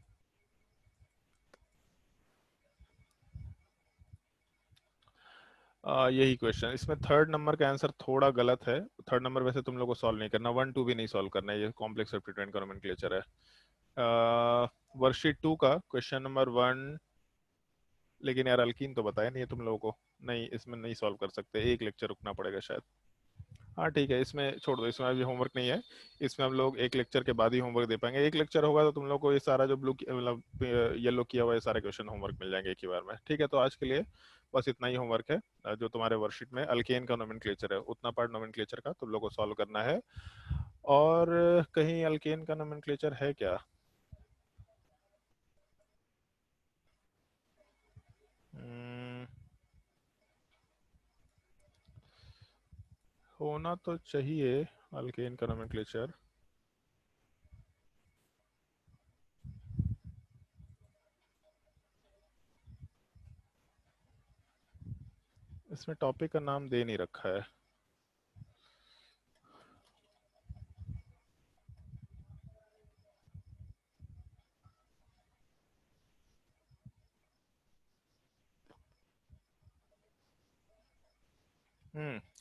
[SPEAKER 1] यही क्वेश्चन, इसमें थर्ड नंबर का आंसर थोड़ा गलत है। थर्ड नंबर वैसे तुम लोग को सॉल्व नहीं करना, 1 2 भी नहीं सॉल्व करना है, ये कॉम्प्लेक्स सब्स्टिट्यूएंट का नोमेनक्लेचर है। वर्कशीट 2 का क्वेश्चन नंबर 1, लेकिन यार अल्कीन तो बताया नहीं है तुम लोगों को, नहीं इसमें नहीं सॉल्व कर सकते, एक लेक्चर रुकना पड़ेगा शायद। हाँ ठीक है, इसमें छोड़ दो, इसमें अभी होमवर्क नहीं है। इसमें हम लोग एक लेक्चर के बाद ही होमवर्क दे पाएंगे। एक लेक्चर होगा तो तुम लोग को ये सारा जो ब्लू मतलब येलो किया हुआ है सारे क्वेश्चन होमवर्क मिल जाएंगे एक ही बार में। ठीक है, तो आज के लिए बस इतना ही होमवर्क है। जो तुम्हारे वर्कशीट में अल्केन का नोमेनक्लेचर है, उतना पार्ट नोमेनक्लेचर का तुम लोग को सॉल्व करना है। और कहीं अल्केन का नोमेनक्लेचर है क्या? होना तो चाहिए अल्केन का नोमेनक्लेचर। इसमें टॉपिक का नाम दे नहीं रखा है।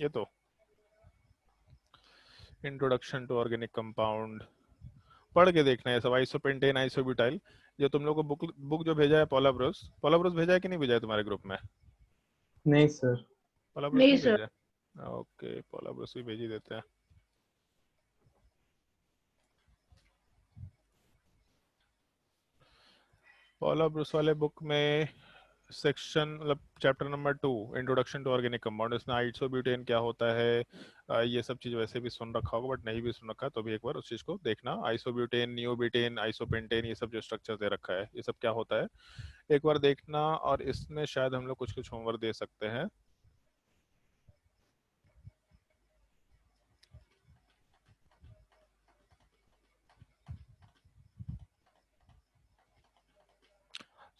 [SPEAKER 1] ये तो इंट्रोडक्शन टू ऑर्गेनिक कंपाउंड पढ़ के देखना है सब, आइसोपेंटेन आइसोब्यूटाइल। जो तुम लोग को बुक जो भेजा है पोलाब्रोस, पोलाब्रोस भेजा है कि नहीं भेजा है तुम्हारे ग्रुप में?
[SPEAKER 2] नहीं सर।
[SPEAKER 1] पोलाब्रोस
[SPEAKER 6] नहीं
[SPEAKER 1] नहीं
[SPEAKER 6] सर।
[SPEAKER 1] भेजा है? ओके पोलाब्रोस भी भेज ही देते हैं। पोलाब्रोस वाले बुक में सेक्शन मतलब chapter number 2 introduction to organic compound, इसमें आइसोब्यूटेन क्या होता है, ये सब चीज़ वैसे भी सुन रखा होगा, बट नहीं भी सुन रखा तो भी एक बार उस चीज़ को देखना। आइसोब्यूटेन, नियोब्यूटेन, आइसोपेंटेन, ये सब जो स्ट्रक्चर दे रखा है ये सब क्या होता है एक बार देखना। और इसमें शायद हम लोग कुछ कुछ होमवर्क दे सकते हैं।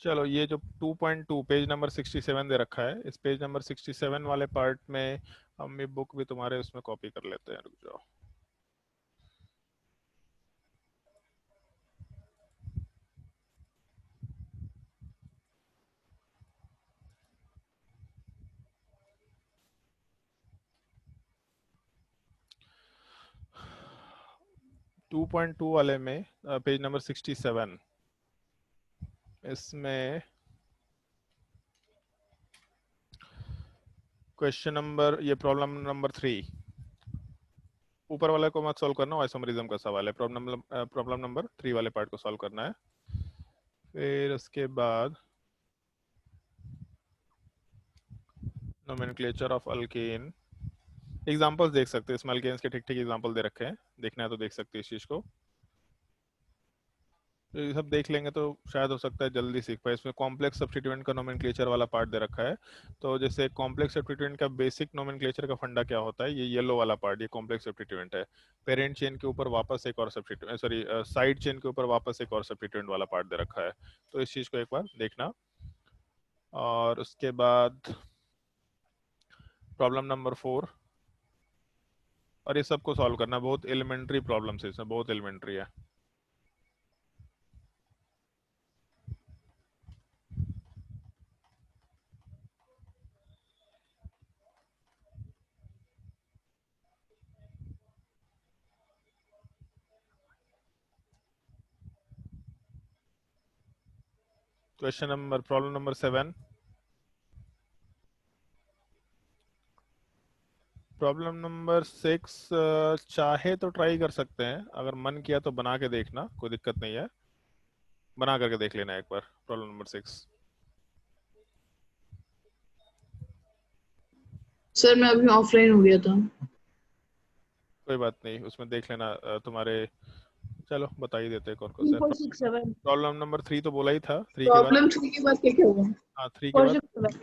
[SPEAKER 1] चलो ये जो 2.2 पेज नंबर 67 दे रखा है, इस पेज नंबर 67 वाले पार्ट में हम ये बुक भी तुम्हारे उसमें कॉपी कर लेते हैं, रुक जाओ। टू 2.2 वाले में पेज नंबर 67, इसमें क्वेश्चन नंबर, ये प्रॉब्लम नंबर 3, ऊपर वाले को मत सॉल्व करना, आइसोमरिज्म का सवाल है। प्रॉब्लम नंबर 3 वाले पार्ट को सॉल्व करना है। फिर उसके बाद नोमेनक्लेचर ऑफ अल्केन, एग्जांपल्स देख सकते हैं इसमें, अल्केन्स के ठीक ठीक एग्जांपल दे रखे हैं, देखना है तो देख सकते हैं इस चीज को। तो ये सब देख लेंगे तो शायद हो सकता है जल्दी सीख पाए। इसमें कॉम्प्लेक्स सब्स्टिट्यूएंट का नोमेनक्लेचर वाला पार्ट दे रखा है। तो जैसे कॉम्प्लेक्स सब्स्टिट्यूएंट का बेसिक नोमेनक्लेचर का फंडा क्या होता है, ये येलो वाला पार्ट, ये कॉम्प्लेक्स सब्स्टिट्यूएंट है। पेरेंट चेन के ऊपर वापस एक और सब्स्टिट्यूएंट, सॉरी साइड चेन के ऊपर वापस एक और सब्स्टिट्यूएंट वाला पार्ट दे रखा है। तो इस चीज को एक बार देखना। और उसके बाद प्रॉब्लम नंबर 4, और ये सबको सॉल्व करना, बहुत एलिमेंट्री प्रॉब्लम है इसमें, बहुत एलिमेंट्री है। Problem number 7। प्रॉब्लम नंबर 6 चाहे तो ट्राई कर सकते हैं, अगर मन किया तो बना के देखना, कोई दिक्कत नहीं है, बना करके देख लेना एक बार प्रॉब्लम नंबर 6।
[SPEAKER 5] सर मैं अभी ऑफलाइन हो गया था।
[SPEAKER 1] कोई बात नहीं, उसमें देख लेना तुम्हारे, चलो बता ही देते हैं कौन कौन सा।
[SPEAKER 6] 467
[SPEAKER 1] प्रॉब्लम नंबर 3 तो बोला ही था, 3 के बाद
[SPEAKER 5] प्रॉब्लम 3 के बाद क्या क्या हुआ?
[SPEAKER 1] हाँ 3 के बाद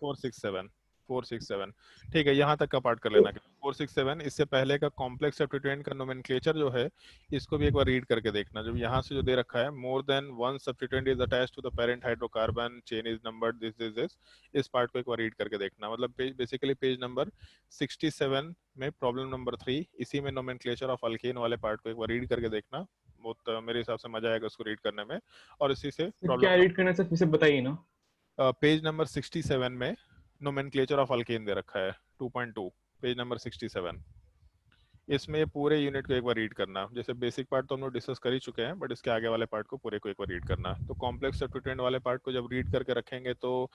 [SPEAKER 6] 467
[SPEAKER 1] 467 ठीक है, यहाँ तक का पार्ट कर लेना। 467 इससे पहले का कॉम्प्लेक्स सब्स्टिट्यूएंट का नोमेनक्लेचर जो है, इसको भी एक बार रीड करके देखना। जब यहाँ से जो दे रखा है, more than one substituent is attached to the parent hydrocarbon, chain is numbered this, इस पार्ट को एक बार रीड करके देखना। मतलब बेसिकली पेज नंबर 67 में प्रॉब्लम नंबर 3, इसी में नोमेनक्लेचर ऑफ अल्केन वाले पार्ट को एक बार रीड करके देखना। बहुत मेरे हिसाब से मजा आएगा उसको रीड करने में। और इसी से
[SPEAKER 4] क्या रीड करना सर, फिर से बताइए ना।
[SPEAKER 1] पेज नंबर 67 में नोमेनक्लेचर ऑफ अल्केन दे रखा है 2.2, पेज नंबर 67। इसमें ये पूरे यूनिट को एक बार रीड करना। जैसे बेसिक पार्ट तो हम लोग डिस्कस कर ही चुके हैं, बट इसके आगे वाले पार्ट को पूरे को एक बार रीड करना। तो कॉम्प्लेक्स सब्स्टिट्यूएंट वाले पार्ट को जब रीड करके रखेंगे तो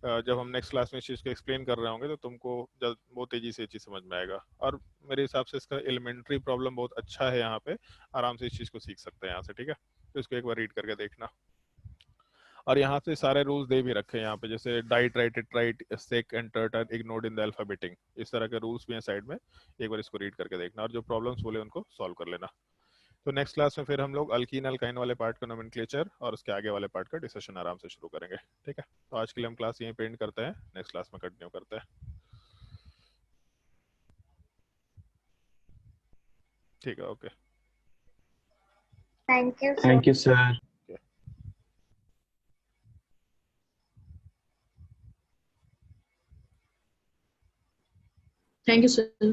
[SPEAKER 1] जब हम नेक्स्ट क्लास में इस चीज़ को एक्सप्लेन कर रहे होंगे तो तुमको बहुत तेजी से ये चीज़ समझ में आएगा। और मेरे हिसाब से इसका एलिमेंट्री प्रॉब्लम बहुत अच्छा है, यहाँ पे आराम से इस चीज़ को सीख सकते हैं यहाँ से, ठीक है। तो इसको एक बार रीड करके देखना। और यहाँ से सारे रूल्स दे भी रखे हैं यहाँ पे, जैसे di tri tetra sec and tert ignored in the alphabetizing, इस तरह के रूल्स भी हैं साइड में। एक बार इसको रीड करके देखना और जो प्रॉब्लम्स बोले उनको सॉल्व कर लेना। तो नेक्स्ट क्लास में फिर हम लोग अल्कीन अल्काइन वाले पार्ट का नोमेनक्लेचर और उसके आगे वाले पार्ट का डिस्कशन आराम से शुरू करेंगे, ठीक है। तो आज के लिए हम क्लास यहीं पे एंड करते हैं, नेक्स्ट क्लास में कंटिन्यू करते हैं, ठीक है। Okay,
[SPEAKER 8] thank you
[SPEAKER 4] sir.
[SPEAKER 5] Thank you sir.